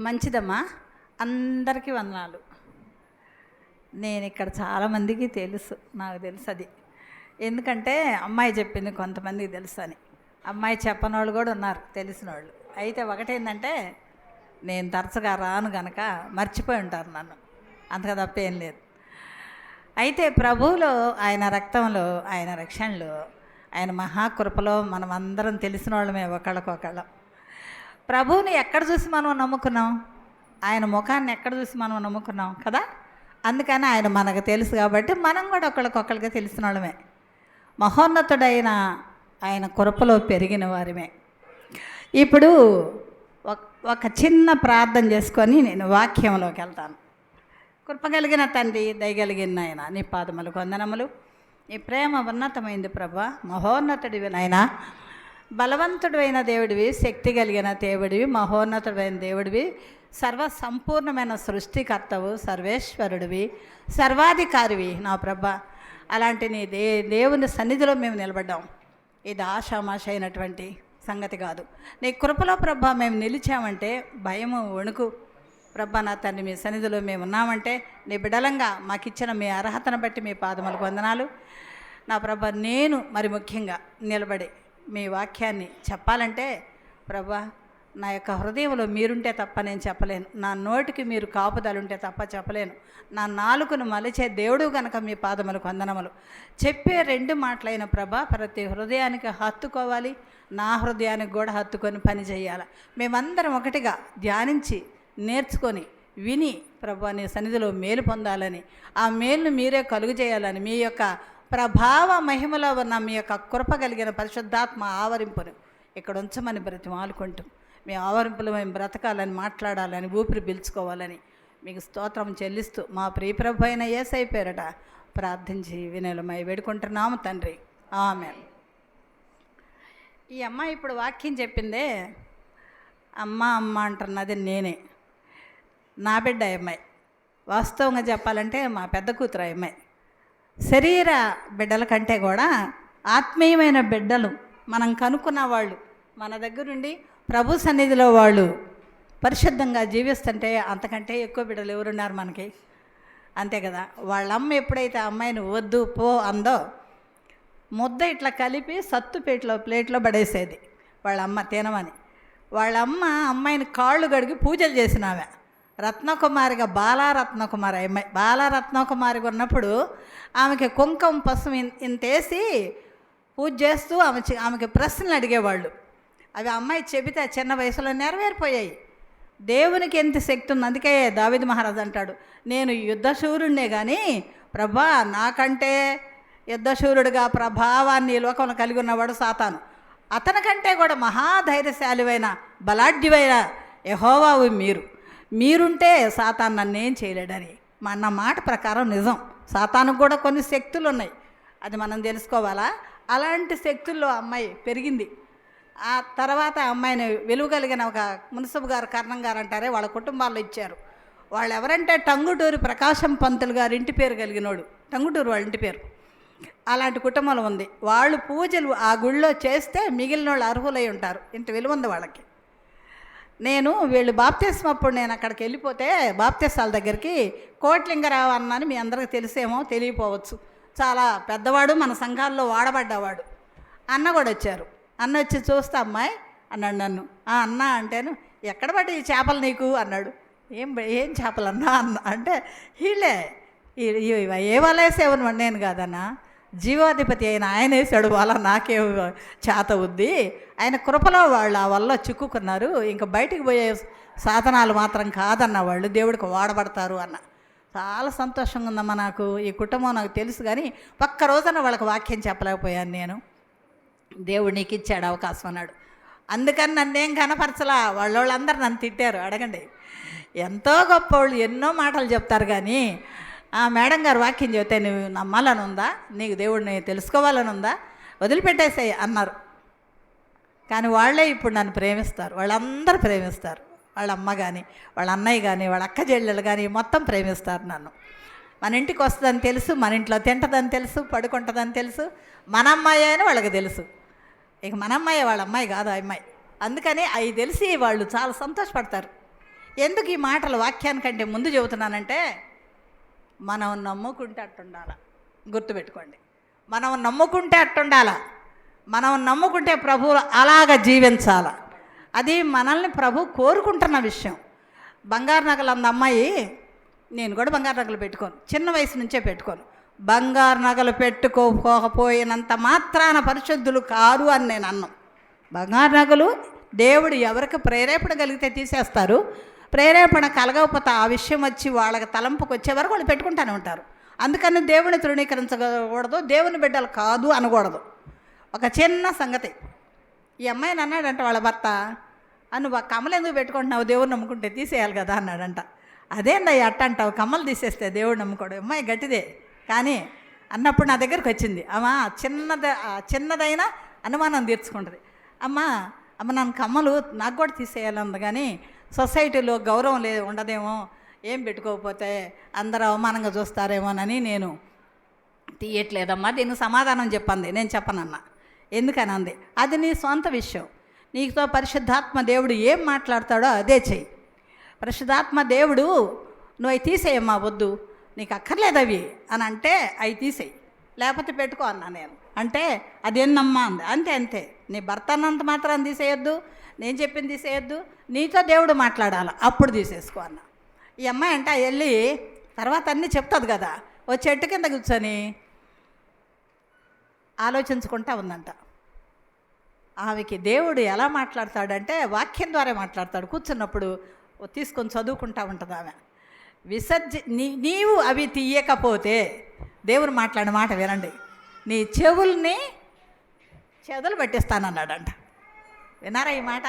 మంచిదమ్మా. అందరికీ వందనాలు. నేను ఇక్కడ చాలామందికి తెలుసు, నాకు తెలుసు అది. ఎందుకంటే అమ్మాయి చెప్పింది, కొంతమందికి తెలుసు అని. అమ్మాయి చెప్పని వాళ్ళు కూడా ఉన్నారు, తెలిసిన వాళ్ళు. అయితే ఒకటేంటంటే, నేను తరచుగా రాను గనక మర్చిపోయి ఉంటారు నన్ను, అంతగా తప్పేం లేదు. అయితే ప్రభువులో, ఆయన రక్తంలో, ఆయన రక్షణలో, ఆయన మహాకృపలో మనం అందరం తెలిసిన వాళ్ళమే ఒకళ్ళకొకళ్ళం. ప్రభువుని ఎక్కడ చూసి మనం నమ్ముకున్నాం? ఆయన ముఖాన్ని ఎక్కడ చూసి మనం నమ్ముకున్నాం కదా. అందుకని ఆయన మనకు తెలుసు కాబట్టి మనం కూడా ఒకళ్ళకొకళ్ళకి తెలిసిన వాళ్ళమే. మహోన్నతుడైన ఆయన కృపలో పెరిగిన వారిమే. ఇప్పుడు ఒక చిన్న ప్రార్థన చేసుకొని నేను వాక్యంలోకి వెళ్తాను. కృప కలిగిన తండ్రి, దయగలిగిన ఆయన, నీ పాదములకు వందనములు. నీ ప్రేమ ఉన్నతమైంది ప్రభా. మహోన్నతుడివి నాయనా, బలవంతుడు అయిన దేవుడివి, శక్తి కలిగిన దేవుడివి, మహోన్నతుడైన దేవుడివి, సర్వ సంపూర్ణమైన సృష్టికర్తవు, సర్వేశ్వరుడివి, సర్వాధికారివి నా ప్రభా. అలాంటి నీ దేవుని సన్నిధిలో మేము నిలబడ్డాం. ఇది ఆషామాష అయినటువంటి సంగతి కాదు. నీ కృపలో ప్రభా మేము నిలిచామంటే భయము, వణుకు ప్రభా నా తండ్రి, మీ సన్నిధిలో మేము ఉన్నామంటే నీ బిడలంగా మాకిచ్చిన మీ అర్హతను బట్టి మీ పాదములకు వందనాలు నా ప్రభా. నేను మరి ముఖ్యంగా నిలబడి మీ వాక్యాన్ని చెప్పాలంటే ప్రభా, నా యొక్క హృదయంలో మీరుంటే తప్ప నేను చెప్పలేను. నా నోటికి మీరు కాపుదలుంటే తప్ప చెప్పలేను. నా నాలుకను మలిచే దేవుడు కనుక మీ పాదములకు వందనములు. చెప్పే రెండు మాటలైన ప్రభా ప్రతి హృదయానికి హత్తుకోవాలి, నా హృదయానికి కూడా హత్తుకొని పని చేయాలి. మేమందరం ఒకటిగా ధ్యానించి నేర్చుకొని విని ప్రభా నీ సన్నిధిలో మేలు పొందాలని, ఆ మేలును మీరే కలుగు చేయాలని, మీ యొక్క ప్రభావ మహిమలో ఉన్న మీ యొక్క కృప కలిగిన పరిశుద్ధాత్మ ఆవరింపును ఇక్కడ ఉంచమని బ్రతిమాలుకుంటూ, మీ ఆవరింపులు మేము బ్రతకాలని, మాట్లాడాలని, ఊపిరి పీల్చుకోవాలని మీకు స్తోత్రం చెల్లిస్తూ మా ప్రియప్రభు అయిన యేసయ్య పేరట ప్రార్థించి వినయమై వేడుకుంటున్నాము తండ్రి, ఆమేన్. ఈ అమ్మాయి ఇప్పుడు వాక్యం చెప్పిందే, అమ్మ అమ్మ అంటున్నది నేనే. నా బిడ్డ అమ్మాయి. వాస్తవంగా చెప్పాలంటే మా పెద్ద కూతురు అమ్మాయి. శరీర బిడ్డల కంటే కూడా ఆత్మీయమైన బిడ్డలు మనం కనుక్కున్న వాళ్ళు, మన దగ్గరుండి ప్రభు సన్నిధిలో వాళ్ళు పరిశుద్ధంగా జీవిస్తుంటే అంతకంటే ఎక్కువ బిడ్డలు ఎవరున్నారు మనకి? అంతే కదా. వాళ్ళ అమ్మ ఎప్పుడైతే ఆ అమ్మాయిని వద్దు పో అందో, ముద్ద ఇట్లా కలిపి ప్లేట్లో పడేసేది వాళ్ళ అమ్మ తినమని. వాళ్ళ అమ్మ అమ్మాయిని కాళ్ళు గడిగి పూజలు చేసినామె. రత్నకుమారిగా బాలారత్నకుమారి అమ్మాయి. బాలారత్నకుమారిగా ఉన్నప్పుడు ఆమెకి కుంకుమ పసుపు ఇంతేసి పూజ చేస్తూ ఆమెకి ప్రశ్నలు అడిగేవాళ్ళు. అవి అమ్మాయి చెబితే చిన్న వయసులో నెరవేరిపోయాయి. దేవునికి ఎంత శక్తి ఉంది. అందుకే దావీదు మహారాజు అంటాడు, నేను యుద్ధశూరుణ్ణే కానీ ప్రభా నాకంటే యుద్ధశూరుడిగా ప్రభావాన్ని ఈ లోకంలో కలిగి ఉన్నవాడు సాతాను. అతనికంటే కూడా మహాధైర్యశాలివైన బలాఢ్యువైన యెహోవావు మీరుంటే సాతాను నన్నేం చేయలేడని అన్న మాట ప్రకారం నిజం. సాతానుకు కూడా కొన్ని శక్తులు ఉన్నాయి, అది మనం తెలుసుకోవాలా. అలాంటి శక్తుల్లో అమ్మాయి పెరిగింది. ఆ తర్వాత అమ్మాయిని వెలువగలిగిన ఒక మున్సిపు గారు, కర్ణం గారు అంటారే, వాళ్ళ కుటుంబాల్లో ఇచ్చారు. వాళ్ళు ఎవరంటే టంగుటూరి ప్రకాశం పంతులు గారు ఇంటి పేరు కలిగినోడు, టంగుటూరు వాళ్ళ ఇంటి పేరు. అలాంటి కుటుంబంలో ఉంది. వాళ్ళు పూజలు ఆ గుళ్ళో చేస్తే మిగిలిన వాళ్ళు అర్హులై ఉంటారు. ఇంత విలువ ఉంది వాళ్ళకి. వీళ్ళు బాప్తిస్మం అప్పుడు నేను అక్కడికి వెళ్ళిపోతే, బాప్తిస్తాల దగ్గరికి కోట్లింగరావు అన్నని మీ అందరికీ తెలిసేమో తెలియపోవచ్చు, చాలా పెద్దవాడు, మన సంఘాల్లో వాడబడ్డవాడు. అన్న కూడా వచ్చారు. అన్న వచ్చి చూస్తే అమ్మాయి అన్నాడు నన్ను. అన్న అంటేను, ఎక్కడ పట్టి ఈ చేపలు నీకు అన్నాడు. ఏం చేపలు అన్నా అంటే, వీళ్ళే ఏ వల వేసేవను నేను కాదన్నా, జీవాధిపతి అయిన ఆయన వేసాడు వల, నాకే చేత ఉంది. ఆయన కృపలో వాళ్ళు ఆ వల్ల చిక్కుకున్నారు. ఇంకా బయటికి పోయే సాధనాలు మాత్రం కాదన్న వాళ్ళు దేవుడికి వాడబడతారు అన్న. చాలా సంతోషంగా ఉందమ్మా నాకు. ఈ కుటుంబం నాకు తెలుసు కానీ ఒక్క రోజున వాళ్ళకి వాక్యం చెప్పలేకపోయాను నేను. దేవుడు నీకు ఇచ్చాడు అవకాశం అన్నాడు. అందుకని నన్నేం కనపరచలా. వాళ్ళందరూ నన్ను తిట్టారు. అడగండి, ఎంతో గొప్ప వాళ్ళు ఎన్నో మాటలు చెప్తారు కానీ ఆ మేడం గారు వాక్యం చెబితే నువ్వు నమ్మాలని ఉందా, నీకు దేవుడిని తెలుసుకోవాలని ఉందా, వదిలిపెట్టేసాయి అన్నారు. కానీ వాళ్ళే ఇప్పుడు నన్ను ప్రేమిస్తారు. వాళ్ళందరూ ప్రేమిస్తారు. వాళ్ళ అమ్మ కానీ, వాళ్ళ అన్నయ్య కానీ, వాళ్ళ అక్క చెల్లెలు కానీ మొత్తం ప్రేమిస్తారు నన్ను. మన ఇంటికి వస్తుందని తెలుసు, మన ఇంట్లో తింటుందని తెలుసు, పడుకుంటుందని తెలుసు. మన అమ్మాయి అని వాళ్ళకి తెలుసు. ఇక మన అమ్మాయి వాళ్ళ అమ్మాయి కాదు ఆ అమ్మాయి. అందుకని అవి తెలిసి వాళ్ళు చాలా సంతోషపడతారు. ఎందుకు ఈ మాటలు వాక్యానికంటే ముందు చెబుతున్నానంటే, మనం నమ్ముకుంటే అట్టుండాల. గుర్తుపెట్టుకోండి, మనం నమ్ముకుంటే అట్టుండాల. మనం నమ్ముకుంటే ప్రభు అలాగ జీవించాల. అది మనల్ని ప్రభు కోరుకుంటున్న విషయం. బంగారు నగలు అంద అమ్మాయి, నేను కూడా బంగారు నగలు పెట్టుకోను, చిన్న వయసు నుంచే పెట్టుకోను. బంగారు నగలు పెట్టుకోకపోయినంత మాత్రాన పరిశుద్ధులు కారు అని నేను అన్నాను. బంగారు నగలు దేవుడు ఎవరికి ప్రేరేపణ కలిగితే తీసేస్తారు, ప్రేరేపణ కలగకపోతే ఆ విషయం వచ్చి వాళ్ళకి తలంపుకు వచ్చే వరకు వాళ్ళు పెట్టుకుంటూనే ఉంటారు. అందుకని దేవుని తృణీకరించకూడదు, దేవుని బిడ్డలు కాదు అనకూడదు. ఒక చిన్న సంగతి, ఈ అమ్మాయిని అన్నాడంట వాళ్ళ భర్త, నువ్వు ఆ కమ్మలు ఎందుకు పెట్టుకుంటున్నావు, దేవుడు నమ్ముకుంటే తీసేయాలి కదా అన్నాడంట. అదేందయ్య అట్ట అంటావు, కమ్మలు తీసేస్తే దేవుడు నమ్ముకోడు. అమ్మాయి గట్టిదే కానీ అన్నప్పుడు నా దగ్గరికి వచ్చింది. అమ్మా చిన్నదైనా అనుమానం తీర్చుకుంటుంది. అమ్మ నన్ను కమ్మలు నాకు కూడా తీసేయాలంది, కానీ సొసైటీలో గౌరవం ఉండదేమో, ఏం పెట్టుకోకపోతే అందరూ అవమానంగా చూస్తారేమోనని నేను తీయట్లేదమ్మా. దీనికి సమాధానం చెప్పండి. నేను చెప్పనన్నా, ఎందుకని అంది. అది నీ సొంత విషయం. నీతో పరిశుద్ధాత్మ దేవుడు ఏం మాట్లాడతాడో అదే చెయ్యి. పరిశుద్ధాత్మ దేవుడు నువ్వు అవి తీసేయమ్మా, వద్దు నీకు అక్కర్లేదు అవి అని అంటే అవి తీసేయి, లేకపోతే పెట్టుకో అన్నా నేను. అంటే అదేనమ్మా అంది. అంతే నీ భర్త అన్నంత మాత్రం తీసేయొద్దు, నేను చెప్పింది తీసేయొద్దు, నీతో దేవుడు మాట్లాడాలి, అప్పుడు తీసేసుకో అన్న. ఈ అమ్మాయి అంటే వెళ్ళి తర్వాత అన్నీ చెప్తుంది కదా, ఓ చెట్టు కింద కూర్చొని ఆలోచించుకుంటా ఉందంట. ఆమెకి దేవుడు ఎలా మాట్లాడతాడంటే వాక్యం ద్వారా మాట్లాడతాడు. కూర్చున్నప్పుడు తీసుకొని చదువుకుంటా ఉంటుంది ఆమె. నీవు అవి తీయకపోతే, దేవుడు మాట్లాడిన మాట వినండి, నీ చెవుల్ని చెదలు పట్టిస్తానన్నాడంట. వినారా ఈ మాట?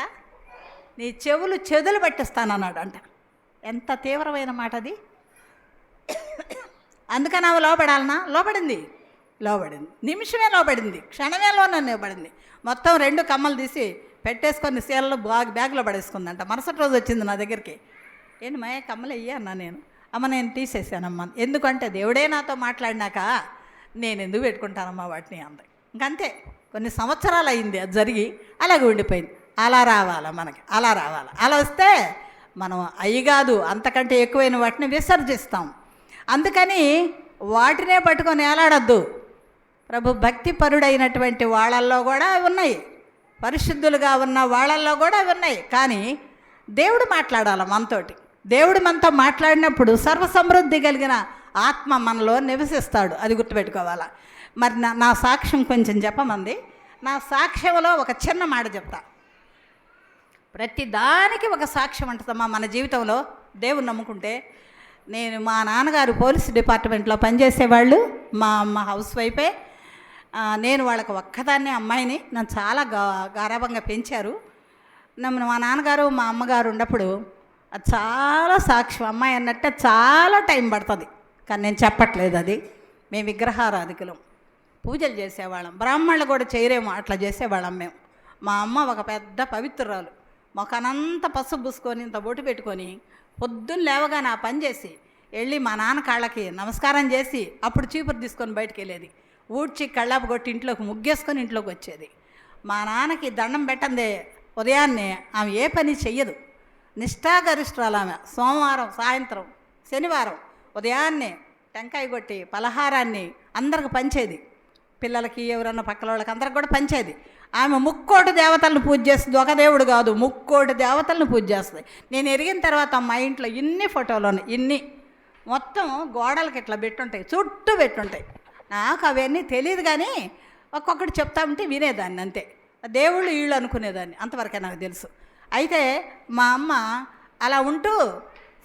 నీ చెవులు చెదలు పట్టిస్తానన్నాడంట. ఎంత తీవ్రమైన మాట అది. అందుకని ఆమె లోపడాలనా? లోపడింది. నిమిషమే లోపడింది, క్షణమే లోపడింది. మొత్తం 2 కమ్మలు తీసి పెట్టేసుకొని సీలలో బ్యాగ్లో పడేసుకుందంట. మరుసటి రోజు వచ్చింది నా దగ్గరికి. ఏంటి మా కమ్మలు అయ్యా అన్నా నేను. అమ్మ నేను తీసేసానమ్మా. ఎందుకంటే దేవుడే నాతో మాట్లాడినాక నేను ఎందుకు పెట్టుకుంటానమ్మా వాటిని అంది. ఇంకంతే, కొన్ని సంవత్సరాలు అయింది అది జరిగి, అలాగే ఉండిపోయింది. అలా రావాలా మనకి, అలా వస్తే మనం అయ్యి కాదు అంతకంటే ఎక్కువైన వాటిని విసర్జిస్తాం. అందుకని వాటినే పట్టుకొని ఏలాడద్దు. ప్రభు భక్తి పరుడైనటువంటి వాళ్ళల్లో కూడా ఉన్నాయి, పరిశుద్ధులుగా ఉన్న వాళ్ళల్లో కూడా ఉన్నాయి. కానీ దేవుడు మాట్లాడాలి మనతోటి. దేవుడు మనతో మాట్లాడినప్పుడు సర్వసమృద్ధి కలిగిన ఆత్మ మనలో నివసిస్తాడు. అది గుర్తుపెట్టుకోవాలా. మరి నా సాక్ష్యం కొంచెం చెప్పమంది. నా సాక్ష్యంలో ఒక చిన్న మాట చెప్తా. ప్రతి దానికి ఒక సాక్ష్యం ఉంటుందమ్మా మన జీవితంలో. దేవుని నమ్ముకుంటే, మా నాన్నగారు పోలీస్ డిపార్ట్మెంట్లో పనిచేసేవాళ్ళు, మా అమ్మ హౌస్ వైఫే. నేను వాళ్ళకి ఒక్కదాన్నే అమ్మాయిని. నన్ను చాలా గారాబంగా పెంచారు. మా నాన్నగారు మా అమ్మగారు ఉన్నప్పుడు అది చాలా సాక్ష్యం. అమ్మాయి అన్నట్టే చాలా టైం పడుతుంది, కానీ నేను చెప్పట్లేదు. అది మేము విగ్రహారాధికులం, పూజలు చేసేవాళ్ళం. బ్రాహ్మణులు కూడా చేయరేమో అట్లా చేసేవాళ్ళం మేము. మా అమ్మ ఒక పెద్ద పవిత్రురాలు, మొఖానంతా పసుపు పూసుకొని ఇంత బొట్టు పెట్టుకొని పొద్దున్న లేవగానే ఆ పని చేసి వెళ్ళి మా నాన్న కాళ్ళకి నమస్కారం చేసి అప్పుడు చీపురు తీసుకొని బయటికి వెళ్ళేది. ఊడ్చి కళ్ళాపు కొట్టి ఇంట్లోకి ముగ్గేసుకొని ఇంట్లోకి వచ్చేది. మా నాన్నకి దండం పెట్టందే ఉదయాన్నే ఆమె ఏ పని చెయ్యదు, నిష్ఠాగరిష్ఠురాలు ఆమె. సోమవారం సాయంత్రం, శనివారం ఉదయాన్నే టెంకాయ కొట్టి పలహారాన్ని అందరికి పంచేది. పిల్లలకి ఎవరన్నా పక్కల వాళ్ళకి అందరికి కూడా పంచేది. ఆమె 3 దేవతలను పూజ చేస్తుంది. ఒక దేవుడు కాదు, 3 దేవతలను పూజ చేస్తుంది. నేను ఎరిగిన తర్వాత మా ఇంట్లో ఇన్ని ఫోటోలు ఇన్ని మొత్తం గోడలకి ఇట్లా పెట్టుంటాయి, చుట్టూ పెట్టుంటాయి. నాకు అవన్నీ తెలియదు, కానీ ఒక్కొక్కటి చెప్తా ఉంటే వినేదాన్ని అంతే. దేవుళ్ళు వీళ్ళు అనుకునేదాన్ని, అంతవరకే నాకు తెలుసు. అయితే మా అమ్మ అలా ఉంటూ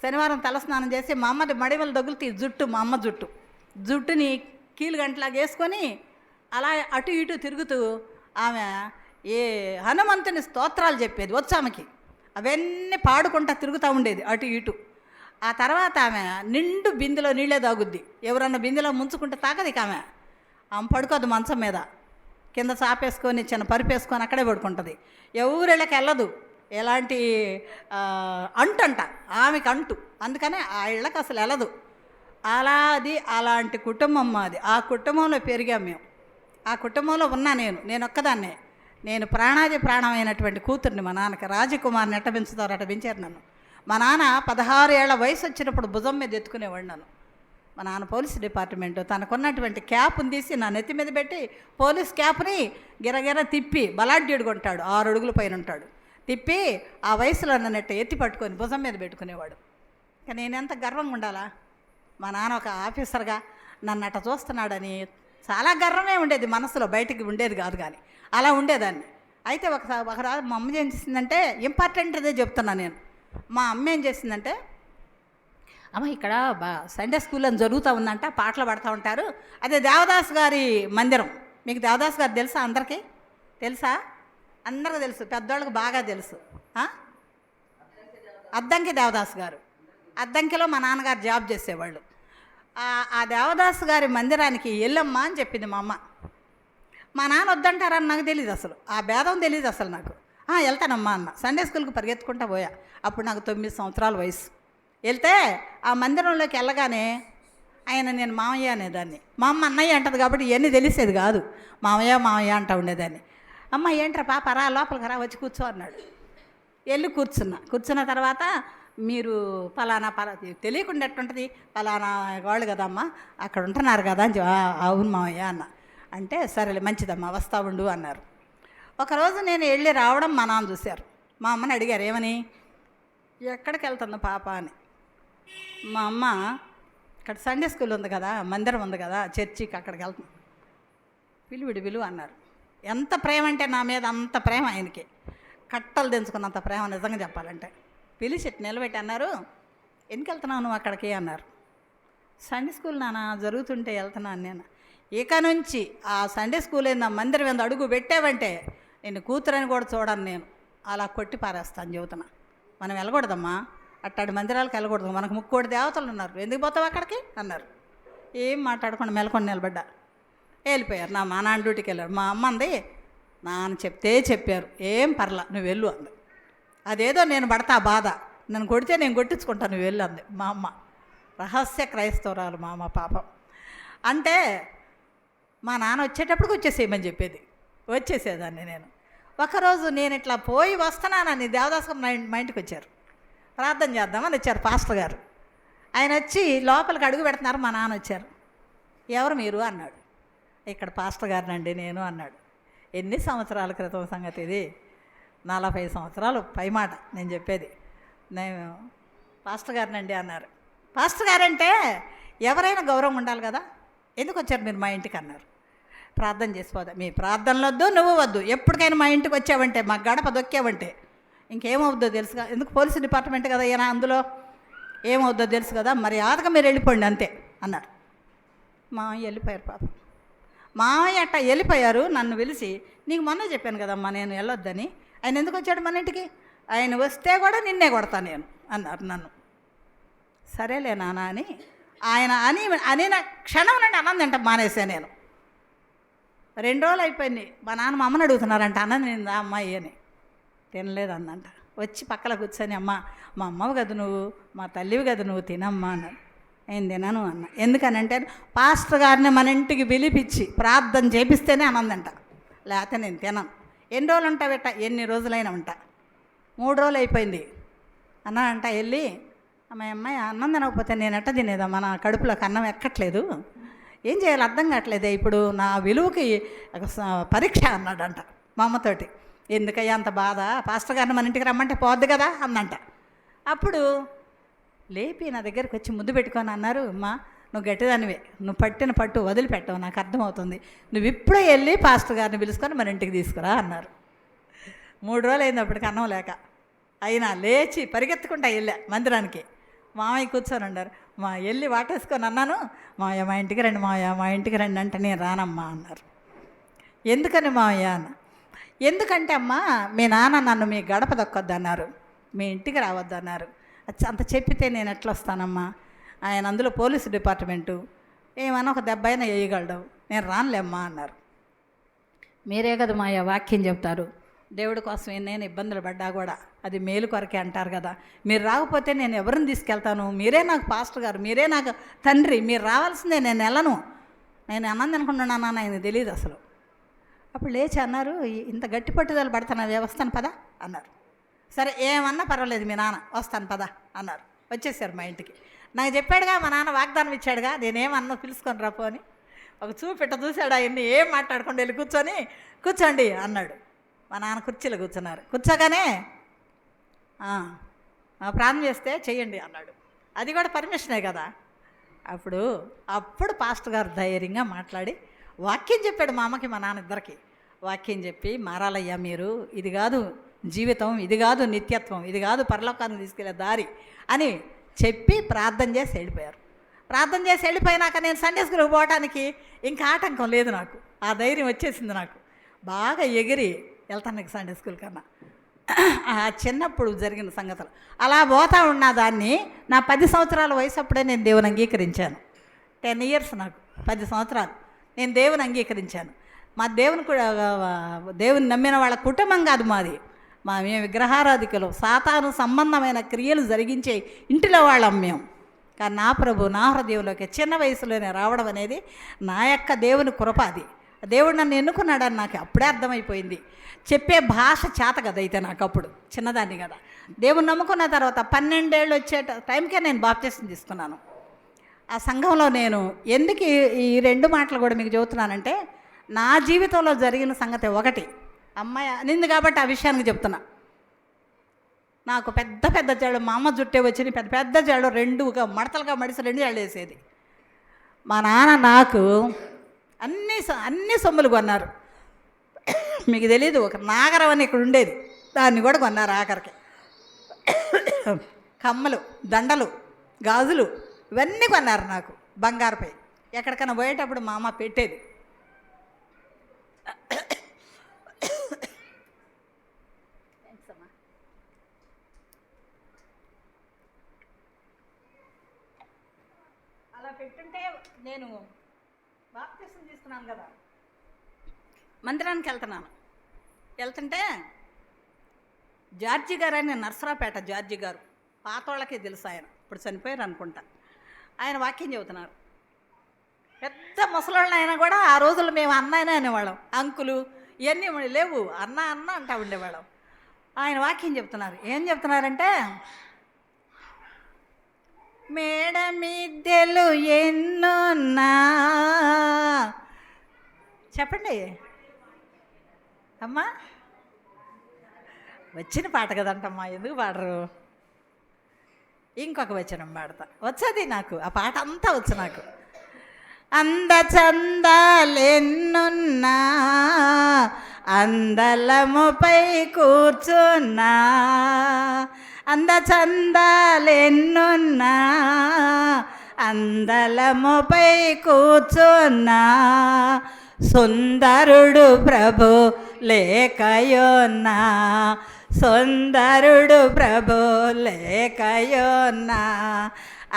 శనివారం తలస్నానం చేసి మా అమ్మది మడిమల తగులుతీ జుట్టు, మా అమ్మ జుట్టుని కీలు గంటలాగా వేసుకొని అలా అటు ఇటు తిరుగుతూ ఆమె ఏ హనుమంతుని స్తోత్రాలు చెప్పేది వచ్చు ఆమెకి. అవన్నీ పాడుకుంటా తిరుగుతూ ఉండేది అటు ఇటు. ఆ తర్వాత ఆమె నిండు బిందెలో నీళ్ళే తాగుద్ది. ఎవరన్నా బిందెలో ముంచుకుంటే తాగది. ఆమె పడుకోదు, మంచం మీద కింద చాపేసుకొని చిన్న పరుపు వేసుకొని అక్కడే పడుకుంటుంది. ఎవరిళ్ళకి వెళ్ళదు. ఎలాంటి అంటంట ఆమెకి అంటు, అందుకనే ఆ ఇళ్ళకి అసలు వెళ్ళదు. అలాంటి కుటుంబం మాది. ఆ కుటుంబంలో పెరిగాం మేము. ఆ కుటుంబంలో ఉన్నా నేను ఒక్కదాన్నే. నేను ప్రాణమైనటువంటి కూతుర్ని. మా నాన్నకి రాజకుమార్ని ఎట్ట పెంచుతారు అట్ట పెంచారు నన్ను. మా నాన్న 16 ఏళ్ల వయసు వచ్చినప్పుడు భుజం మీద ఎత్తుకునేవాడు నన్ను. మా నాన్న పోలీస్ డిపార్ట్మెంటు, తనకున్నటువంటి క్యాప్ని తీసి నా నెత్తి మీద పెట్టి పోలీస్ క్యాప్ని గిరగిర తిప్పి బలాఢ్యుడు కొంటాడు, 6 అడుగుల పైన ఉంటాడు, తిప్పి ఆ వయసులో నన్ను ఎత్తి పట్టుకొని భుజం మీద పెట్టుకునేవాడు. ఇంకా నేనెంత గర్వంగా ఉండాలా, మా నాన్న ఒక ఆఫీసర్గా నన్ను అట్ట చూస్తున్నాడని చాలా గర్వమే ఉండేది మనసులో, బయటికి ఉండేది కాదు. కానీ అలా ఉండేదాన్ని. అయితే ఒకరోజు మా అమ్మ ఏం చేసిందంటే, ఇంపార్టెంట్ అదే చెప్తున్నా నేను. మా అమ్మ ఏం చేసిందంటే, అమ్మ ఇక్కడ సండే స్కూల్ అని జరుగుతూ ఉందంట, పాటలు పాడుతూ ఉంటారు, అదే దేవదాస్ గారి మందిరం. మీకు దేవదాస్ గారు తెలుసా? అందరికీ తెలుసా? అందరికీ తెలుసు, పెద్దవాళ్ళకి బాగా తెలుసు. అద్దంకి దేవదాస్ గారు, అద్దంకిలో మా నాన్నగారు జాబ్ చేసేవాళ్ళు. ఆ దేవదాస్ గారి మందిరానికి వెళ్ళమ్మా అని చెప్పింది మా అమ్మ. మా నాన్న వద్దంటారని నాకు తెలియదు, అసలు ఆ భేదం తెలియదు అసలు నాకు. వెళ్తానమ్మా అన్న. సండే స్కూల్కి పరిగెత్తుకుంటా పోయా. అప్పుడు నాకు 9 సంవత్సరాల వయసు. వెళ్తే ఆ మందిరంలోకి వెళ్ళగానే ఆయన నేను మామయ్య అనేదాన్ని. మా అమ్మ అన్నయ్య అంటది కాబట్టి ఇవన్నీ తెలిసేది కాదు. మామయ్య మామయ్య అంటూ ఉండేదాన్ని. అమ్మ ఏంట్రా పాప, రా లోపలికి రా, వచ్చి కూర్చో అన్నాడు. వెళ్ళి కూర్చున్న తర్వాత, మీరు పలానా తెలియకుండా ఎట్టుంటుంది, పలానా వాళ్ళు కదమ్మా, అక్కడ ఉంటున్నారు కదా అని అవును మామయ్య అన్న. అంటే సరేలే మంచిదమ్మా, వస్తా ఉండు అన్నారు. ఒకరోజు నేను వెళ్ళి రావడం మా నాన్న చూశారు. మా అమ్మని అడిగారు, ఏమని, ఎక్కడికి వెళ్తుంది పాప అని. మా అమ్మ, ఇక్కడ సండే స్కూల్ ఉంది కదా, మందిరం ఉంది కదా, చర్చికి అక్కడికి వెళ్తాం, విలువ అన్నారు. ఎంత ప్రేమ అంటే నా మీద అంత ప్రేమ ఆయనకి, కట్టలు దించుకున్నంత ప్రేమ నిజంగా చెప్పాలంటే. పిలిచి నిలబెట్టి అన్నారు, ఎందుకు వెళ్తున్నావు నువ్వు అక్కడికి అన్నారు. సండే స్కూల్ నాన్న జరుగుతుంటే వెళ్తున్నాను నేను. ఇక నుంచి ఆ సండే స్కూల్ ఏందా మందిరం ఏందో అడుగు పెట్టావంటే నేను కూతురని కూడా చూడను, నేను అలా కొట్టి పారేస్తాను చెబుతున్నా. మనం వెళ్ళకూడదమ్మా, అట్టాడి మందిరాలకు వెళ్ళకూడదు, మనకు 3 దేవతలు ఉన్నారు, ఎందుకు పోతావు అక్కడికి అన్నారు. ఏం మాట్లాడకుండా మెలకొని నిలబడ్డా. వెళ్ళిపోయారు. మా నాన్న డ్యూటీకి వెళ్ళారు. మా అమ్మ అంది, నాన్న చెప్తే చెప్పారు, ఏం పర్లా నువ్వు వెళ్ళు అంది. అదేదో నేను పడతా బాధ, నన్ను కొడితే నేను కొట్టించుకుంటాను, నువ్వు వెళ్ళు అంది మా అమ్మ. రహస్య క్రైస్తవురాలు మా అమ్మ పాపం. అంటే మా నాన్న వచ్చేటప్పటికి వచ్చేసేయమని చెప్పేది, వచ్చేసేదాన్ని నేను. ఒకరోజు నేను ఇట్లా పోయి వస్తున్నానని దేవదాస్ మా ఇంటికి వచ్చారు, ప్రార్థన చేద్దామని వచ్చారు పాస్టర్ గారు. ఆయన వచ్చి లోపలికి అడుగు పెడుతున్నారు. మా నాన్న వచ్చారు. ఎవరు మీరు అన్నాడు. ఇక్కడ పాస్టర్ గారినండి నేను అన్నాడు. ఎన్ని సంవత్సరాల క్రితం సంగతి ఇది, 40 సంవత్సరాలు పైమాట నేను చెప్పేది. నేను పాస్టర్ గారినండి అన్నారు. పాస్టర్ గారంటే ఎవరైనా గౌరవం ఉండాలి కదా, ఎందుకు వచ్చారు మీరు మా ఇంటికి అన్నారు. ప్రార్థన చేసిపోదా, మీ ప్రార్థనలు వద్దు, నువ్వు వద్దు, ఎప్పటికైనా మా ఇంటికి వచ్చావంటే, మా గడప దొక్కావంటే ఇంకేమవుద్దో తెలుసుగా, ఎందుకు పోలీసు డిపార్ట్మెంట్ కదా ఈయన, అందులో ఏమవుద్దో తెలుసు కదా, మరి ఆదక మీరు వెళ్ళిపోండి అంతే అన్నారు. మామయ్య వెళ్ళిపోయారు పాపం. మామయ్య అట్ట వెళ్ళిపోయారు. నన్ను పిలిచి, నీకు మొన్న చెప్పాను కదమ్మా నేను వెళ్ళొద్దని, ఆయన ఎందుకు వచ్చాడు మన ఇంటికి, ఆయన వస్తే కూడా నిన్నే కొడతా నేను అన్నారు నన్ను. సరేలే నాన్న అని ఆయన అనిన క్షణం నుండి అన్నం తింట మానేసా నేను. 2 రోజులు అయిపోయింది. మా నాన్న మా అమ్మని అడుగుతున్నారంట, అన్నం తిందా అమ్మాయి అని. తినలేదు అందంట. వచ్చి పక్కన కూర్చొని, అమ్మ మా అమ్మవి కదా నువ్వు, మా తల్లివి కదా నువ్వు, తినమ్మా అన్నాడు. నేను తినను అన్న. ఎందుకనంటే పాస్టర్ గారిని మన ఇంటికి పిలిపించి ప్రార్థన చేపిస్తేనే అనందంట, లేకపోతే నేను తినను. ఎన్ని రోజులు ఉంటావేట, ఎన్ని రోజులైనా ఉంటా. 3 రోజులు అయిపోయింది. అన్నానంట వెళ్ళి, అమ్మాయి అన్నం తినకపోతే నేను ఎట్ట తినేదమ్మా, నా కడుపులోకి అన్నం ఎక్కట్లేదు, ఏం చేయాలి అర్థం కావట్లేదే, ఇప్పుడు నా విలువకి పరీక్ష అన్నాడంట మా అమ్మతోటి. ఎందుకయ్యా అంత బాధ, పాస్టర్ గారిని మన ఇంటికి రమ్మంటే పోద్ది కదా అందంట. అప్పుడు లేపి నా దగ్గరికి వచ్చి ముద్దు పెట్టుకొని అన్నారు, అమ్మా నువ్వు గట్టిదానివే, నువ్వు పట్టిన పట్టు వదిలిపెట్టవు, నాకు అర్థమవుతుంది, నువ్వు ఇప్పుడే వెళ్ళి పాస్టర్ గారిని పిలుచుకొని మన ఇంటికి తీసుకురా అన్నారు. 3 రోజులు అయింది అప్పటికి అన్నం లేక. అయినా లేచి పరిగెత్తుకుంటా వెళ్ళా మందిరానికి. మామయ్య కూర్చొని ఉన్నారు. మా వెళ్ళి వాటేసుకొని అన్నాను, మావయ్య మా ఇంటికి రండి, మావయ్య మా ఇంటికి రండి అంటే, నేను రానమ్మా అన్నారు. ఎందుకని మావయ్య అన్న. ఎందుకంటే అమ్మా మీ నాన్న నన్ను మీ గడప దొక్కొద్దన్నారు, మీ ఇంటికి రావద్దన్నారు, అంత చెప్పితే నేను ఎట్లా వస్తానమ్మా, ఆయన అందులో పోలీసు డిపార్ట్మెంటు, ఏమన్నా ఒక దెబ్బ అయినా వేయగలడు, నేను రానులేమ్మా అన్నారు. మీరే కదా మాయ వాక్యం చెప్తారు, దేవుడి కోసం ఎన్నైనా ఇబ్బందులు పడ్డా కూడా అది మేలు కొరకే అంటారు కదా, మీరు రాకపోతే నేను ఎవరిని తీసుకెళ్తాను, మీరే నాకు పాస్టర్ గారు, మీరే నాకు తండ్రి, మీరు రావాల్సిందే, నేను వెళ్ళను, నేను అన్నది అనుకుంటున్నాను ఆయన తెలియదు అసలు. అప్పుడు లేచి అన్నారు, ఇంత గట్టి పట్టుదల పడుతున్న వ్యవస్థను పదా అన్నారు. సరే ఏమన్నా పర్వాలేదు మీ నాన్న వస్తాను పద అన్నారు. వచ్చేసారు మా ఇంటికి. నాకు చెప్పాడుగా మా నాన్న, వాగ్దానం ఇచ్చాడుగా, నేనేమన్నా పిలుచుకొని రాపో అని. ఒక చూపిట్ట చూశాడు, అవన్నీ ఏం మాట్లాడకుండా వెళ్ళి కూర్చోండి అన్నాడు. మా నాన్న కుర్చీలో కూర్చున్నారు. కూర్చోగానే ప్రార్థన చేస్తే చెయ్యండి అన్నాడు. అది కూడా పర్మిషనే కదా. అప్పుడు పాస్టర్ గారు ధైర్యంగా మాట్లాడి వాక్యం చెప్పాడు మా అమ్మకి మా నాన్న ఇద్దరికి. వాక్యం చెప్పి, మారాలయ్యా మీరు, ఇది కాదు జీవితం, ఇది కాదు నిత్యత్వం, ఇది కాదు పరలోకాన్ని తీసుకెళ్ళే దారి అని చెప్పి ప్రార్థన చేసి వెళ్ళిపోయారు. ప్రార్థన చేసి వెళ్ళిపోయినాక నేను సండే స్కూల్కి పోవడానికి ఇంకా ఆటంకం లేదు. నాకు ఆ ధైర్యం వచ్చేసింది. నాకు బాగా ఎగిరి వెళ్తాను సండే స్కూల్ కన్నా. ఆ చిన్నప్పుడు జరిగిన సంగతులు అలా పోతా ఉన్న దాన్ని నా 10 సంవత్సరాల వయసు అప్పుడే నేను దేవుని అంగీకరించాను. 10 years నాకు 10 సంవత్సరాలు నేను దేవుని అంగీకరించాను. మా దేవుని నమ్మిన వాళ్ళ కుటుంబం కాదు మాది. మేము విగ్రహారాధికలు, సాతాను సంబంధమైన క్రియలు జరిగించే ఇంటిలో వాళ్ళం మేము. కానీ నా ప్రభు నా హృదయంలోకి చిన్న వయసులోనే రావడం అనేది నా యొక్క దేవుని కృప. అది దేవుడు నన్ను ఎన్నుకున్నాడని నాకు అప్పుడే అర్థమైపోయింది. చెప్పే భాష చేత కదా అయితే నాకు అప్పుడు చిన్నదాన్ని కదా. దేవుని నమ్ముకున్న తర్వాత 12 ఏళ్ళు వచ్చే టైంకే నేను బాప్టిజం తీసుకున్నాను. ఆ సంఘంలో నేను ఎందుకు ఈ 2 మాటలు కూడా మీకు చెబుతున్నానంటే, నా జీవితంలో జరిగిన సంగతి ఒకటి. అమ్మాయి అనింది కాబట్టి ఆ విషయానికి చెప్తున్నా. నాకు పెద్ద జళ్ళు, మా అమ్మ జుట్టే వచ్చి పెద్ద జళ్ళు 2గా మడతలుగా మడిసి 2 జళ్ళు వేసేది. మా నాన్న నాకు అన్ని సొమ్ములు కొన్నారు. మీకు తెలీదు, ఒక నాగరం అని ఇక్కడ ఉండేది, దాన్ని కూడా కొన్నారు. ఆఖరికి కమ్మలు, దండలు, గాజులు ఇవన్నీ కొన్నారు నాకు బంగారుపై. ఎక్కడికైనా పోయేటప్పుడు మా అమ్మ పెట్టేది. అలా పెట్టుంటే నేను బాప్తిసం తీసుకున్నాను కదా, మందిరానికి వెళ్తుంటే జార్జి గారు అని, నర్సరాపేట జార్జి గారు, పాతోళ్ళకి తెలుసు, ఆయన ఇప్పుడు చనిపోయారు అనుకుంటా. ఆయన వాక్యం చెబుతున్నారు. పెద్ద ముసలోళ్ళు అయినా కూడా ఆ రోజుల్లో మేము అన్నయ్యనే అనేవాళ్ళం. అంకులు ఇవన్నీ లేవు, అన్న అంటా ఉండేవాళ్ళం. ఆయన వాక్యం చెప్తున్నారు. ఏం చెప్తున్నారంటే, మేడ మిద్దెలు ఎన్నున్నా, చెప్పండి అమ్మా, వచ్చిన పాట కదంటమ్మా, ఎందుకు పాడరు? ఇంకొక వచనం పాడతా, వచ్చేది నాకు ఆ పాట అంతా వచ్చు నాకు. అందచందాలెన్నున్నా అందలముపై కూర్చున్నా, అందచందాలెన్నున్నా అందలముపై కూర్చున్నా, సుందరుడు ప్రభు లేకయోన్నా, సుందరుడు ప్రభు లేకయోన్నా,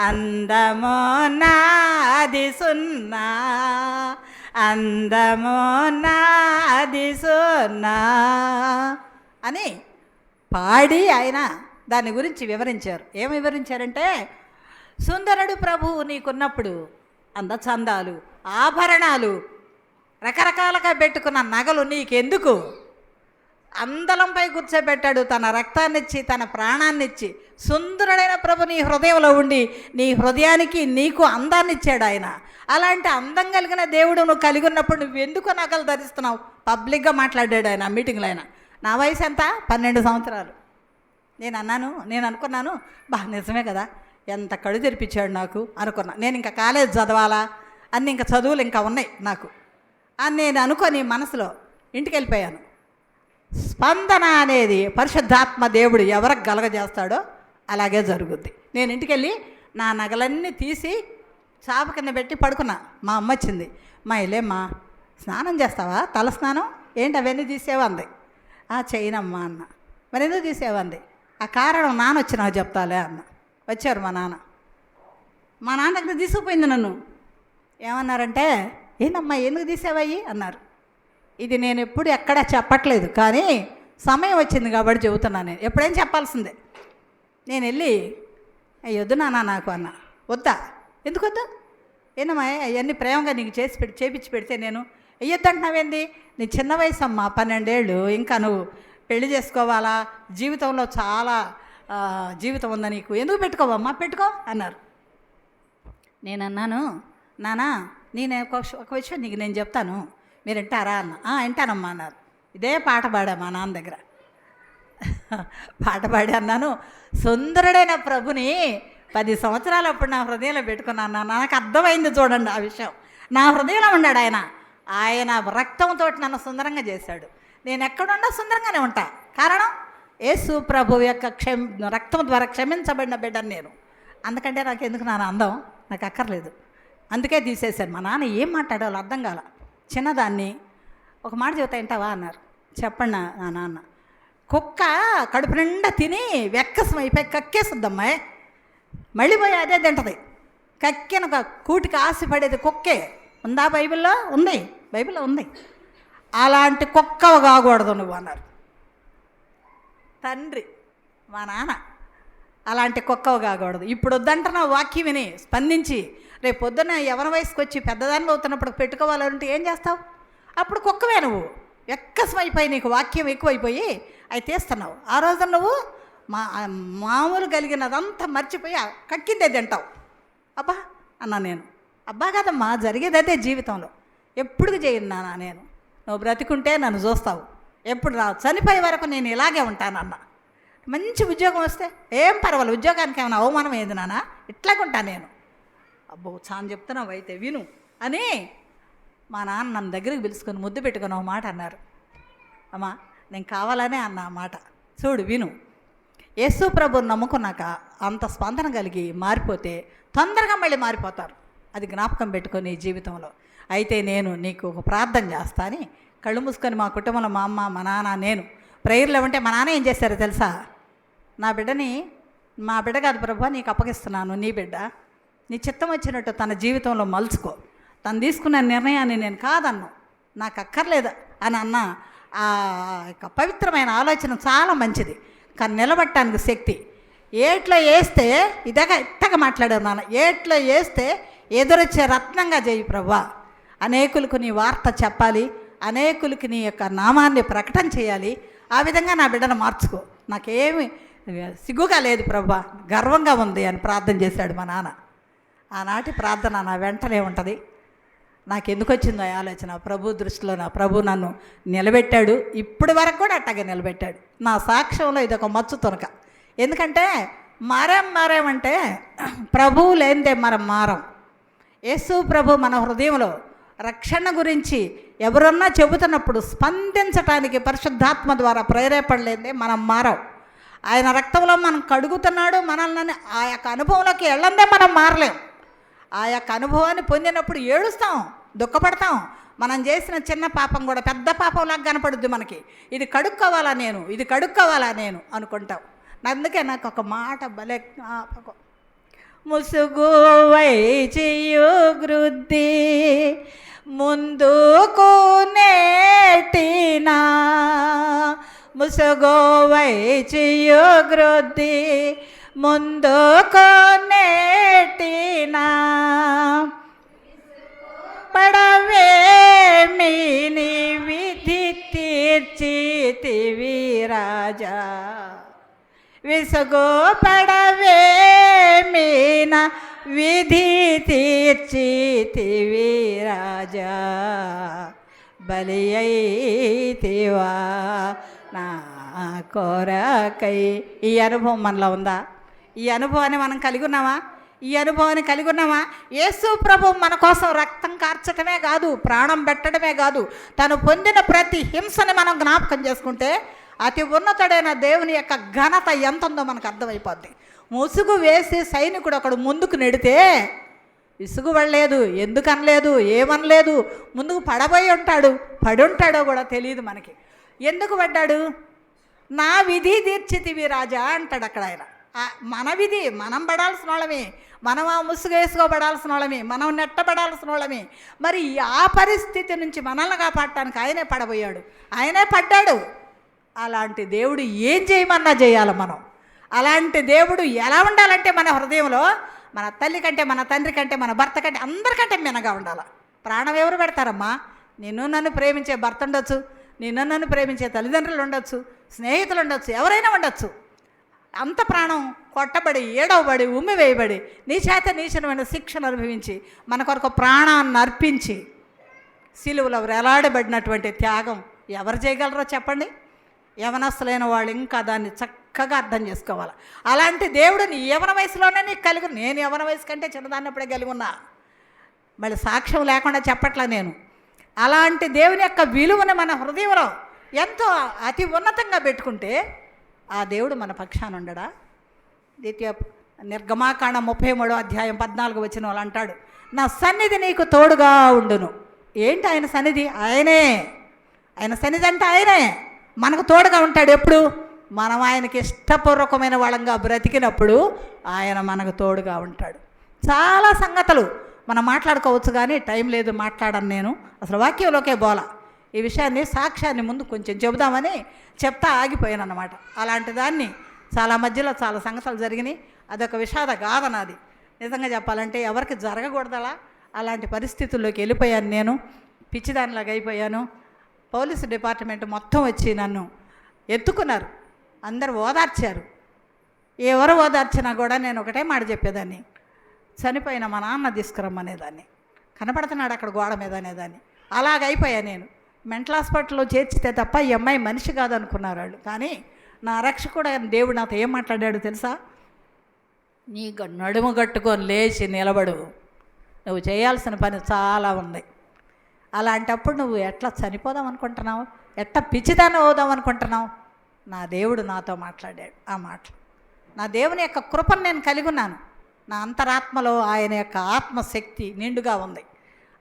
అందమో నాది సున్నా, అందమో నాది సున్నా అని పాడి ఆయన దాని గురించి వివరించారు. ఏం వివరించారంటే, సుందరుడు ప్రభువు నీకున్నప్పుడు అందచందాలు, ఆభరణాలు, రకరకాలుగా పెట్టుకున్న నగలు నీకెందుకు? అందలంపై కూర్చోబెట్టాడు, తన రక్తాన్నిచ్చి తన ప్రాణాన్నిచ్చి. సుందరుడైన ప్రభు నీ హృదయంలో ఉండి నీ హృదయానికి నీకు అందాన్ని ఇచ్చాడు ఆయన. అలాంటి అందం కలిగిన దేవుడు నువ్వు కలిగి ఉన్నప్పుడు నువ్వెందుకు నగలు ధరిస్తున్నావు? పబ్లిక్గా మాట్లాడాడు ఆయన మీటింగ్లో. ఆయన నా వయసు ఎంత? 12 సంవత్సరాలు. నేను అనుకున్నాను, నిజమే కదా, ఎంత కళ్ళు తెరిపించాడు నాకు అనుకున్నా. నేను ఇంకా కాలేజ్ చదవాలా అన్ని ఇంకా చదువులు ఇంకా ఉన్నాయి నాకు అని నేను అనుకొని మనసులో ఇంటికి వెళ్ళిపోయాను. స్పందన అనేది పరిశుద్ధాత్మ దేవుడు ఎవరికి కలగజేస్తాడో అలాగే జరుగుద్ది. నేను ఇంటికి వెళ్ళి నా నగలన్నీ తీసి చాప కింద పెట్టి పడుకున్నా. మా అమ్మ వచ్చింది, మా స్నానం చేస్తావా? తల స్నానం ఏంటి అవన్నీ తీసేవంది. చేయనమ్మా అన్న. మరి ఎందుకు తీసేవంది? ఆ కారణం నాన్న వచ్చి నాకు చెప్తాలే అన్న. వచ్చారు మా నాన్న దగ్గర తీసుకుపోయింది నన్ను. ఏమన్నారంటే, ఏంటమ్మా ఎందుకు తీసేవయ్యి అన్నారు. ఇది నేను ఎప్పుడు ఎక్కడా చెప్పట్లేదు, కానీ సమయం వచ్చింది కాబట్టి చెబుతున్నాను. నేను ఎప్పుడేం చెప్పాల్సిందే. నేను వెళ్ళి వద్దు నాన్న నాకు అన్న. వద్దా? ఎందుకు వద్దు? ఏనమ్మా అవన్నీ ప్రేమగా నీకు చేపించి పెడితే నేను వెయ్యొద్దు అంటున్నావేంది? నీ చిన్న వయసు అమ్మా, 12 ఏళ్ళు, ఇంకా నువ్వు పెళ్లి చేసుకోవాలా, జీవితంలో చాలా జీవితం ఉందా నీకు, ఎందుకు పెట్టుకోవమ్మా, పెట్టుకో అన్నారు. నేనన్నాను, నానా నేను ఒక విషయం నీకు నేను చెప్తాను, మీరు వింటారా అన్న. వింటానమ్మా అన్నారు. ఇదే పాట పాడా మా నాన్న దగ్గర. పాట పాడి అన్నాను, సుందరుడైన ప్రభుని 10 సంవత్సరాలు అప్పుడు నా హృదయంలో పెట్టుకున్నాను. నాకు అర్థమైంది చూడండి ఆ విషయం. నా హృదయంలో ఉన్నాడు ఆయన. ఆయన రక్తంతో నన్ను సుందరంగా చేశాడు. నేను ఎక్కడున్నా సుందరంగానే ఉంటా. కారణం యేసు ప్రభు యొక్క రక్తం ద్వారా క్షమించబడిన బిడ్డను నేను. అందుకంటే నాకు ఎందుకు నాన్న అందం, నాకు అక్కర్లేదు. అందుకే తీసేశాను. మా నాన్న ఏం మాట్లాడాలో అర్థం కాల. చిన్నదాన్ని ఒక మాట చెబుతా వింటావా అన్నారు. చెప్పండి నా నాన్న. కుక్క కడుపు నిండా తిని వెక్కసం అయిపోయి కక్కేస్తుందమ్మాయి, మళ్ళీ పోయి అదే తింటది. కక్కిన కూటికి ఆశపడేది కుక్కే. ఉందా బైబిల్లో? ఉంది, బైబిల్లో ఉంది. అలాంటి కుక్క కాకూడదు నువ్వు అన్నారు తండ్రి. మా నాన్న అలాంటి కుక్కవు కాకూడదు. ఇప్పుడు వద్దంటున్నా వాక్యం విని స్పందించి రేపు పొద్దున్న ఎవరి వయసుకు వచ్చి పెద్దదానిలో అవుతున్నప్పుడు పెట్టుకోవాలంటే ఏం చేస్తావు? అప్పుడు కుక్కవే నువ్వు. ఎక్కసమైపోయి నీకు వాక్యం ఎక్కువైపోయి అవి తీస్తున్నావు. ఆ రోజు నువ్వు మామూలు కలిగినదంతా మర్చిపోయి కక్కిందే తింటావు. అబ్బా అన్నా నేను. అబ్బా కదమ్మా, జరిగేది అదే జీవితంలో. ఎప్పుడు చేయను నాన్న నేను. నువ్వు బ్రతికుంటే నన్ను చూస్తావు, ఎప్పుడు రావు, చనిపోయే వరకు నేను ఇలాగే ఉంటానన్న. మంచి ఉద్యోగం వస్తే ఏం పర్వాలేదు, ఉద్యోగానికి ఏమైనా అవమానం ఏది నాన్న, ఇట్లాగే ఉంటాను నేను. అబ్బో చాలా చెప్తున్నావు అయితే విను అని మా నాన్న నన్ను దగ్గరికి పిలుచుకొని ముద్దు పెట్టుకుని ఒక మాట అన్నారు. అమ్మా నేను కావాలనే అన్న ఆ మాట. చూడు విను, యేసు ప్రభుని నమ్ముకున్నాక అంత స్పందన కలిగి మారిపోతే తొందరగా మళ్ళీ మారిపోతారు. అది జ్ఞాపకం పెట్టుకొని జీవితంలో. అయితే నేను నీకు ఒక ప్రార్థన చేస్తా అని కళ్ళు మూసుకొని మా కుటుంబంలో మా అమ్మ, మా నాన్న, నేను ప్రేయర్లో ఉంటే మా నాన్న ఏం చేశారో తెలుసా? నా బిడ్డని, మా బిడ్డ కాదు ప్రభు నీకు అప్పగిస్తున్నాను, నీ బిడ్డ నీ చిత్తం వచ్చినట్టు తన జీవితంలో మలుచుకో, తను తీసుకున్న నిర్ణయాన్ని నేను కాదన్ను, నాకు అక్కర్లేదు అని అన్న ఆ యొక్క పవిత్రమైన ఆలోచన చాలా మంచిది. కానీ నిలబట్టడానికి శక్తి. ఏట్లో వేస్తే ఇట్టగా మాట్లాడారు నాన్న. ఏట్లో వేస్తే ఎదురొచ్చే రత్నంగా చేయి ప్రభువా. అనేకులకు నీ వార్త చెప్పాలి, అనేకులకి నీ యొక్క నామాన్ని ప్రకటన చేయాలి. ఆ విధంగా నా బిడ్డను మార్చుకో, నాకేమి సిగ్గుగా లేదు ప్రభువా, గర్వంగా ఉంది అని ప్రార్థన చేశాడు మా నాన్న. ఆనాటి ప్రార్థన నా వెంటనే ఉంటుంది. నాకు ఎందుకు వచ్చిందో ఆలోచన, ప్రభు దృష్టిలో నా ప్రభు నన్ను నిలబెట్టాడు. ఇప్పటి వరకు కూడా అట్టగే నిలబెట్టాడు. నా సాక్ష్యంలో ఇదొక మచ్చు తొనక. ఎందుకంటే మారామంటే ప్రభువు లేనిదే మనం మారం. యేసు ప్రభు మన హృదయంలో రక్షణ గురించి ఎవరన్నా చెబుతున్నప్పుడు స్పందించటానికి పరిశుద్ధాత్మ ద్వారా ప్రేరేపడలేదే మనం మారం. ఆయన రక్తంలో మనం కడుగుతున్నాడు మనల్ని. ఆ యొక్క అనుభవంలోకి వెళ్ళందే మనం మారలేం. ఆ యొక్క అనుభవాన్ని పొందినప్పుడు ఏడుస్తాం, దుఃఖపడతాం. మనం చేసిన చిన్న పాపం కూడా పెద్ద పాపంలాగా కనపడుద్ది మనకి. ఇది కడుక్కోవాలా నేను, ఇది కడుక్కోవాలా నేను అనుకుంటాం. అందుకే నాకు ఒక మాట భలే ముసుగు వైచియు గృద్ధి ముందుకు నెట్టినా, ముసుగు వైచియు గృద్ధి ముందుకు నెట్టినా, పడవేమి నీ విధి తీర్చితివి రాజా, విసుగు పడవేమి నా విధి తీర్చితివి రాజా, బలి అయితివా నా కొరకై. ఈ అనుభవం మనలో ఉందా? ఈ అనుభవాన్ని మనం కలిగి ఉన్నామా? ఈ అనుభవాన్ని కలిగి ఉన్నామా? యేసు ప్రభు మన కోసం రక్తం కార్చడమే కాదు, ప్రాణం పెట్టడమే కాదు, తను పొందిన ప్రతి హింసని మనం జ్ఞాపకం చేసుకుంటే అతి ఉన్నతుడైన దేవుని యొక్క ఘనత ఎంత ఉందో మనకు అర్థమైపోద్ది. ముసుగు వేసి సైనికుడు ఒకడు ముందుకు నెడితే విసుగు పడలేదు, ఎందుకు అనలేదు, ఏమనలేదు. ముందుకు పడబోయి ఉంటాడు, పడి ఉంటాడో కూడా తెలియదు మనకి. ఎందుకు పడ్డాడు? నా విధి తీర్చితివి రాజా అంటాడు అక్కడ ఆయన. మన విధి మనం పడాల్సిన వాళ్ళమే, మనం ఆ ముసుగు వేసుకోబడాల్సిన వాళ్ళమే, మనం నెట్టబడాల్సిన వాళ్ళమే. మరి ఆ పరిస్థితి నుంచి మనల్ని కాపాడటానికి ఆయనే పడబోయాడు, ఆయనే పడ్డాడు. అలాంటి దేవుడు ఏం చేయమన్నా చేయాలి మనం. అలాంటి దేవుడు ఎలా ఉండాలంటే మన హృదయంలో మన తల్లి కంటే, మన తండ్రి కంటే, మన భర్త కంటే, అందరికంటే మినగా ఉండాలి. ప్రాణం ఎవరు పెడతారమ్మా? నిన్ను నన్ను ప్రేమించే భర్త ఉండొచ్చు, నన్ను ప్రేమించే తల్లిదండ్రులు ఉండొచ్చు, స్నేహితులు ఉండొచ్చు, ఎవరైనా ఉండొచ్చు. అంత ప్రాణం కొట్టబడి, ఏడవబడి, ఉమ్మివేయబడి, నీ చేత నీచమైన శిక్షను అనుభవించి మన కొరకు ప్రాణాన్ని అర్పించి సిలువలో వేలాడబడినటువంటి త్యాగం ఎవరు చేయగలరో చెప్పండి? యవనస్తులైన వాళ్ళు ఇంకా దాన్ని చక్కగా అర్థం చేసుకోవాలి. అలాంటి దేవుడు నీ యవన వయసులోనే నీకు కలిగి, నేను యవన వయసు కంటే చిన్నదాన్నప్పుడే కలిగి ఉన్నా, మళ్ళీ సాక్ష్యం లేకుండా చెప్పట్లా నేను. అలాంటి దేవుని యొక్క విలువను మన హృదయంలో ఎంతో అతి ఉన్నతంగా పెట్టుకుంటే ఆ దేవుడు మన పక్షాన ఉండడా? నిర్గమాకాండ 33వ అధ్యాయం 14 వచ్చిన వాళ్ళు అంటాడు, నా సన్నిధి నీకు తోడుగా ఉండును. ఏంటి ఆయన సన్నిధి? ఆయనే. ఆయన సన్నిధి అంటే ఆయనే మనకు తోడుగా ఉంటాడు. ఎప్పుడు? మనం ఆయనకి ఇష్టపూర్వకమైన వాళ్ళంగా బ్రతికినప్పుడు ఆయన మనకు తోడుగా ఉంటాడు. చాలా సంగతులు మనం మాట్లాడుకోవచ్చు, కానీ టైం లేదు, మాట్లాడను నేను. అసలు వాక్యంలోకే బోల. ఈ విషయాన్ని, సాక్ష్యాన్ని ముందు కొంచెం చెబుదామని చెప్తా ఆగిపోయాను అన్నమాట. అలాంటి దాన్ని చాలా మధ్యలో చాలా సంగతులు జరిగినాయి. అదొక విషాద గాథ నాది. నిజంగా చెప్పాలంటే ఎవరికి జరగకూడదలా అలాంటి పరిస్థితుల్లోకి వెళ్ళిపోయాను నేను. పిచ్చిదానిలాగా అయిపోయాను. పోలీసు డిపార్ట్మెంట్ మొత్తం వచ్చి నన్ను ఎత్తుకున్నారు, అందరు ఓదార్చారు. ఎవరు ఓదార్చినా కూడా నేను ఒకటే మాట చెప్పేదాన్ని, చనిపోయిన మా నాన్న తీసుకురమ్మనేదాన్ని, కనపడుతున్నాడు అక్కడ గోడ మీద అనేదాన్ని. అలాగైపోయా నేను. మెంటల్ హాస్పిటల్లో చేర్చితే తప్ప ఈ అమ్మాయి మనిషి కాదనుకున్నారు వాళ్ళు. కానీ నా రక్షకుడు దేవుడు నాతో ఏం మాట్లాడాడు తెలుసా? నీ నడుము కట్టుకొని లేచి నిలబడు, నువ్వు చేయాల్సిన పని చాలా ఉంది. అలాంటప్పుడు నువ్వు ఎట్లా చనిపోదాం అనుకుంటున్నావు, ఎట్లా పిచ్చిదాన్ని అవుదాం అనుకుంటున్నావు? నా దేవుడు నాతో మాట్లాడాడు ఆ మాటలు. నా దేవుని యొక్క కృపను నేను కలిగి ఉన్నాను. నా అంతరాత్మలో ఆయన యొక్క ఆత్మశక్తి నిండుగా ఉంది.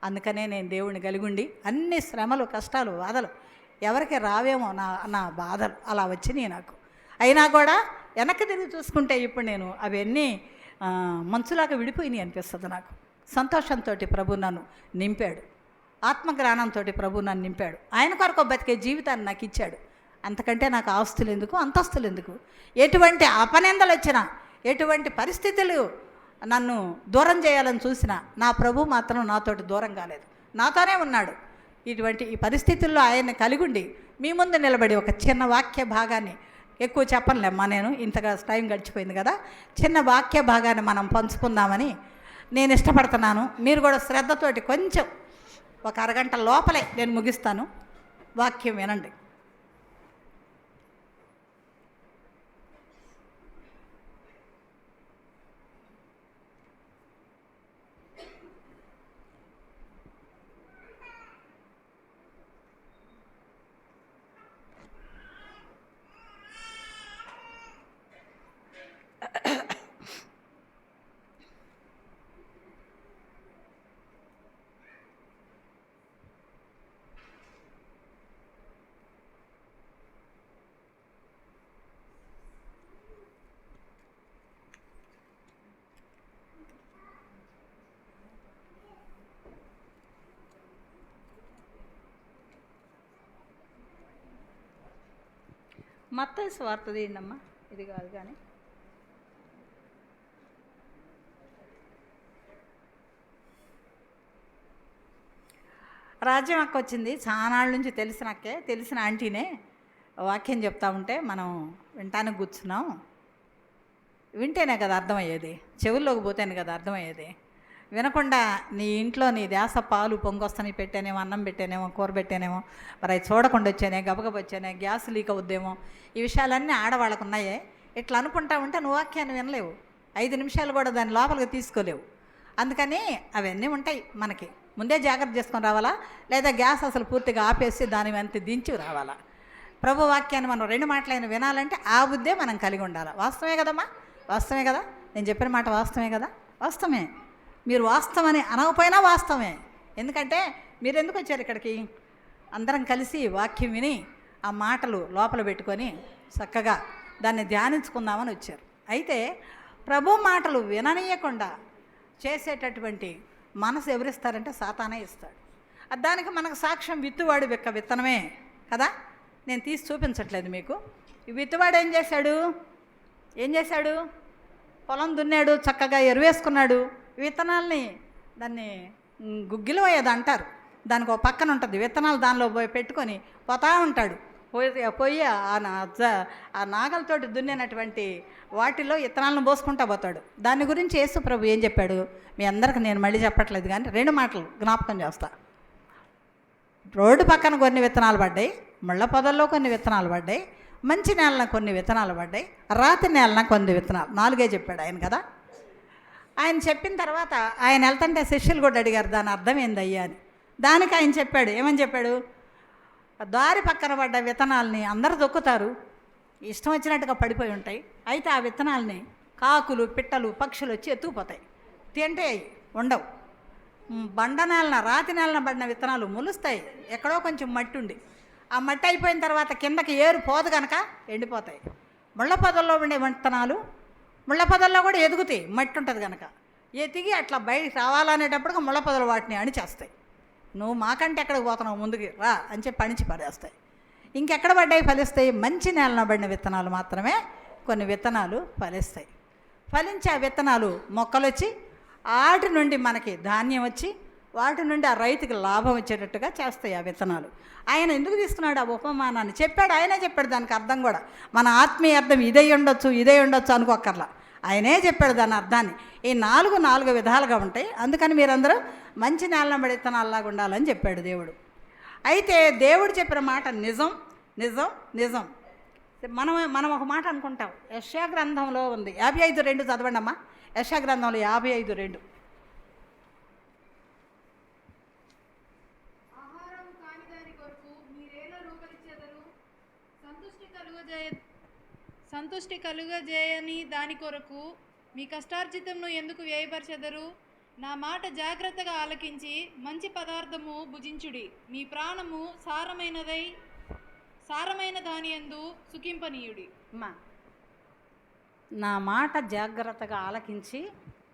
అందుకనే నేను దేవుడిని కలిగుండి అన్ని శ్రమలు, కష్టాలు, బాధలు ఎవరికి రావేమో నా బాధలు అలా వచ్చినాయి నాకు. అయినా కూడా వెనక్కి తిరిగి చూసుకుంటే ఇప్పుడు నేను అవన్నీ మంచులాగా విడిపోయినాయి అనిపిస్తుంది నాకు. సంతోషంతో ప్రభు నన్ను నింపాడు, ఆత్మజ్ఞానంతో ప్రభు నన్ను నింపాడు. ఆయన కొరకు బతికే జీవితాన్ని నాకు ఇచ్చాడు. అంతకంటే నాకు ఆస్తులు ఎందుకు, అంతస్తులు ఎందుకు? ఎటువంటి అపనిందలు వచ్చినా, ఎటువంటి పరిస్థితులు నన్ను దూరం చేయాలని చూసినా నా ప్రభు మాత్రం నాతోటి దూరం కాలేదు, నాతోనే ఉన్నాడు. ఈ పరిస్థితుల్లో ఆయన్ని కలిగుండి మీ ముందు నిలబడి ఒక చిన్న వాక్య భాగాన్ని, ఎక్కువ చెప్పనులేమ్మా నేను, ఇంతగా టైం గడిచిపోయింది కదా, చిన్న వాక్య భాగాన్ని మనం పంచుకుందామని నేను ఇష్టపడుతున్నాను. మీరు కూడా శ్రద్ధతోటి కొంచెం ఒక అరగంట లోపలే నేను ముగిస్తాను, వాక్యం వినండి. మత్తయి సువార్త తీయండమ్మా, ఇది కాదు కానీ. రాజ్యం అక్క వచ్చింది, చానాళ్ళ నుంచి తెలిసిన ఆంటీనే వాక్యం చెప్తా ఉంటే మనం వింటానికి కూర్చున్నాం. వింటేనే కదా అర్థమయ్యేది, చెవుల్లోకి పోతేనే కదా అర్థమయ్యేది. వినకుండా నీ ఇంట్లో నీ ధ్యాస పాలు పొంగొస్తని పెట్టానేమో, అన్నం పెట్టానేమో, కూర పెట్టానేమో, మరి అవి చూడకుండా వచ్చానే, గబగబ వచ్చానే, గ్యాస్ లీక్ అవుద్దేమో, ఈ విషయాలన్నీ ఆడవాళ్ళకు ఉన్నాయే. ఇట్లా అనుకుంటా ఉంటే నువ్వు వాక్యాన్ని వినలేవు, 5 నిమిషాలు కూడా దాన్ని లోపలికి తీసుకోలేవు. అందుకని అవన్నీ ఉంటాయి. మనకి ముందే జాగ్రత్త చేసుకొని రావాలా, లేదా గ్యాస్ అసలు పూర్తిగా ఆపేసి దాని వెంట దించి రావాలా. ప్రభు వాక్యాన్ని మనం 2 మాటలైన వినాలంటే ఆ బుద్ధే మనం కలిగి ఉండాలి. వాస్తవమే కదమ్మా, వాస్తవమే కదా, నేను చెప్పిన మాట వాస్తవమే కదా, వాస్తవమే. మీరు వాస్తవని అనకపోయినా వాస్తవమే. ఎందుకంటే మీరు ఎందుకు వచ్చారు ఇక్కడికి? అందరం కలిసి వాక్యం విని ఆ మాటలు లోపల పెట్టుకొని చక్కగా దాన్ని ధ్యానించుకుందామని వచ్చారు. అయితే ప్రభు మాటలు విననీయకుండా చేసేటటువంటి మనసు ఎవరిస్తారంటే సాతానే ఇస్తాడు. దానికి మనకు సాక్ష్యం విత్తువాడు విత్తనమే కదా. నేను తీసి చూపించట్లేదు మీకు. ఈ విత్తువాడు ఏం చేశాడు? పొలం దున్నాడు, చక్కగా ఎరువేసుకున్నాడు. విత్తనాల్ని దాన్ని గుగ్గిలం అయ్యేది అంటారు. దానికి ఒక పక్కన ఉంటుంది, విత్తనాలు దానిలో పెట్టుకొని పోతా ఉంటాడు. పోయి ఆ నాగలతోటి దున్నినటువంటి వాటిలో విత్తనాలను పోసుకుంటా పోతాడు. దాని గురించి యేసు ప్రభు ఏం చెప్పాడు మీ అందరికి నేను మళ్ళీ చెప్పట్లేదు, కానీ 2 మాటలు జ్ఞాపకం చేస్తా. రోడ్డు పక్కన కొన్ని విత్తనాలు పడ్డాయి, ముళ్ళ పొదల్లో కొన్ని విత్తనాలు పడ్డాయి, మంచి నేలన కొన్ని విత్తనాలు పడ్డాయి, రాతి నేలన కొన్ని విత్తనాలు, 4 చెప్పాడు ఆయన కదా. ఆయన చెప్పిన తర్వాత ఆయన వెళ్తుంటే శిష్యులు కూడా అడిగారు దాని అర్థం ఏందయ్యా అని. దానికి ఆయన చెప్పాడు, ఏమని చెప్పాడు, దారి పక్కన పడ్డ విత్తనాలని అందరూ దొక్కుతారు, ఇష్టం వచ్చినట్టుగా పడిపోయి ఉంటాయి. అయితే ఆ విత్తనాలని కాకులు, పిట్టలు, పక్షులు వచ్చి ఎత్తుకుపోతాయి, తింటే ఉండవు. బండ నేలన, రాతి నేలన పడిన విత్తనాలు మొలుస్తాయి, ఎక్కడో కొంచెం మట్టి ఉండి, ఆ మట్టి అయిపోయిన తర్వాత కిందకి ఏరు పోదు కనుక ఎండిపోతాయి. ముళ్ళ పొదల్లో ఉండే విత్తనాలు ముళ్ళ పొదల్లో కూడా ఎదుగుతాయి, మట్టి ఉంటుంది కనుక. ఎదిగి అట్లా బయటికి రావాలనేటప్పటికి ముళ్ళ పొదలు వాటిని అణిచేస్తాయి. నువ్వు మాకంటే ఎక్కడికి పోతున్నావు, ముందుకి రా అని చెప్పి అణిచి పడేస్తాయి. ఇంకెక్కడ పడ్డాయి ఫలిస్తాయి, మంచి నేలన పడిన విత్తనాలు మాత్రమే కొన్ని విత్తనాలు ఫలిస్తాయి. ఫలించి ఆ విత్తనాలు మొక్కలు వచ్చి వాటి నుండి మనకి ధాన్యం వచ్చి వాటి నుండి ఆ రైతుకి లాభం వచ్చేటట్టుగా చేస్తాయి ఆ విత్తనాలు. ఆయన ఎందుకు తీసుకున్నాడు ఆ ఉపమానాన్ని చెప్పాడు, ఆయనే చెప్పాడు దానికి అర్థం కూడా. మన ఆత్మీయ అర్థం ఇదే ఉండొచ్చు అనుకోకర్లా, ఆయనే చెప్పాడు దాని అర్థాన్ని. ఈ 4 విధాలుగా ఉంటాయి, అందుకని మీరందరూ మంచి నేలన పడే విత్తనాల్లాగా ఉండాలని చెప్పాడు దేవుడు. అయితే దేవుడు చెప్పిన మాట నిజం నిజం నిజం. మనం ఒక మాట అనుకుంటాం, యెషయా గ్రంథంలో ఉంది 55:2 చదవండి అమ్మా. యెషయా గ్రంథంలో 55:2. సంతుష్టి కలుగజేయని దాని కొరకు మీ కష్టార్జితంను ఎందుకు వ్యయపరచెదరు? నా మాట జాగ్రత్తగా ఆలకించి మంచి పదార్థము భుజించుడి. మీ ప్రాణము సారమైన దాని యందు సుఖింపనీయుడి. నా మాట జాగ్రత్తగా ఆలకించి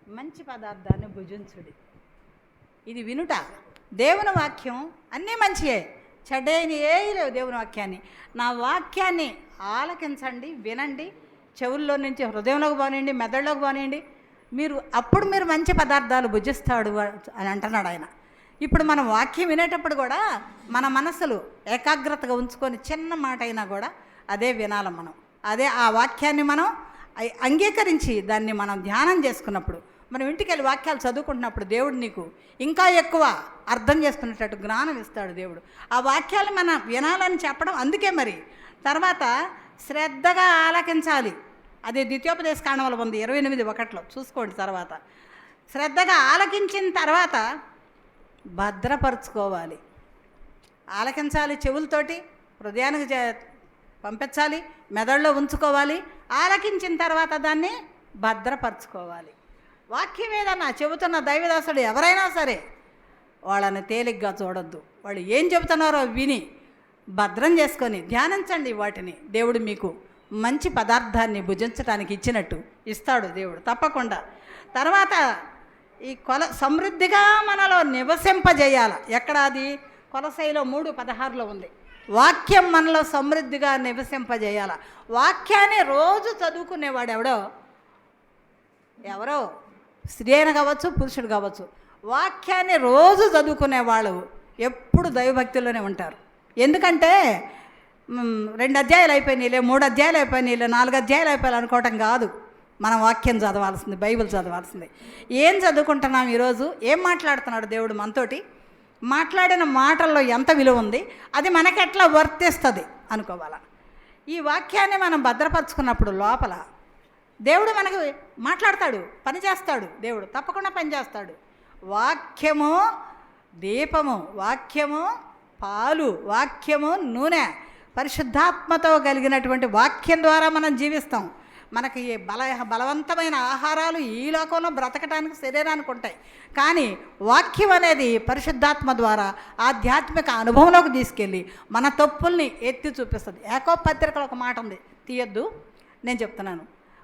మంచి పదార్థాన్ని భుజించుడి. ఇది వినుట. దేవుని వాక్యం అన్నీ మంచియే, చెడ్డైన ఏమీ లేవు. దేవుని వాక్యాన్ని, నా వాక్యాన్ని ఆలకించండి, వినండి. చెవుల్లో నుంచి హృదయంలోకి పోనీయండి, మెదడులోకి పోనీయండి. అప్పుడు మీరు మంచి పదార్థాలు భుజిస్తాడు అని అంటున్నాడు ఆయన. ఇప్పుడు మనం వాక్యం వినేటప్పుడు కూడా మన మనసులు ఏకాగ్రతగా ఉంచుకొని చిన్న మాట అయినా కూడా అదే వినాలి మనం. అదే ఆ వాక్యాన్ని మనం అంగీకరించి దాన్ని మనం ధ్యానం చేసుకున్నప్పుడు, మనం ఇంటికి వెళ్ళి వాక్యాలు చదువుకుంటున్నప్పుడు దేవుడు నీకు ఇంకా ఎక్కువ అర్థం చేసుకునేటట్టు జ్ఞానం ఇస్తాడు దేవుడు. ఆ వాక్యాలు మనం వినాలని చెప్పడం అందుకే. మరి తర్వాత శ్రద్ధగా ఆలకించాలి. అది ద్వితీయోపదేశ కాండంలో ఉంది 28:1 చూసుకోండి. తర్వాత శ్రద్ధగా ఆలకించిన తర్వాత భద్రపరుచుకోవాలి. ఆలకించాలి, చెవులతోటి హృదయానికి పంపించాలి, మెదడులో ఉంచుకోవాలి. ఆలకించిన తర్వాత దాన్ని భద్రపరచుకోవాలి. వాక్యం ఏదన్నా చెబుతున్న దైవదాసుడు ఎవరైనా సరే వాళ్ళని తేలిగ్గా చూడొద్దు. వాళ్ళు ఏం చెబుతున్నారో విని భద్రం చేసుకొని ధ్యానించండి వాటిని. దేవుడు మీకు మంచి పదార్థాన్ని భుజించడానికి ఇచ్చినట్టు ఇస్తాడు దేవుడు తప్పకుండా. తర్వాత ఈ సమృద్ధిగా మనలో నివసింపజేయాలి. ఎక్కడ అది? కొలసైలో 3:16 ఉంది. వాక్యం మనలో సమృద్ధిగా నివసింపజేయాల. వాక్యాన్ని రోజు చదువుకునేవాడు ఎవరో స్త్రీ అయినా కావచ్చు, పురుషుడు కావచ్చు, వాక్యాన్ని రోజు చదువుకునేవాళ్ళు ఎప్పుడు దైవభక్తిలోనే ఉంటారు. ఎందుకంటే 2 అధ్యాయాలు అయిపోయినాయిలే, 3 అధ్యాయాలు అయిపోయినాయిలే, 4 అధ్యాయాలు అయిపోయాలి అనుకోవటం కాదు. మనం వాక్యం చదవాల్సింది, బైబిల్ చదవాల్సింది. ఏం చదువుకుంటున్నాం ఈరోజు? ఏం మాట్లాడుతున్నాడు దేవుడు మనతోటి? మాట్లాడిన మాటల్లో ఎంత విలువ ఉంది, అది మనకెట్లా వర్తిస్తుంది అనుకోవాలా. ఈ వాక్యాన్ని మనం భద్రపరుచుకున్నప్పుడు లోపల దేవుడు మనకు మాట్లాడతాడు, పని చేస్తాడు. దేవుడు తప్పకుండా పనిచేస్తాడు. వాక్యము దీపము, వాక్యము పాలు, వాక్యము నూనె. పరిశుద్ధాత్మతో కలిగినటువంటి వాక్యం ద్వారా మనం జీవిస్తాం. మనకి బలవంతమైన ఆహారాలు ఈ లోకంలో బ్రతకడానికి శరీరానికి ఉంటాయి, కానీ వాక్యం అనేది పరిశుద్ధాత్మ ద్వారా ఆధ్యాత్మిక అనుభవంలోకి తీసుకెళ్ళి మన తప్పుల్ని ఎత్తి చూపిస్తుంది. యాకోబు పత్రికలో ఒక మాట ఉంది, తీయొద్దు, నేను చెప్తున్నాను.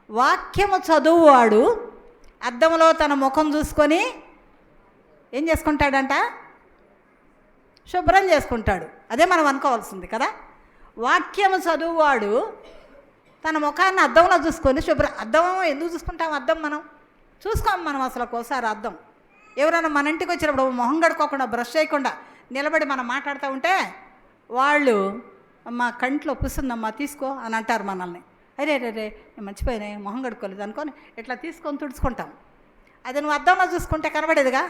వాక్యము చదువువాడు అద్దంలో తన ముఖం చూసుకొని ఏం చేసుకుంటాడంట? శుభ్రం చేసుకుంటాడు. అదే మనం అనుకోవాల్సింది కదా. వాక్యము చదువువాడు తన ముఖాన్ని అద్దంలో చూసుకొని అద్దం ఎందుకు చూసుకుంటాం? అద్దం మనం చూసుకోం. మనం అసలు ఒకసారి అద్దం ఎవరైనా మన ఇంటికి వచ్చినప్పుడు మొహం కడుక్కోకుండా బ్రష్ చేయకుండా నిలబడి మనం మాట్లాడుతూ ఉంటే వాళ్ళు మా కంట్లో పుస్తుందమ్మా తీసుకో అని అంటారు మనల్ని. అరే రే రే నేను మర్చిపోయినాయి మొహం కడుక్కోలేదు అనుకొని ఇట్లా తీసుకొని తుడుచుకుంటాం. అది నువ్వు అద్దంలో చూసుకుంటే కనబడేదిగా,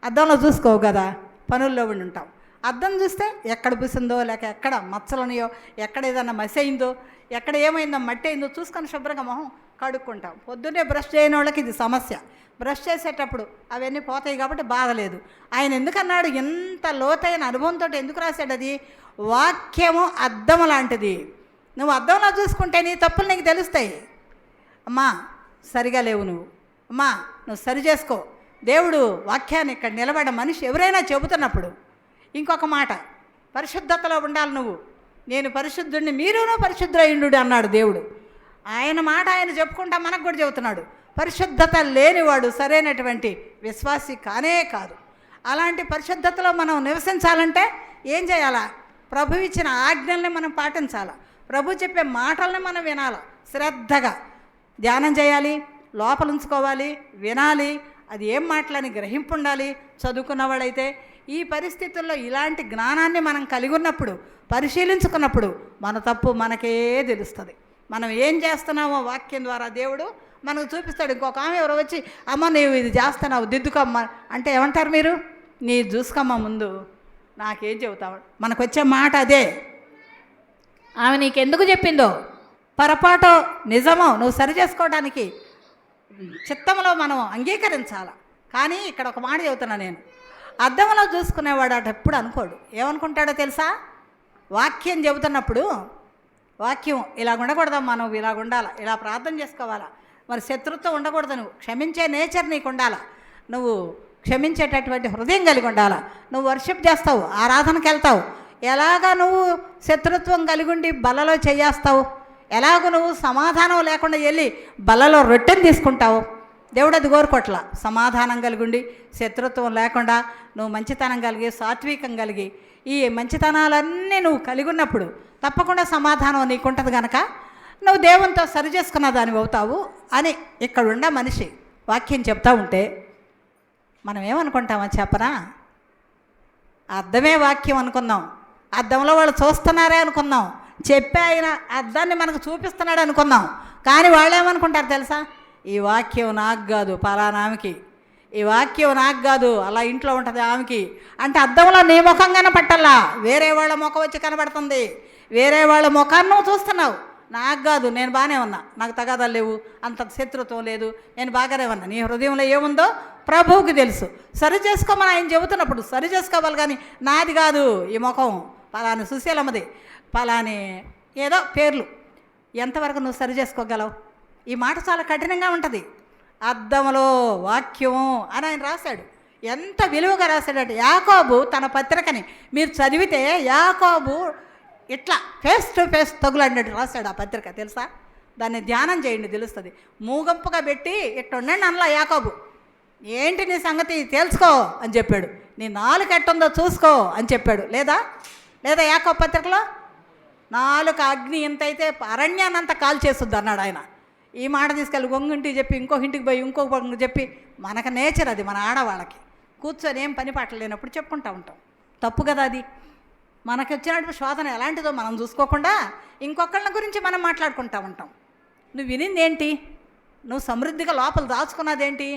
అద్దంలో చూసుకోవు కదా, పనుల్లో ఉండి ఉంటాం. అద్దం చూస్తే ఎక్కడ పుసిందో లేక ఎక్కడ మచ్చలున్నాయో ఎక్కడ ఏదన్నా మసి అయిందో ఎక్కడ ఏమైందో మట్టి అయిందో చూసుకొని శుభ్రంగా మొహం కడుక్కుంటాం. పొద్దున్నే బ్రష్ చేయని వాళ్ళకి ఇది సమస్య. బ్రష్ చేసేటప్పుడు అవన్నీ పోతాయి కాబట్టి బాధ లేదు. ఆయన ఎందుకన్నాడు, ఎంత లోతైన అనుభవంతో ఎందుకు రాశాడు? అది వాక్యము అద్దం లాంటిది. నువ్వు అద్దంలో చూసుకుంటే నీ తప్పులు నీకు తెలుస్తాయి. అమ్మా సరిగా లేవు నువ్వు, అమ్మా నువ్వు సరి చేసుకో. దేవుడు వాక్యాన్ని ఇక్కడ నిలబడ్డ మనిషి ఎవరైనా చెబుతున్నప్పుడు ఇంకొక మాట, పరిశుద్ధతలో ఉండాలి నువ్వు. నేను పరిశుద్ధుడిని, మీరును పరిశుద్ధుడైండు అన్నాడు దేవుడు. ఆయన మాట ఆయన చెప్పుకుంటా మనకు కూడా చెబుతున్నాడు. పరిశుద్ధత లేనివాడు సరైనటువంటి విశ్వాసి కానే కాదు. అలాంటి పరిశుద్ధతలో మనం నివసించాలంటే ఏం చేయాలా? ప్రభు ఇచ్చిన ఆజ్ఞల్ని మనం పాటించాలా, ప్రభు చెప్పే మాటల్ని మనం వినాలి, శ్రద్ధగా ధ్యానం చేయాలి, లోపల ఉంచుకోవాలి, వినాలి, అది ఏం మాటలని గ్రహింపు ఉండాలి. చదువుకున్నవాడైతే ఈ పరిస్థితుల్లో ఇలాంటి జ్ఞానాన్ని మనం కలిగి ఉన్నప్పుడు, పరిశీలించుకున్నప్పుడు మన తప్పు మనకే తెలుస్తుంది. మనం ఏం చేస్తున్నామో వాక్యం ద్వారా దేవుడు మనకు చూపిస్తాడు. ఇంకొక ఆమె ఎవరో వచ్చి అమ్మ నీవు ఇది చేస్తున్నావు దిద్దుకోమ్మ అంటే ఏమంటారు మీరు? నీ చూసుకోమ్మ ముందు, నాకేం చెబుతావు? మనకు వచ్చే మాట అదే. ఆమె నీకెందుకు చెప్పిందో, పొరపాటో నిజమో నువ్వు సరి చేసుకోవడానికి చిత్తంలో మనం అంగీకరించాలి. కానీ ఇక్కడ ఒక మాట చెబుతున్నా నేను, అద్దంలో చూసుకునేవాడు అటు ఎప్పుడు అనుకోడు. ఏమనుకుంటాడో తెలుసా? వాక్యం చెబుతున్నప్పుడు వాక్యం ఇలా ఉండకూడదమ్మా, నువ్వు ఇలా ఉండాలా, ఇలా ప్రార్థన చేసుకోవాలా, మరి శత్రుత్వం ఉండకూడదు, నువ్వు క్షమించే నేచర్ నీకు ఉండాలా, నువ్వు క్షమించేటటువంటి హృదయం కలిగి ఉండాలా, నువ్వు వర్షిప్ చేస్తావు, ఆరాధనకి వెళ్తావు, ఎలాగా నువ్వు శత్రుత్వం కలిగి ఉండి బలలో చేయేస్తావు, ఎలాగో నువ్వు సమాధానం లేకుండా వెళ్ళి బలలో రొట్టెని తీసుకుంటావు. దేవుడు అది కోరుకోట్ల. సమాధానం కలిగి ఉండి శత్రుత్వం లేకుండా నువ్వు మంచితనం కలిగి సాత్వికం కలిగి ఈ మంచితనాలన్నీ నువ్వు కలిగి ఉన్నప్పుడు తప్పకుండా సమాధానం నీకుంటుంది కనుక నువ్వు దేవునితో సరి చేసుకున్న దానివి అవుతావు అని ఇక్కడ ఉన్న మనిషి వాక్యం చెప్తా ఉంటే మనం ఏమనుకుంటామో చెప్పనా? అర్థమే వాక్యం అనుకుందాం, అద్దంలో వాళ్ళు చూస్తున్నారే అనుకుందాం, చెప్పే ఆయన అద్దాన్ని మనకు చూపిస్తున్నాడు అనుకుందాం. కానీ వాళ్ళు ఏమనుకుంటారు తెలుసా? ఈ వాక్యం నాకు కాదు పలానా ఆమెకి, ఈ వాక్యం నాకు కాదు అలా ఇంట్లో ఉంటుంది ఆమెకి అంటే అద్దంలో నీ ముఖం కనపట్టల్లా, వేరే వాళ్ళ ముఖం వచ్చి కనబడుతుంది. వేరే వాళ్ళ ముఖాన్ని నువ్వు చూస్తున్నావు. నాకు కాదు, నేను బాగానే ఉన్నా, నాకు తగాదాలు లేవు, అంత శత్రుత్వం లేదు, నేను బాగానే ఉన్నా. నీ హృదయంలో ఏముందో ప్రభువుకి తెలుసు. సరి చేసుకోమని ఆయన చెబుతున్నప్పుడు సరి చేసుకోవాలి. కానీ నాది కాదు ఈ ముఖం, పలాని సుశీలమ్మది, పలాని ఏదో పేర్లు, ఎంతవరకు నువ్వు సరి చేసుకోగలవు? ఈ మాట చాలా కఠినంగా ఉంటుంది. అద్దంలో వాక్యం అని ఆయన రాశాడు. ఎంత విలువగా రాశాడంటే యాకోబు తన పత్రికని మీరు చదివితే యాకోబు ఇట్లా ఫేస్ టు ఫేస్ తగులన్నట్టు రాశాడు ఆ పత్రిక, తెలుసా? దాన్ని ధ్యానం చేయండి తెలుస్తుంది. మూగంపుగా పెట్టి ఇట్లా ఉండండి అనలా యాకోబు. ఏంటి నీ సంగతి తేల్చుకో అని చెప్పాడు, నీ నాలుక ఎట్టుందో చూసుకో అని చెప్పాడు. లేదా లేదా యాకోబు పత్రికలో నాలుక అగ్ని ఎంతైతే అరణ్యాన్నంతా కాల్ చేస్తుంది అన్నాడు ఆయన. ఈ మాట తీసుకెళ్ళి ఇంటికి చెప్పి ఇంకొక ఇంటికి పోయి ఇంకొక చెప్పి మనకు నేచర్ అది. మన ఆడవాళ్ళకి కూర్చొని ఏం పని పట్టలేనప్పుడు చెప్పుకుంటూ ఉంటాం. తప్పు కదా అది. మనకు వచ్చినటువంటి శోధన ఎలాంటిదో మనం చూసుకోకుండా ఇంకొకళ్ళ గురించి మనం మాట్లాడుకుంటూ ఉంటాం. నువ్వు వినింది ఏంటి? నువ్వు సమృద్ధిగా లోపల దాచుకున్నదేంటి?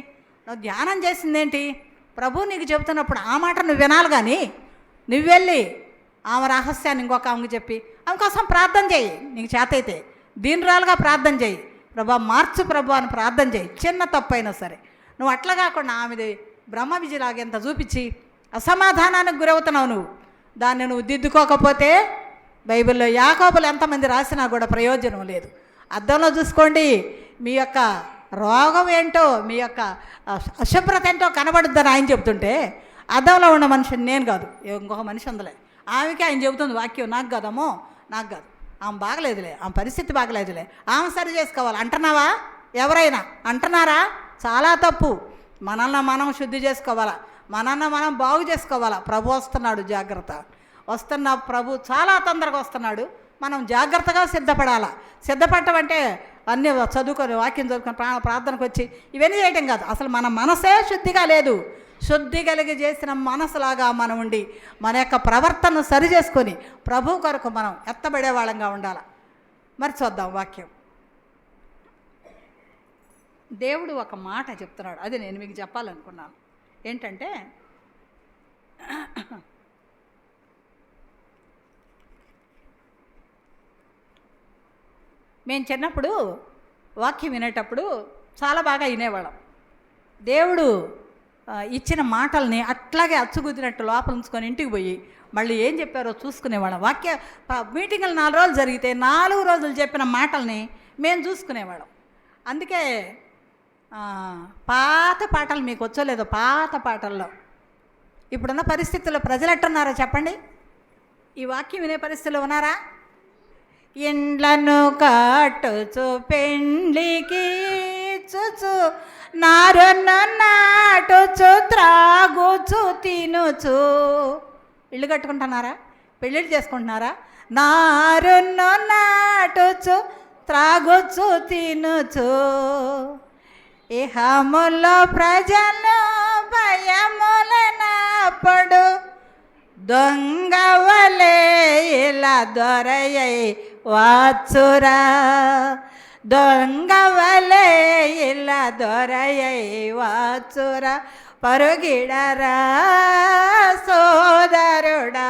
నువ్వు ధ్యానం చేసిందేంటి? ప్రభు నీకు చెబుతున్నప్పుడు ఆ మాట నువ్వు వినాలి. కానీ నువ్వు వెళ్ళి ఆమె రహస్యాన్ని ఇంకొక ఆమెకు చెప్పి ఆమె కోసం ప్రార్థన చేయి. నీకు చేత అయితే దీనురాలుగా ప్రార్థన చేయి, ప్రభా మార్చు ప్రభు అని ప్రార్థన చేయి. చిన్న తప్పు అయినా సరే నువ్వు అట్లా కాకుండా ఆమెది బ్రహ్మ విజయలాగెంత చూపించి అసమాధానానికి గురవుతున్నావు. నువ్వు దాన్ని నువ్వు దిద్దుకోకపోతే బైబిల్లో యాకోబులు ఎంతమంది రాసినా కూడా ప్రయోజనం లేదు. అద్దంలో చూసుకోండి, మీ యొక్క రోగం ఏంటో, మీ యొక్క అశుభ్రత ఏంటో కనబడుద్దని ఆయన చెప్తుంటే అద్దంలో ఉన్న మనిషిని నేను కాదు ఇంకొక మనిషి ఉందలే, ఆమెకి ఆయన చెబుతుంది వాక్యం. నాకు కాదమ్మో, నాకు కాదు, ఆమె బాగలేదులే, ఆమె పరిస్థితి బాగలేదులే, ఆమె సరి చేసుకోవాలి అంటున్నావా? ఎవరైనా అంటున్నారా? చాలా తప్పు. మనల్ని మనం శుద్ధి చేసుకోవాలా, మనల్ని మనం బాగు చేసుకోవాలా. ప్రభు వస్తున్నాడు, జాగ్రత్త. వస్తున్న ప్రభు చాలా తొందరగా వస్తున్నాడు. మనం జాగ్రత్తగా సిద్ధపడాలా. సిద్ధపడటం అంటే అన్నీ చదువుకొని వాక్యం చదువుకొని ప్రార్థనకు వచ్చి ఇవన్నీ చేయటం కాదు. అసలు మన మనసే శుద్ధిగా లేదు. శుద్ధి కలిగి చేసిన మనసులాగా మనం ఉండి మన యొక్క ప్రవర్తనను సరి చేసుకొని ప్రభు కొరకు మనం ఎత్తబడే వాళ్ళంగా ఉండాలి. మరి చూద్దాం వాక్యం. దేవుడు ఒక మాట చెప్తున్నాడు, అది నేను మీకు చెప్పాలనుకున్నాను. ఏంటంటే మేము చిన్నప్పుడు వాక్యం వినేటప్పుడు చాలా బాగా వినేవాళ్ళం. దేవుడు ఇచ్చిన మాటల్ని అట్లాగే అచ్చుగుద్దినట్టు లోపల ఉంచుకొని ఇంటికి పోయి మళ్ళీ ఏం చెప్పారో చూసుకునేవాళ్ళం. మీటింగులు 4 రోజులు జరిగితే 4 రోజులు చెప్పిన మాటల్ని మేము చూసుకునేవాళ్ళం. అందుకే పాత పాటలు మీకు వచ్చో లేదో, పాత పాటల్లో ఇప్పుడున్న పరిస్థితుల్లో ప్రజలు ఎట్టున్నారో చెప్పండి? ఈ వాక్యం వినే పరిస్థితుల్లో ఉన్నారా? ఇండ్లను కట్టుచు పెండ్లికి చుచు నారును నాటుచు త్రాగుచు తినుచు. ఇల్లు కట్టుకుంటున్నారా? పెళ్ళిళ్ళు చేసుకుంటున్నారా? నారును నాటుచు త్రాగుచు తినుచు. ఇహములో ప్రజలు భయములనప్పుడు దొంగవలే ఇలా దొరయై వాచురా. దొంగవలే ఇలా దొరయై వాచురా. పరుగిడరా సోదరుడా,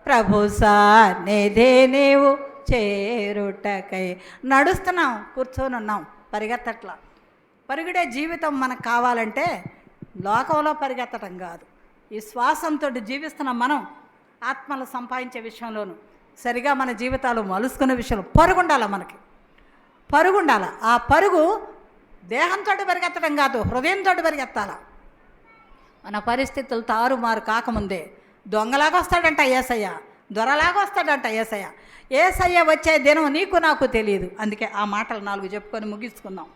ప్రభు సన్నిధి నీవు చేరుటకై. నడుస్తున్నాం, కూర్చొని ఉన్నాం, పరిగెత్తట్లా. పరుగుడే జీవితం మనకు కావాలంటే లోకంలో పరిగెత్తడం కాదు, ఈ శ్వాసంతో జీవిస్తున్న మనం ఆత్మలు సంపాదించే విషయంలోనూ సరిగా మన జీవితాలు మలుసుకునే విషయంలో పరుగుండాలి. మనకి పరుగుండాలి. ఆ పరుగు దేహంతో పరిగెత్తడం కాదు, హృదయంతో పరిగెత్తాల. మన పరిస్థితులు తారుమారు కాకముందే దొంగలాగా వస్తాడంట యేసయ్య, దొరలాగా వస్తాడంట యేసయ్య. యేసయ్య వచ్చే దినం నీకు నాకు తెలియదు. అందుకే ఆ మాటలు 4 చెప్పుకొని ముగించుకుందాం.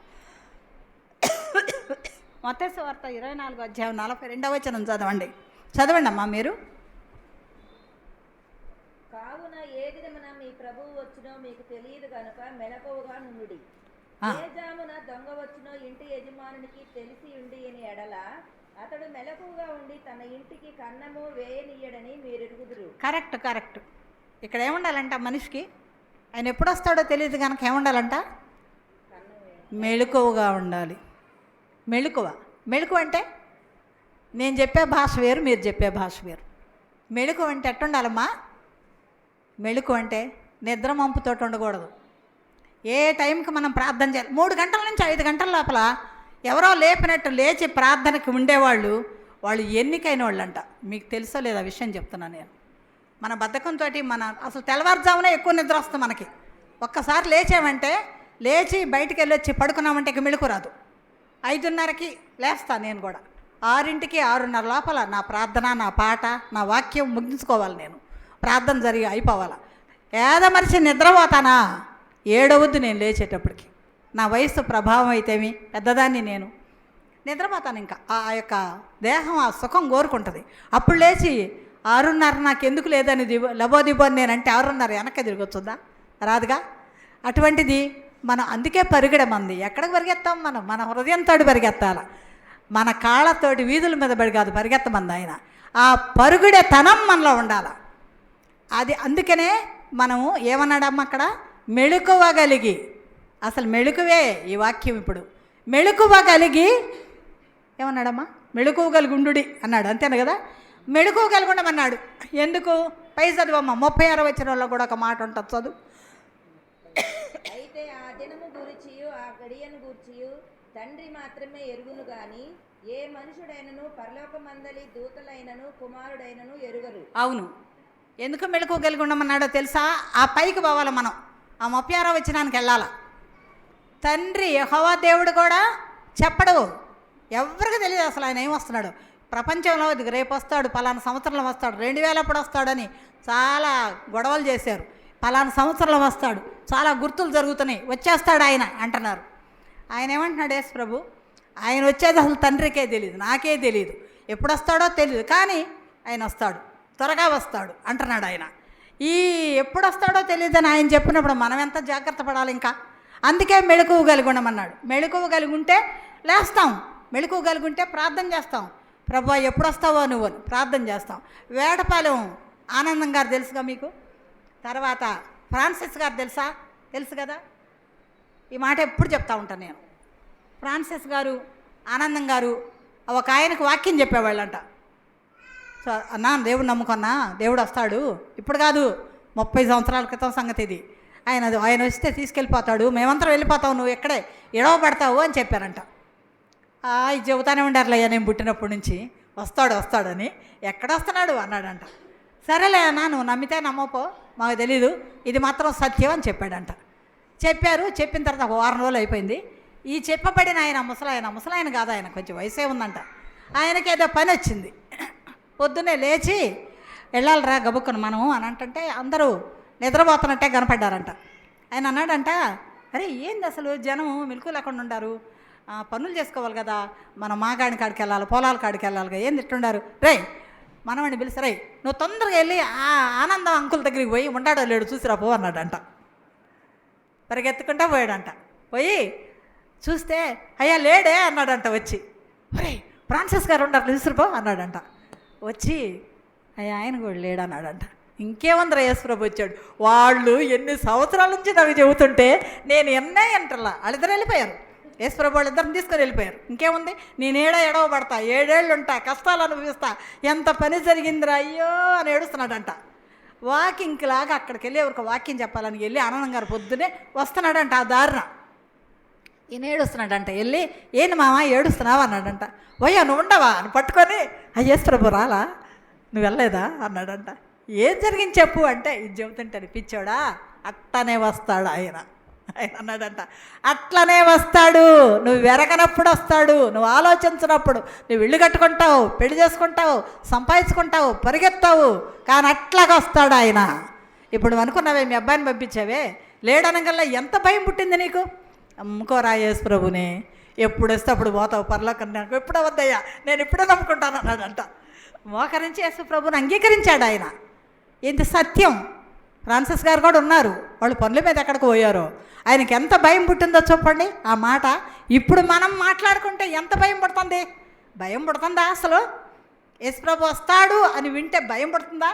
మత్తయి సువార్త 24వ అధ్యాయం 42వ వచనం చదవండి. చదవండి అమ్మా మీరు. కావున ఏ దినమున మీ ప్రభువు వచ్చునో మీకు తెలియదు గనుక మెలకువగా నుండుడి. ఏ జామున దొంగ వచ్చునో ఇంటి యజమానునికి తెలిసి ఉండి అని ఎడల అతడు మెలకువగా ఉండి తన ఇంటికి కన్నము వేయనీయడని మీరు ఎరుగుదురు. కరెక్ట్. ఇక్కడ ఏముండాలంట మనిషికి? ఆయన ఎప్పుడు వస్తాడో తెలియదు కనుక ఏముండాలంట? మెలకువగా ఉండాలి. మెళుకువ అంటే నేను చెప్పే భాష వేరు, మీరు చెప్పే భాష వేరు. మెళుకువ అంటే ఎట్టుండాలమ్మా? మెళుకువ అంటే నిద్ర మంపుతో ఉండకూడదు. ఏ టైంకి మనం ప్రార్థన చేయాలి. 3 గంటల నుంచి 5 గంటల లోపల ఎవరో లేపినట్టు లేచి ప్రార్థనకి ఉండేవాళ్ళు వాళ్ళు ఎన్నికైన వాళ్ళు అంట. మీకు తెలుసో లేదా విషయం చెప్తున్నాను నేను. మన బద్ధకంతో అసలు తెల్లవారుజామునే ఎక్కువ నిద్ర వస్తుంది మనకి. ఒక్కసారి లేచామంటే లేచి బయటికి వెళ్ళొచ్చి పడుకున్నామంటే ఇక మెళుకు రాదు. 5:30కి లేస్తాను నేను కూడా. 6ంటికి 6:30 లోపల నా ప్రార్థన, నా పాట, నా వాక్యం ముగించుకోవాలి. నేను ప్రార్థన జరిగి అయిపోవాలి. ఏదమరిచి నిద్రపోతానా 7 నేను లేచేటప్పటికి. నా వయసు ప్రభావం అయితేమి, పెద్దదాన్ని నేను నిద్రపోతాను. ఇంకా ఆ యొక్క దేహం ఆ సుఖం కోరుకుంటుంది. అప్పుడు లేచి 6:30 నాకు ఎందుకు లేదని లబోదిబో అని నేనంటే 6:30 వెనక్కి తిరిగొచ్చుద్దా? రాదుగా. అటువంటిది మనం అందుకే పరిగెడమంది. ఎక్కడికి పరిగెత్తాం? మన హృదయంతో పరిగెత్తాల. మన కాళ్ళతోటి వీధుల మీద పడి కాదు పరిగెత్తమంది ఆయన. ఆ పరుగుడే తనం మనలో ఉండాలి. అది అందుకనే మనము ఏమన్నాడమ్మ అక్కడ? మెళుకువగలిగి. అసలు మెళుకువే ఈ వాక్యం. ఇప్పుడు మెళుకువగలిగి ఏమన్నాడమ్మా? మెళుకువగలిగి ఉండుడి అన్నాడు. అంతేనా కదా? మెళుకువగలిగి ఉండమన్నాడు. ఎందుకు? పై చదువమ్మ 36వ వచనంలో కూడా ఒక మాట ఉంటుంది, చదువు. అయితే ఆ దినము గూర్చియు ఆ గడియను గూర్చియు తండ్రి మాత్రమే ఎరుగును గాని ఏ మనుషుడైనను పరలోకమందలి దూతలైనను కుమారుడైనను ఎరుగరు. అవును. ఎందుకు మెళుకువగలిగి ఉండమన్నాడో తెలుసా? ఆ పైకి పోవాలి మనం. ఆ 36వ వచనానికి వెళ్ళాలి. తండ్రి యెహోవా దేవుడు కూడా చెప్పడు. ఎవరికి తెలియదు అసలు ఆయన ఏం వస్తున్నాడు. ప్రపంచంలో రేపు వస్తాడు, పలానా సంవత్సరంలో వస్తాడు, 2000 అప్పుడు వస్తాడని చాలా గొడవలు చేశారు. పలానా సంవత్సరంలో వస్తాడు, చాలా గుర్తులు జరుగుతున్నాయి, వచ్చేస్తాడు ఆయన అంటున్నారు. ఆయన ఏమంటున్నాడు? యేసు ప్రభు ఆయన వచ్చేది అసలు తండ్రికే తెలియదు, నాకే తెలియదు, ఎప్పుడు వస్తాడో తెలియదు, కానీ ఆయన వస్తాడు, త్వరగా వస్తాడు అంటున్నాడు ఆయన. ఈ ఎప్పుడు వస్తాడో తెలియదని ఆయన చెప్పినప్పుడు మనం ఎంత జాగ్రత్త పడాలి ఇంకా. అందుకే మెళకువ కలిగి ఉండమన్నాడు. మెళకువ కలిగి ఉంటే లేస్తాం, మెళకువ కలిగి ఉంటే ప్రార్థన చేస్తాం, ప్రభువా ఎప్పుడు వస్తావో నువ్వు అని ప్రార్థన చేస్తాం. వేటపాలెం ఆనందం గారు తెలుసుగా మీకు, తర్వాత ఫ్రాన్సిస్ గారు తెలుసు కదా. ఈ మాట ఎప్పుడు చెప్తా ఉంటాను నేను. ఫ్రాన్సిస్ గారు, ఆనందం గారు ఒక ఆయనకు వాక్యం చెప్పేవాళ్ళంట. సో అన్నా దేవుడు నమ్ముకున్నా, దేవుడు వస్తాడు, ఇప్పుడు కాదు 30 సంవత్సరాల క్రితం సంగతి ఇది. ఆయన వస్తే తీసుకెళ్ళిపోతాడు, మేమంతా వెళ్ళిపోతావు, నువ్వు ఎక్కడే ఎడవబడతావు అని చెప్పారంట. ఇది చెబుతానే ఉండారులయ్యా నేను పుట్టినప్పటి నుంచి, వస్తాడని. ఎక్కడ వస్తున్నాడు అన్నాడంట. సరేలే అన్నా, నువ్వు నమ్మితే నమ్మపో, మాకు తెలీదు, ఇది మాత్రం సత్యం అని చెప్పాడంట. చెప్పిన తర్వాత ఒక వారం రోజులు అయిపోయింది. ఈ చెప్పబడిన ఆయన ముసలాయన కాదు, ఆయన కొంచెం వయసే ఉందంట. ఆయనకి ఏదో పని వచ్చింది, పొద్దున్నే లేచి వెళ్ళాలిరా గబుక్కును మనం అని అంటే అందరూ నిద్రపోతున్నట్టే కనపడ్డారంట. ఆయన అన్నాడంట, అరే ఏంది అసలు జనం మెలకు లేకుండా ఉండారు, పనులు చేసుకోవాలి కదా, మనం మాగాడి కాడికి వెళ్ళాలి, పొలాల కాడికి వెళ్ళాలి, ఏంది ఇట్టుండారు, రే మనవాడిని పిలిచి రే నువ్వు తొందరగా వెళ్ళి ఆ ఆనందం అంకుల్ దగ్గరికి పోయి ఉంటాడో లేడు చూసిరా పో అన్నాడంట. పరిగెత్తుకుంటా పోయాడంట. పోయి చూస్తే అయ్యా లేడే అన్నాడంట. వచ్చి ఒరే ఫ్రాన్సిస్ గారు ఉండారు చూసిరాపో అన్నాడంట. వచ్చి అయ్యా ఆయన కూడా లేడన్నాడంట. ఇంకేమందరూ యేసుప్రభు వచ్చాడు. వాళ్ళు ఎన్ని సంవత్సరాల నుంచి నాకు చెబుతుంటే నేను ఎంటలా వాళ్ళిద్దరు వెళ్ళిపోయారు. యేసుప్రభు వాళ్ళిద్దరిని తీసుకొని వెళ్ళిపోయారు. ఇంకేముంది, నేను ఎడవబడతా, 7 ఏళ్ళు ఉంటా, కష్టాలు అనుభవిస్తా, ఎంత పని జరిగిందిరా అయ్యో అని ఏడుస్తున్నాడంట. వాకింగ్కి లాగా అక్కడికి వెళ్ళి ఎవరికి వాకింగ్ చెప్పాలని వెళ్ళి ఆనందం గారు పొద్దునే వస్తున్నాడంట. ఆ దారిన ఈయన ఏడుస్తున్నాడంట. వెళ్ళి ఏంటి మామ ఏడుస్తున్నావా అన్నాడంట. పోయా నువ్వు ఉండవా అని పట్టుకొని యేసుప్రభు రాలా, నువ్వు వెళ్ళలేదా అన్నాడంట. ఏం జరిగింది చెప్పు అంటే, ఇది చెబుతుంటే అనిపించాడా, అట్టనే వస్తాడు ఆయన అన్నాడంట. అట్లనే వస్తాడు, నువ్వు వెరగనప్పుడు వస్తాడు, నువ్వు ఆలోచించినప్పుడు. నువ్వు ఇల్లు కట్టుకుంటావు, పెళ్లి చేసుకుంటావు, సంపాదించుకుంటావు, పరిగెత్తావు, కానీ అట్లాగా వస్తాడు ఆయన. ఇప్పుడు అనుకున్నావే మీ అబ్బాయిని పంపించావే, లేడనగల్లా ఎంత భయం పుట్టింది నీకు. అమ్ముకోరా యేసుప్రభుని, ఎప్పుడు వస్తే అప్పుడు పోతావు పరలోకం, నాకు ఎప్పుడో వద్దయ్యా, నేను ఇప్పుడే నమ్ముకుంటాను అన్నాడంట. మోకరించి యేసుప్రభుని అంగీకరించాడు ఆయన. ఇది సత్యం. ఫ్రాన్సిస్ గారు కూడా ఉన్నారు, వాళ్ళు పనుల మీద ఎక్కడికి పోయారో. ఆయనకి ఎంత భయం పుట్టిందో చెప్పండి ఆ మాట. ఇప్పుడు మనం మాట్లాడుకుంటే ఎంత భయం పుడుతుంది? భయం పుడుతుందా అసలు? యేసుప్రభు వస్తాడు అని వింటే భయం పుడుతుందా?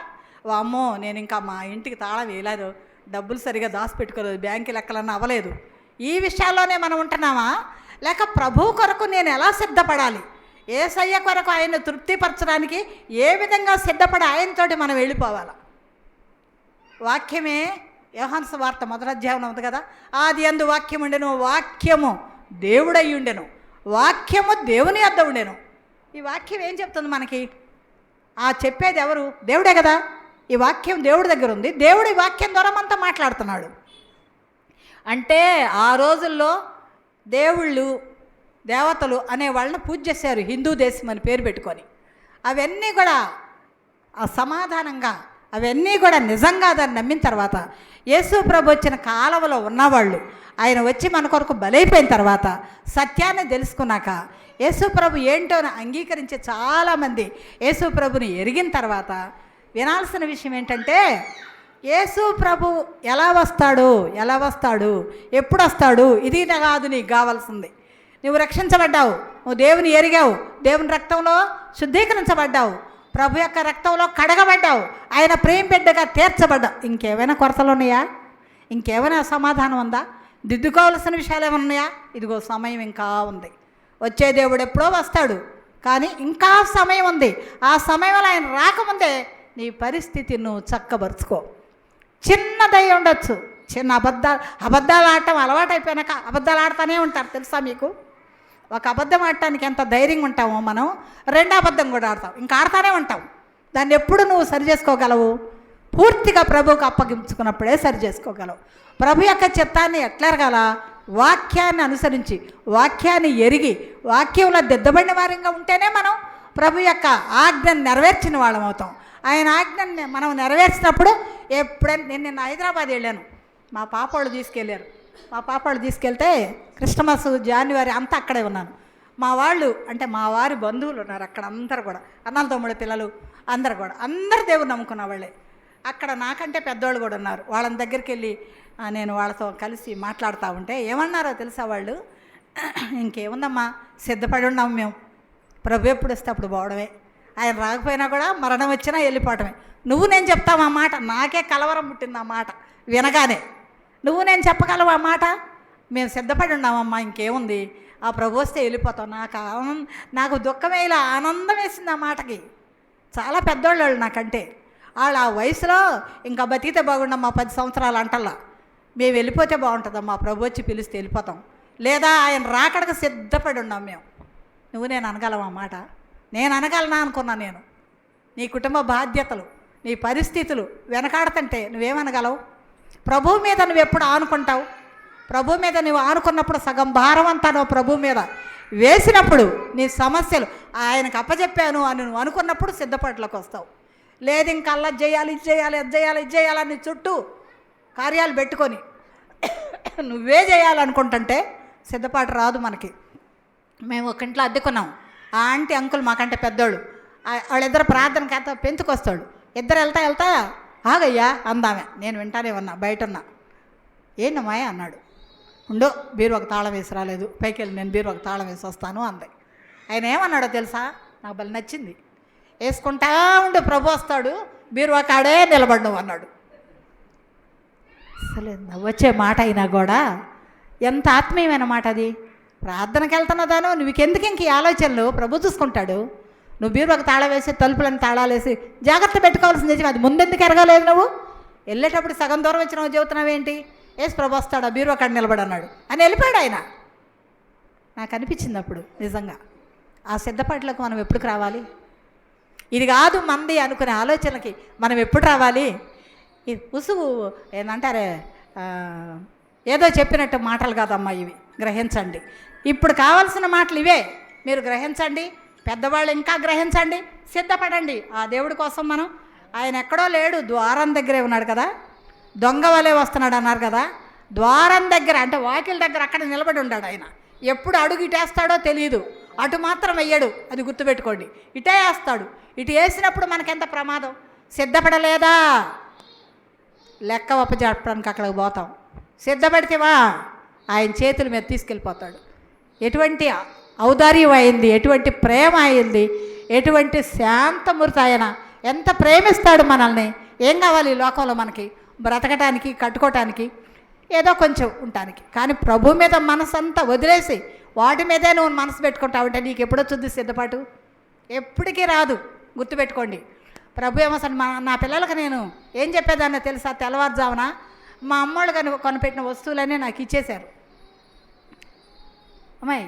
అమ్మో నేను ఇంకా మా ఇంటికి తాళం వేయలేదు, డబ్బులు సరిగా దాచిపెట్టుకోలేదు, బ్యాంకు లెక్కలన్నా అవ్వలేదు, ఈ విషయాల్లోనే మనం ఉంటున్నామా? లేక ప్రభు కొరకు నేను ఎలా సిద్ధపడాలి, యేసయ్య కొరకు ఆయన తృప్తిపరచడానికి ఏ విధంగా సిద్ధపడి ఆయనతోటి మనం వెళ్ళిపోవాలా? వాక్యమే యోహాను సువార్త 1వ అధ్యాయం ఉంది కదా, ఆది యందు వాక్యం ఉండెను, వాక్యము దేవుడై ఉండెను, వాక్యము దేవుని వద్ద ఉండెను. ఈ వాక్యం ఏం చెప్తుంది మనకి? చెప్పేది ఎవరు? దేవుడే కదా. ఈ వాక్యం దేవుడి దగ్గర ఉంది, దేవుడు ఈ వాక్యం ద్వారా మనతో మాట్లాడుతున్నాడు. అంటే ఆ రోజుల్లో దేవుళ్ళు దేవతలు అనే వాళ్ళని పూజ చేశారు, హిందూ దేశం అని పేరు పెట్టుకొని. అవన్నీ కూడా సమాధానంగా, అవన్నీ కూడా నిజంగా దాన్ని నమ్మిన తర్వాత, యేసు ప్రభు వచ్చిన కాలంలో ఉన్నవాళ్ళు, ఆయన వచ్చి మన కొరకు బలైపోయిన తర్వాత, సత్యాన్ని తెలుసుకున్నాక, యేసు ప్రభు ఏంటో అంగీకరించే చాలామంది యేసు ప్రభుని ఎరిగిన తర్వాత వినాల్సిన విషయం ఏంటంటే, యేసు ప్రభు ఎలా వస్తాడు, ఎప్పుడు వస్తాడు, ఇది కాదు నీకు కావాల్సింది. నువ్వు రక్షించబడ్డావు, నువ్వు దేవుని ఎరిగావు, దేవుని రక్తంలో శుద్ధీకరించబడ్డావు, ప్రభు యొక్క రక్తంలో కడగబడ్డావు, ఆయన ప్రేమ బిడ్డగా తీర్చబడ్డావు. ఇంకేమైనా కొరతలు ఉన్నాయా? ఇంకేమైనా సమాధానం ఉందా? దిద్దుకోవాల్సిన విషయాలు ఏమైనా ఉన్నాయా? ఇదిగో సమయం ఇంకా ఉంది. వచ్చే దేవుడు ఎప్పుడో వస్తాడు, కానీ ఇంకా సమయం ఉంది. ఆ సమయంలో ఆయన రాకముందే నీ పరిస్థితి నువ్వు చక్కబరుచుకో. చిన్నదై ఉండొచ్చు, చిన్న అబద్ధాలు ఆడటం అలవాటు అయిపోయినాక అబద్ధాలు ఆడుతూనే ఉంటారు తెలుసా మీకు? ఒక అబద్ధం ఆడటానికి ఎంత ధైర్యంగా ఉంటామో మనం, 2వ అబద్ధం కూడా ఆడతాం, ఇంకా ఆడుతూనే ఉంటాం. దాన్ని ఎప్పుడు నువ్వు సరి చేసుకోగలవు? పూర్తిగా ప్రభువుకు అప్పగించుకున్నప్పుడే సరి చేసుకోగలవు. ప్రభు యొక్క చిత్తాన్ని ఎట్లా ఎరగాల? వాక్యాన్ని అనుసరించి, వాక్యాన్ని ఎరిగి, వాక్యంలో దిద్దబడిన వారంగా ఉంటేనే మనం ప్రభు యొక్క ఆజ్ఞను నెరవేర్చిన వాళ్ళం అవుతాం. ఆయన ఆజ్ఞని మనం నెరవేర్చినప్పుడు, ఎప్పుడైనా నేను నిన్న హైదరాబాద్ వెళ్ళాను, మా పాపవాళ్ళు తీసుకెళ్ళారు. మా పాపవాళ్ళు తీసుకెళ్తే క్రిస్టమస్, జనవరి అంతా అక్కడే ఉన్నాను. మా వాళ్ళు అంటే మా వారి బంధువులు ఉన్నారు అక్కడ, అందరు కూడా అన్నల తమ్ముడు పిల్లలు అందరు దేవుడు నమ్ముకున్న వాళ్ళే. అక్కడ నాకంటే పెద్దవాళ్ళు కూడా ఉన్నారు. వాళ్ళ దగ్గరికి వెళ్ళి నేను వాళ్ళతో కలిసి మాట్లాడుతూ ఉంటే ఏమన్నారో తెలుసా వాళ్ళు? ఇంకేముందమ్మా, సిద్ధపడి ఉన్నాము మేము, ప్రభు ఎప్పుడు వస్తే అప్పుడు పోవడమే, ఆయన రాకపోయినా కూడా మరణం వచ్చినా వెళ్ళిపోవటమే. నువ్వు నేను చెప్తావు ఆ మాట, నాకే కలవరం పుట్టింది ఆ మాట వినగానే. నువ్వు నేను చెప్పగలవు ఆ మాట? మేము సిద్ధపడి ఉన్నామమ్మా, ఇంకేముంది, ఆ ప్రభు వస్తే వెళ్ళిపోతాం. నాకు దుఃఖమే ఇలా ఆనందం వేసింది ఆ మాటకి. చాలా పెద్దోళ్ళు నాకంటే, వాళ్ళు ఆ వయసులో ఇంకా బతికితే బాగుండమ్మా 10 సంవత్సరాలు అంటల్లా, మేము వెళ్ళిపోతే బాగుంటుందమ్మా, ప్రభు వచ్చి పిలిస్తే వెళ్ళిపోతాం, లేదా ఆయన రాకడకు సిద్ధపడి ఉన్నాం మేము. నువ్వు నేను అనగలవా మాట? నేను అనగలనా అనుకున్నా నేను. నీ కుటుంబ బాధ్యతలు, నీ పరిస్థితులు వెనకాడుతుంటే నువ్వేమనగలవు? ప్రభు మీద నువ్వు ఎప్పుడు ఆనుకుంటావు? ప్రభు మీద నువ్వు ఆనుకున్నప్పుడు సగం భారం అంతా నువ్వు ప్రభు మీద వేసినప్పుడు నీ సమస్యలు ఆయనకు అప్పచెప్పాను అని నువ్వు అనుకున్నప్పుడు సిద్ధపాట్లోకి వస్తావు. లేదు ఇంకల్లా చేయాలి, ఇది చేయాలి, అది చేయాలి, ఇది చేయాలని చుట్టూ కార్యాలు పెట్టుకొని నువ్వే చేయాలనుకుంటుంటే సిద్ధపాటు రాదు మనకి. మేము ఒక ఇంట్లో అద్దెకున్నాం. ఆ ఆంటీ అంకుల్ మాకంటే పెద్దోళ్ళు, వాళ్ళిద్దరు ప్రార్థనకి అంతా పెంచుకొస్తాడు. ఇద్దరు వెళ్తా ఆగయ్యా అందామే. నేను వింటానే ఉన్నా, బయట ఉన్నా. ఏంటమ్మాయ అన్నాడు. ఉండో బీరు ఒక తాళం వేసి రాలేదు, పైకి వెళ్ళి నేను బీరు ఒక తాళం వేసి వస్తాను అంది. ఆయన ఏమన్నాడో తెలుసా? నాకు బలి నచ్చింది. వేసుకుంటా ఉండే ప్రభు వస్తాడు, బీరు ఒక ఆడే నిలబడ్డు అన్నాడు. అసలు వచ్చే మాట అయినా కూడా ఎంత ఆత్మీయమైన మాట అది. ప్రార్థనకి వెళ్తున్నదాను నువ్వుకెందుకు ఇంక ఈ ఆలోచనలు? ప్రభు చూసుకుంటాడు. నువ్వు బీరు ఒక తాళం వేసి తలుపులను తాళాలు వేసి జాగ్రత్త పెట్టుకోవాల్సిన నిజం అది. ముందెందుకు ఎరగలేదు నువ్వు? వెళ్ళేటప్పుడు సగం దూరం వచ్చి నువ్వు చెబుతున్నావేంటి? ఏసు ప్రభు వస్తాడు, ఆ బీరు అక్కడ నిలబడి అన్నాడు అని వెళ్ళిపోయాడు ఆయన. నాకు అనిపించింది అప్పుడు నిజంగా ఆ సిద్ధపాట్లకు మనం ఎప్పుడు రావాలి? ఇది కాదు మంది అనుకునే ఆలోచనలకి మనం ఎప్పుడు రావాలి? ఇది ఉసుగు ఏంటంటారే, ఏదో చెప్పినట్టు మాటలు కాదమ్మా ఇవి, గ్రహించండి. ఇప్పుడు కావాల్సిన మాటలు ఇవే, మీరు గ్రహించండి. పెద్దవాళ్ళు ఇంకా గ్రహించండి, సిద్ధపడండి ఆ దేవుడి కోసం. మనం ఆయన ఎక్కడో లేడు, ద్వారం దగ్గరే ఉన్నాడు కదా, దొంగ వలే వస్తున్నాడు అన్నారు కదా. ద్వారం దగ్గర అంటే వాకిల దగ్గర అక్కడ నిలబడి ఉన్నాడు ఆయన. ఎప్పుడు అడుగు ఇటేస్తాడో తెలియదు, అటు మాత్రం వెయ్యడు, అది గుర్తుపెట్టుకోండి. ఇటే వేస్తాడు. ఇటు వేసినప్పుడు మనకెంత ప్రమాదం. సిద్ధపడలేదా? లెక్క ఒప్పజెప్పడానికి అక్కడికి పోతాం. సిద్ధపడితేవా ఆయన చేతుల మీద తీసుకెళ్ళిపోతాడు. ఎటువంటి ఔదార్యం అయింది, ఎటువంటి ప్రేమ అయింది, ఎటువంటి శాంతమూర్తి ఆయన. ఎంత ప్రేమిస్తాడు మనల్ని. ఏం కావాలి ఈ లోకంలో మనకి? బ్రతకటానికి, కట్టుకోవటానికి, ఏదో కొంచెం ఉండటానికి. కానీ ప్రభు మీద మనసు అంతా వదిలేసి వాటి మీదే నువ్వు మనసు పెట్టుకుంటావుంటే నీకు ఎప్పుడో చుద్ది సిద్ధపాటు? ఎప్పటికీ రాదు, గుర్తుపెట్టుకోండి. ప్రభు ఏమోసరి నా పిల్లలకు నేను ఏం చెప్పేదాన్నో తెలుసా? తెల్లవారుజామున మా అమ్మోళ్ళు కానీ కొనిపెట్టిన వస్తువులన్నీ నాకు ఇచ్చేశారు. అమ్మాయి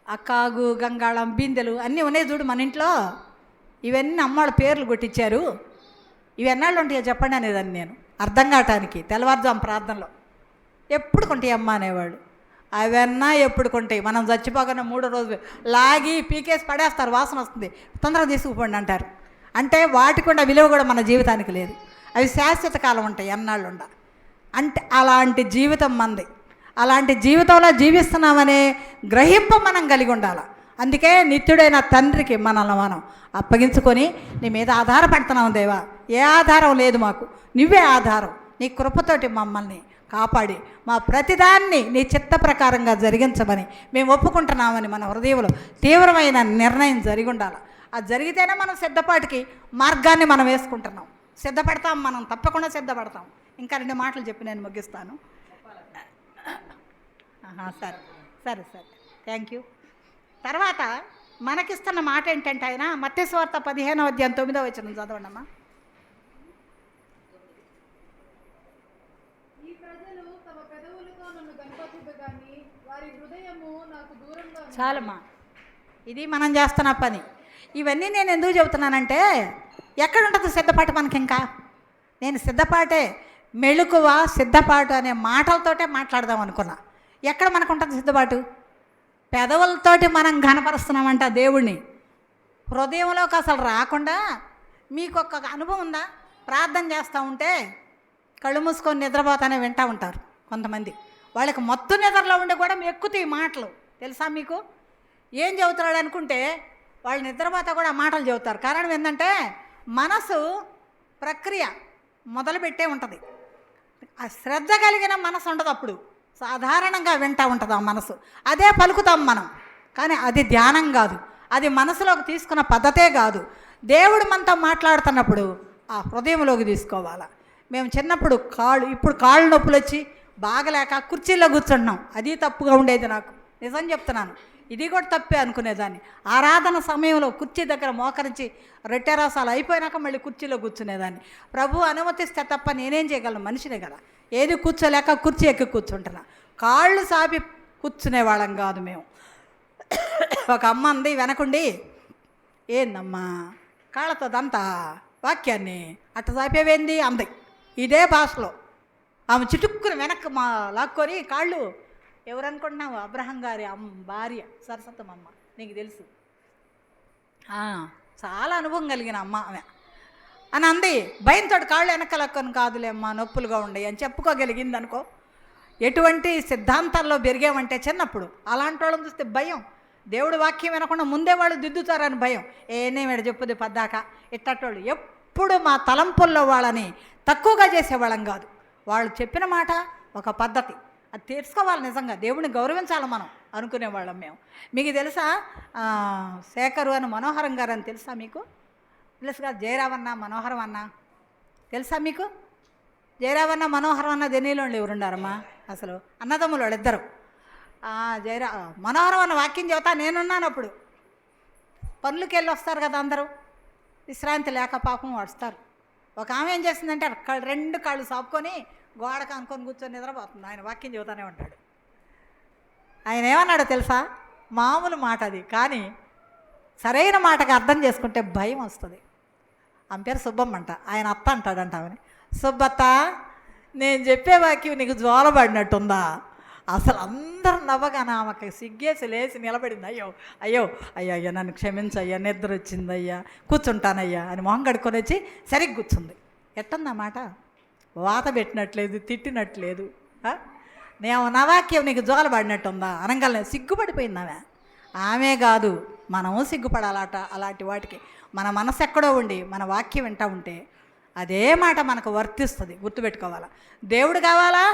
అక్కాగు, గంగాళం, బిందెలు అన్నీ ఉన్నాయి చూడు మన ఇంట్లో. ఇవన్నీ అమ్మోళ్ళ పేర్లు కొట్టించారు. ఇవి ఎన్నాళ్ళు ఉంటాయో చెప్పండి అనేదాన్ని నేను, అర్థం కావటానికి. తెల్లవారుజాము ప్రార్థనలో ఎప్పుడు కొంటాయి అమ్మ అనేవాళ్ళు. అవన్నా ఎప్పుడు కొంటాయి? మనం చచ్చిపోగానే 3వ రోజు లాగి పీకేసి పడేస్తారు, వాసన వస్తుంది, తొందరగా తీసుకుపోండి అంటారు. అంటే వాటికి ఉన్న విలువ కూడా మన జీవితానికి లేదు. అవి శాశ్వత కాలం ఉంటాయి, ఎన్నాళ్ళు ఉండ. అంటే అలాంటి జీవితం మంది. అలాంటి జీవితంలో జీవిస్తున్నామనే గ్రహింపు మనం కలిగి ఉండాలి. అందుకే నిత్యుడైన తండ్రికి మనల్ని మనం అప్పగించుకొని నీ మీద ఆధారపడుతున్నాం దేవా. ఏ ఆధారం లేదు మాకు, నువ్వే ఆధారం. నీ కృపతోటి మమ్మల్ని కాపాడి మా ప్రతిదాన్ని నీ చిత్త ప్రకారంగా జరిగించమని మేము ఒప్పుకుంటున్నామని మన హృదయంలో తీవ్రమైన నిర్ణయం జరిగి ఉండాలి. అది జరిగితేనే మనం సిద్ధపాటుకి మార్గాన్ని మనం వేసుకుంటున్నాం. సిద్ధపడతాం, మనం తప్పకుండా సిద్ధపడతాం. ఇంకా 2 మాటలు చెప్పి నేను ముగిస్తాను. సరే సరే సరే, థ్యాంక్ యూ. తర్వాత మనకిస్తున్న మాట ఏంటంటే ఆయన మత్తయి సువార్త 15వ అధ్యాయం 9వ వచనం చదవండి అమ్మా. ఈ ప్రజలు తమ పెదవులతో నన్ను గణపతిద్దు గాని వారి హృదయము నాకు దూరంగా ఉంది. చాలమ్మా, ఇది మనం చేస్తున్న పని. ఇవన్నీ నేను ఎందుకు చెబుతున్నానంటే ఎక్కడ ఉంటుంది సిద్ధపాటు మనకి? ఇంకా నేను సిద్ధపాటే, మెళుకువ, సిద్ధపాటు అనే మాటలతోటే మాట్లాడదాం అనుకున్నా. ఎక్కడ మనకు ఉంటుంది సిద్ధపాటు? పెదవులతోటి మనం ఘనపరుస్తున్నామంట దేవుణ్ణి. హృదయంలోకి అసలు రాకుండా. మీకు ఒక అనుభవం ఉందా? ప్రార్థన చేస్తూ ఉంటే కళ్ళు మూసుకొని నిద్రపోతానే వింటూ ఉంటారు కొంతమంది. వాళ్ళకి మొత్తం నిద్రలో ఉండి కూడా ఎక్కుతాయి మాటలు, తెలుసా మీకు? ఏం చెబుతున్నాడు అనుకుంటే వాళ్ళు నిద్రపోతా కూడా ఆ మాటలు చెబుతారు. కారణం ఏంటంటే మనసు ప్రక్రియ మొదలుపెట్టే ఉంటుంది. ఆ శ్రద్ధ కలిగిన మనసు ఉండదు అప్పుడు, సాధారణంగా వింటూ ఉంటుంది ఆ మనసు. అదే పలుకుతాం మనం, కానీ అది ధ్యానం కాదు, అది మనసులోకి తీసుకున్న పద్ధతే కాదు. దేవుడు మనతో మాట్లాడుతున్నప్పుడు ఆ హృదయంలోకి తీసుకోవాలి. మేము చిన్నప్పుడు ఇప్పుడు కాళ్ళు నొప్పులు వచ్చి బాగలేక కుర్చీలో కూర్చుంటున్నాం. అది తప్పుగా ఉండేది నాకు, నిజం చెప్తున్నాను. ఇది కూడా తప్పే అనుకునేదాన్ని. ఆరాధన సమయంలో కుర్చీ దగ్గర మోకరించి రెట్టెరాసాలు అయిపోయినాక మళ్ళీ కుర్చీలో కూర్చునేదాన్ని. ప్రభు అనుమతిస్తే తప్ప నేనేం చేయగలను, మనిషినే కదా. ఏది కూర్చోలేక కుర్చీ ఎక్కి కూర్చుంటున్నా. కాళ్ళు సాపి కూర్చునేవాళ్ళం కాదు మేము. ఒక అమ్మ అంది వెనకుండి, ఏందమ్మా కాళ్ళతో దంతా వాక్యాన్ని అట్ట సాపేవేంది అంది ఇదే భాషలో. ఆమె చిటుక్కుని వెనక్కి లాక్కొని కాళ్ళు, ఎవరనుకుంటున్నావు, అబ్రహం గారి భార్య సరస్వతమ్మ, నీకు తెలుసు, చాలా అనుభవం కలిగిన అమ్మ ఆమె అని అంది. భయంతో కాళ్ళు వెనకలక్కని కాదులేమ్మా నొప్పులుగా ఉండయి అని చెప్పుకోగలిగింది అనుకో. ఎటువంటి సిద్ధాంతాల్లో పెరిగామంటే చిన్నప్పుడు అలాంటి వాళ్ళని చూస్తే భయం. దేవుడు వాక్యం వినకుండా ముందే వాళ్ళు దిద్దుతారని భయం. ఏనేమిడ చెప్పుది పద్దాక ఇట్టటోళ్ళు. ఎప్పుడు మా తలంపుల్లో వాళ్ళని తక్కువగా చేసేవాళ్ళం కాదు. వాళ్ళు చెప్పిన మాట ఒక పద్ధతి, అది తీర్చుకోవాలి. నిజంగా దేవుడిని గౌరవించాలి మనం అనుకునేవాళ్ళం మేము. మీకు తెలుసా శేఖరు అని మనోహరం గారు అని తెలుసా మీకు? తెలుసుగా. జయరావన్న మనోహరం అన్న తెలుసా మీకు? జయరావన్న మనోహరం అన్న దెనీలోళ్ళు ఎవరున్నారమ్మా అసలు అన్నదమ్ములు వాళ్ళిద్దరు. మనోహరం అన్న వాక్యం చెబుతా నేనున్నాను. అప్పుడు పనులకి వెళ్ళి వస్తారు కదా అందరూ, విశ్రాంతి లేక పాపం వస్తారు. ఒక ఆమె ఏం చేస్తుందంటే రెండు కాళ్ళు సాపుకొని గోడకు అనుకొని కూర్చొని నిద్రపోతుంది. ఆయన వాక్యం చెబుతానే ఉంటాడు. ఆయన ఏమన్నాడో తెలుసా? మామూలు మాట అది, కానీ సరైన మాటగా అర్థం చేసుకుంటే భయం వస్తుంది. ఆమె పేరు సుబ్బమ్మ అంట. ఆయన అత్త అంటాడంట ఆమెని. సుబ్బత్త, నేను చెప్పే వాక్యం నీకు జ్వాలబడినట్టుందా? అసలు అందరూ నవ్వగానే ఆమెకి సిగ్గేసి లేచి నిలబడింది. అయ్యో అయ్యో అయ్యో అయ్యా నన్ను క్షమించయ్యా, నిద్ర వచ్చిందయ్యా, కూర్చుంటానయ్యా అని మొహం కడుక్కొని వచ్చి సరిగ్గా కూర్చుంది. ఎట్టంది ఆ మాట? వాత పెట్టినట్లేదు, తిట్టినట్లేదు. నేను నా వాక్యం నీకు జ్వాలబడినట్టుందా అనగానే సిగ్గుపడిపోయింది ఆమె. ఆమె కాదు, మనము సిగ్గుపడాలట అలాంటి వాటికి. మన మనసు ఎక్కడో ఉండి మన వాక్యం వింటూ ఉంటే అదే మాట మనకు వర్తిస్తుంది. గుర్తుపెట్టుకోవాలా. దేవుడు కావాలా,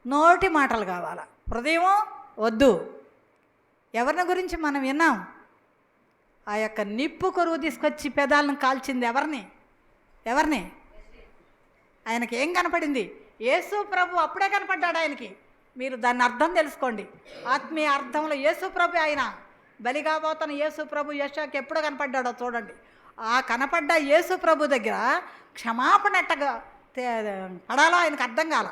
నోటి మాటలు కావాలా, హృదయం వద్దు. ఎవరిని గురించి మనం విన్నాం? ఆ యొక్క నిప్పు కొరువు తీసుకొచ్చి పెదాలను కాల్చింది ఎవరిని? ఆయనకి ఏం కనపడింది? యేసు ప్రభు అప్పుడే కనపడ్డాడు ఆయనకి. మీరు దాన్ని అర్థం తెలుసుకోండి. ఆత్మీయ అర్థంలో యేసు ప్రభు ఆయన బలిగా పోతున్న యేసు ప్రభు యెషయాకి ఎప్పుడు కనపడ్డాడో చూడండి. ఆ కనపడ్డ యేసు ప్రభు దగ్గర క్షమాపణ ఎట్టగా పడాలో ఆయనకు అర్థం కాల.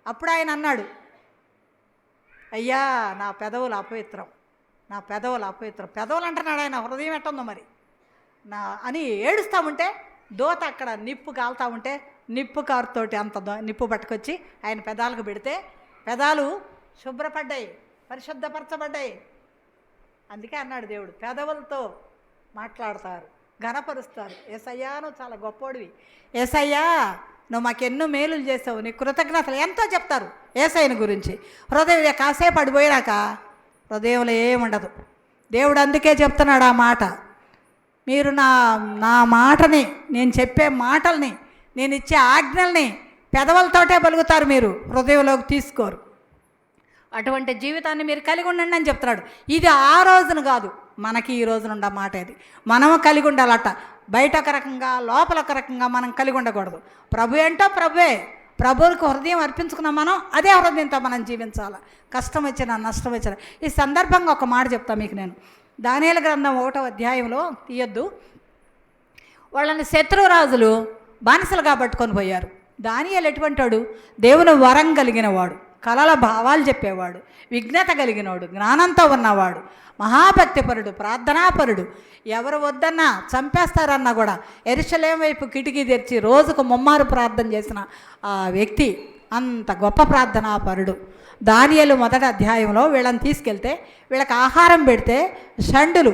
అప్పుడు ఆయన అన్నాడు, అయ్యా నా పెదవులు అపవిత్రం, నా పెదవులు అపవిత్రం. పెదవులు అంటున్నాడు ఆయన, హృదయం ఎట్టుందో మరి అని ఏడుస్తూ ఉంటే దోత అక్కడ నిప్పు కాలుతూ ఉంటే నిప్పు కారుతోటి అంత నిప్పు పట్టుకొచ్చి ఆయన పెదాలకు పెడితే పెదాలు శుభ్రపడ్డాయి, పరిశుద్ధపరచబడ్డాయి. అందుకే అన్నాడు దేవుడు, పెదవులతో మాట్లాడతారు, ఘనపరుస్తారు. యేసయ్యా నువ్వు చాలా గొప్పోడివి, యేసయ్యా నువ్వు మాకెన్నో మేలులు చేసావు, నీ కృతజ్ఞతలు ఎంతో చెప్తారు యేసయ్యని గురించి. హృదయం కాసేపు పడిపోయినాక హృదయంలో ఏముండదు. దేవుడు అందుకే చెప్తున్నాడు ఆ మాట. మీరు నా మాటని, నేను చెప్పే మాటల్ని, నేను ఇచ్చే ఆజ్ఞల్ని పెదవులతోటే పలుకుతారు, మీరు హృదయంలోకి తీసుకోరు. అటువంటి జీవితాన్ని మీరు కలిగి ఉండండి అని చెప్తున్నాడు. ఇది ఆ రోజున కాదు, మనకి ఈ రోజున ఉండే మాట ఇది. మనము కలిగి ఉండాలట. బయట ఒక రకంగా లోపల ఒక రకంగా మనం కలిగి ఉండకూడదు. ప్రభు ఏంటో ప్రభువే. ప్రభువులకు హృదయం అర్పించుకున్నాం మనం, అదే హృదయంతో మనం జీవించాలి. కష్టం వచ్చినా నష్టం వచ్చినా. ఈ సందర్భంగా ఒక మాట చెప్తా మీకు నేను. దానియేలు గ్రంథం 1వ అధ్యాయంలో తీయొద్దు. వాళ్ళని శత్రురాజులు బానిసలుగా పట్టుకొని పోయారు. దానియేలు ఎటువంటి వాడు? దేవుని వరం కలిగిన వాడు, కలల భావాలు చెప్పేవాడు, విజ్ఞత కలిగినవాడు, జ్ఞానంతో ఉన్నవాడు, మహాభక్తిపరుడు, ప్రార్థనాపరుడు. ఎవరు వద్దన్నా చంపేస్తారన్నా కూడా యెరూషలేము వైపు కిటికీ తెరిచి రోజుకు ముమ్మారు ప్రార్థన చేసిన ఆ వ్యక్తి అంత గొప్ప ప్రార్థనాపరుడు. దానియేలు 1వ అధ్యాయంలో వీళ్ళని తీసుకెళ్తే వీళ్ళకి ఆహారం పెడితే షండులు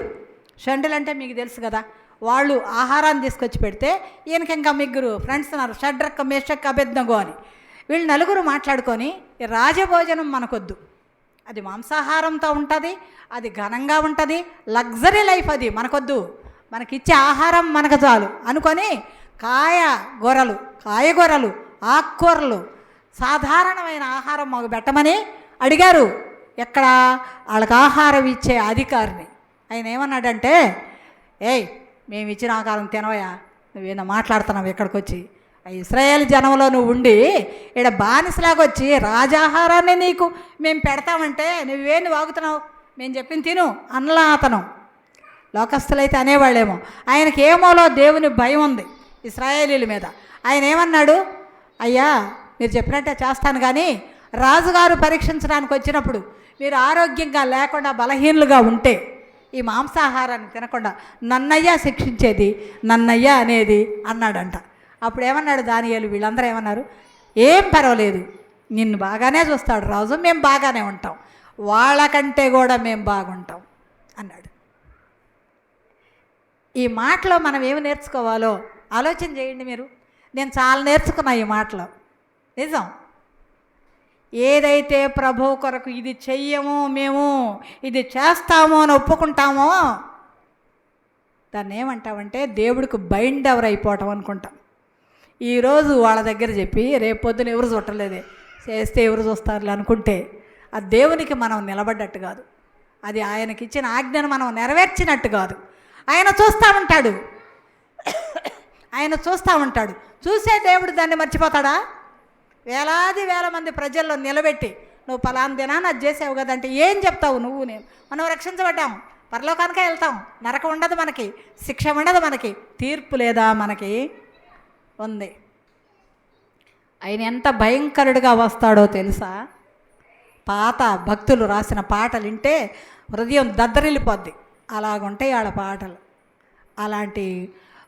అంటే మీకు తెలుసు కదా, వాళ్ళు ఆహారాన్ని తీసుకొచ్చి పెడితే ఈయనకి ఇంకా ముగ్గురు ఫ్రెండ్స్ ఉన్నారు, షడ్రక్ మేషక్ అబేద్నెగో అని. వీళ్ళు నలుగురు మాట్లాడుకొని రాజభోజనం మనకొద్దు, అది మాంసాహారంతో ఉంటుంది, అది ఘనంగా ఉంటుంది, లగ్జరీ లైఫ్, అది మనకొద్దు, మనకిచ్చే ఆహారం మనకు చాలు అనుకొని కాయగూరలు ఆకుకూరలు సాధారణమైన ఆహారం మాకు పెట్టమని అడిగారు. ఎక్కడ? వాళ్ళకి ఆహారం ఇచ్చే అధికారిని. ఆయన ఏమన్నాడంటే, ఏయ్ మేము ఇచ్చిన ఆకారం తినవయా, నువ్వేనా మాట్లాడుతున్నావు ఇక్కడికి వచ్చి, ఇశ్రాయేల్ జనంలో నువ్వు ఉండి ఇక్కడ బానిసలాగా వచ్చి రాజాహారాన్ని నీకు మేము పెడతామంటే నువ్వేంది వాగుతున్నావు, మేము చెప్పింది తిను అనలా అతను. లోకస్తులైతే అనేవాళ్ళేమో, ఆయనకి ఏమోలో దేవుని భయం ఉంది ఇశ్రాయేలీల మీద. ఆయన ఏమన్నాడు, అయ్యా మీరు చెప్పినట్టే చేస్తాను, కానీ రాజుగారు పరీక్షించడానికి వచ్చినప్పుడు మీరు ఆరోగ్యంగా లేకుండా బలహీనులుగా ఉంటే ఈ మాంసాహారాన్ని తినకుండా నన్నయ్యా శిక్షించేది, నన్నయ్యా అనేది అన్నాడంట. అప్పుడు ఏమన్నాడు దానియేలు, వీళ్ళందరూ ఏమన్నారు, ఏం పర్వాలేదు, నిన్ను బాగానే చూస్తాడు రాజు, మేము బాగానే ఉంటాం, వాళ్ళకంటే కూడా మేము బాగుంటాం అన్నాడు. ఈ మాటలో మనం ఏమి నేర్చుకోవాలో ఆలోచన చేయండి మీరు. నేను చాలా నేర్చుకున్నా ఈ మాటలో. నిజం, ఏదైతే ప్రభువు కొరకు ఇది చెయ్యము మేము, ఇది చేస్తాము అని ఒప్పుకుంటామో దాన్ని ఏమంటామంటే దేవుడికి బైండ్ ఎవరు అయిపోవటం అనుకుంటాం. ఈరోజు వాళ్ళ దగ్గర చెప్పి రేపు పొద్దున ఎవరు చుట్టలేదే, చేస్తే ఎవరు చూస్తారులే అనుకుంటే అది దేవునికి మనం నిలబడ్డట్టు కాదు, అది ఆయనకి ఇచ్చిన ఆజ్ఞను మనం నెరవేర్చినట్టు కాదు. ఆయన చూస్తూ ఉంటాడు, ఆయన చూస్తూ ఉంటాడు. చూసే దేవుడు దాన్ని మర్చిపోతాడా? వేలాది వేల మంది ప్రజల్లో నిలబెట్టి నువ్వు పలానా దినాన్ని అది చేసావు కదంటే ఏం చెప్తావు నువ్వు? మనం రక్షించబడ్డాం, పరలోకానికే వెళ్తాం, నరకం ఉండదు మనకి, శిక్ష ఉండదు మనకి, తీర్పు లేదా మనకి ఉంది. ఆయన ఎంత భయంకరుడిగా వస్తాడో తెలుసా? పాత భక్తులు రాసిన పాటలు వింటే హృదయం దద్దరిల్లిపోద్ది, అలాగుంటాయి వాళ్ళ పాటలు. అలాంటి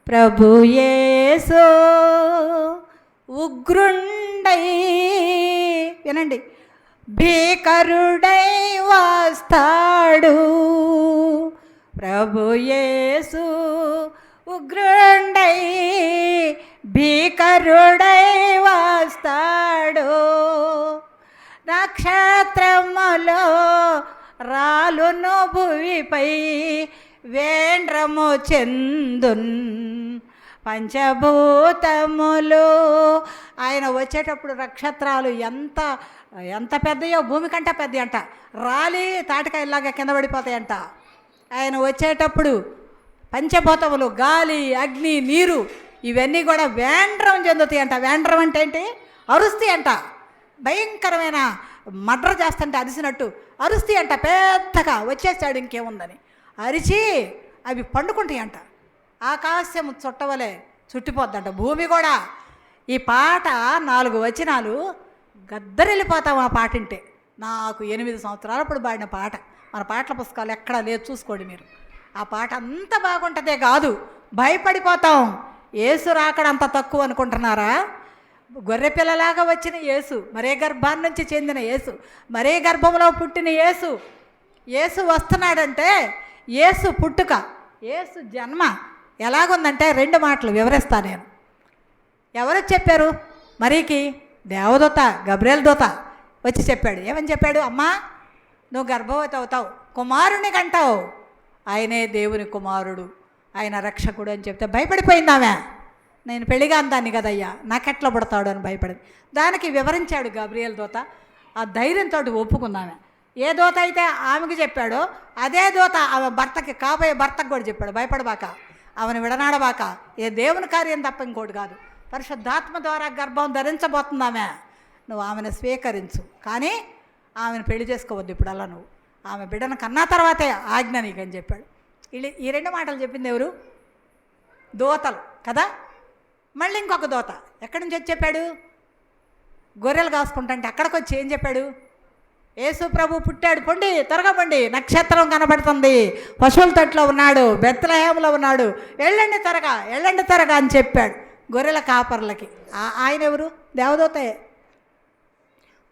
ప్రభు యేసు ఉగ్రుండై, వినండి, భీకరుడై వస్తాడు. ప్రభు యేసు ఉగ్రుండై భీకరుడై వస్తాడు. నక్షత్రములో రాలును భువిపై వేండ్రము చెందున్ పంచభూతములు. ఆయన వచ్చేటప్పుడు నక్షత్రాలు ఎంత ఎంత పెద్దయో, భూమి కంటే పెద్ద అంట, రాలి తాటికాయలాగా కింద పడిపోతాయంట. ఆయన వచ్చేటప్పుడు పంచభూతములు, గాలి, అగ్ని, నీరు ఇవన్నీ కూడా వేండ్రం చెందుతాయి అంట. వేండ్రం అంటే ఏంటి? అరుస్తాయి అంట, భయంకరమైన మడ్ర చేస్తుంటే అరిసినట్టు అరుస్తాయి అంట. పెద్దగా వచ్చేసాడు ఇంకేముందని అరిచి అవి పండుకుంటాయి అంట. ఆకాశం చుట్టవలే చుట్టిపోద్దంట భూమి కూడా. ఈ పాట 4 వచనాలు గద్దరెళ్ళిపోతాం ఆ పాట వింటే. నాకు 8 సంవత్సరాలప్పుడు పాడిన పాట, మన పాటల పుస్తకాలు ఎక్కడా లేదు, చూసుకోండి మీరు. ఆ పాట అంత బాగుంటుందే కాదు, భయపడిపోతాం. యేసు రాకడ అంత తక్కువ అనుకుంటున్నారా? గొర్రె పిల్లలాగా వచ్చిన యేసు, మరే గర్భాన్ని నుంచి చెందిన యేసు, మరే గర్భంలో పుట్టిన యేసు, యేసు వస్తున్నాడంటే యేసు పుట్టుక, యేసు జన్మ ఎలాగుందంటే 2 మాటలు వివరిస్తా నేను. ఎవరు చెప్పారు మరీకి? దేవదూత గబ్రియల్ దూత వచ్చి చెప్పాడు. ఏమని చెప్పాడు? అమ్మా నువ్వు గర్భవతి అవుతావు, కుమారుని కంటావు, ఆయనే దేవుని కుమారుడు, ఆయన రక్షకుడు అని చెప్తే భయపడిపోయిందామె. నేను పెళ్లిగా అందాన్ని కదయ్యా, నాకెట్లా పడతాడు అని భయపడింది. దానికి వివరించాడు గబ్రియల్ దూత. ఆ ధైర్యంతో ఒప్పుకుందామె. ఏ దూత అయితే ఆమెకు చెప్పాడో అదే దూత ఆమె భర్తకి, కాబోయే భర్తకు కూడా చెప్పాడు, భయపడబాక, ఆమెను విడనాడబాక, ఏ దేవుని కార్యం తప్ప ఇంకోటి కాదు, పరిశుద్ధాత్మ ద్వారా గర్భం ధరించబోతుందామె, నువ్వు ఆమెను స్వీకరించు, కానీ ఆమెను పెళ్లి చేసుకోవద్దు ఇప్పుడు అలా, నువ్వు ఆమె బిడ్డను కన్నా తర్వాతే ఆజ్ఞ నీకని చెప్పాడు. ఈ 2 మాటలు చెప్పింది ఎవరు? దూతలు కదా. మళ్ళీ ఇంకొక దూత ఎక్కడి నుంచి వచ్చి చెప్పాడు? గొర్రెలు కాసుకుంటుంటే అక్కడికి వచ్చి ఏం చెప్పాడు? యేసు ప్రభు పుట్టాడు, పొండి త్వరగా పొండి, నక్షత్రం కనబడుతుంది, పశువుల తొట్లో ఉన్నాడు, బెత్లెహేములో ఉన్నాడు, వెళ్ళండి త్వరగా అని చెప్పాడు గొర్రెల కాపర్లకి. ఆయన ఎవరు? దేవదూతే.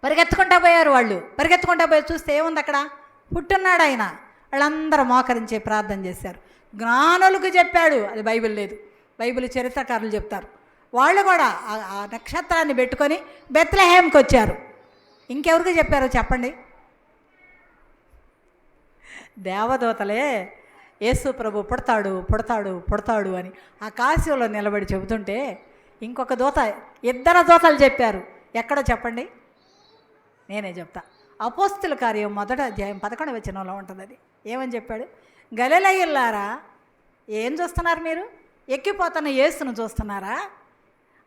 పరిగెత్తుకుంటా పోయారు వాళ్ళు. పరిగెత్తుకుంటా పోయి చూస్తే ఏముంది అక్కడ? పుట్టున్నాడు ఆయన. వాళ్ళందరూ మోకరించి ప్రార్థన చేశారు. జ్ఞానులకు చెప్పాడు, అది బైబిల్ లేదు, బైబిల్ చరిత్రకారులు చెప్తారు. వాళ్ళు కూడా ఆ నక్షత్రాన్ని పెట్టుకొని బెత్లెహేమ్కి వచ్చారు. ఇంకెవరికి చెప్పారో చెప్పండి? దేవదూతలే యేసు ప్రభు పుడతాడు అని ఆకాశంలో నిలబడి చెబుతుంటే ఇంకొక దూత, 2 దూతలు చెప్పారు. ఎక్కడో చెప్పండి? నేనే చెప్తా. అపోస్తుల కార్యం 1వ అధ్యాయం 11వ వచనంలో ఉంటుంది. అది ఏమని చెప్పాడు? గలిలయులారా, ఏం చూస్తున్నారు మీరు? ఎక్కిపోతున్న యేసును చూస్తున్నారా?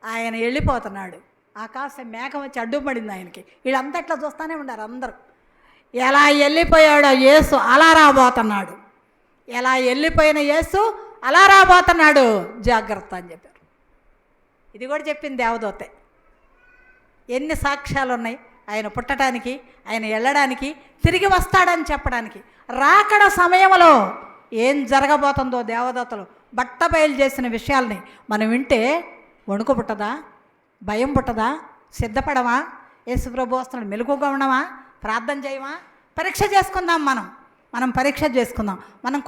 ఆయన వెళ్ళిపోతున్నాడు. ఆకాశం మేఘం వచ్చి అడ్డుపడింది ఆయనకి. వీళ్ళంతా ఇట్లా చూస్తూనే ఉన్నారు అందరూ. ఎలా వెళ్ళిపోయాడో యేసు అలా రాబోతున్నాడు. ఎలా వెళ్ళిపోయిన యేసు అలా రాబోతున్నాడు, జాగ్రత్త అని చెప్పారు. ఇది కూడా చెప్పింది దేవదూతే. ఎన్ని సాక్ష్యాలు ఉన్నాయి ఆయన పుట్టడానికి, ఆయన వెళ్ళడానికి, తిరిగి వస్తాడని చెప్పడానికి. రాకడ సమయంలో ఏం జరగబోతుందో దేవదూతలు బట్ట బయలు చేసిన విషయాల్ని మనం వింటే వణుకు పుట్టదా? భయం పుట్టదా? సిద్ధపడమా? యేసుప్రభు వస్తున్నాడు, మెలకుగా ఉండమా? ప్రార్థన చేయమా? పరీక్ష చేసుకుందాం. మనం పరీక్ష చేసుకుందాం. మనం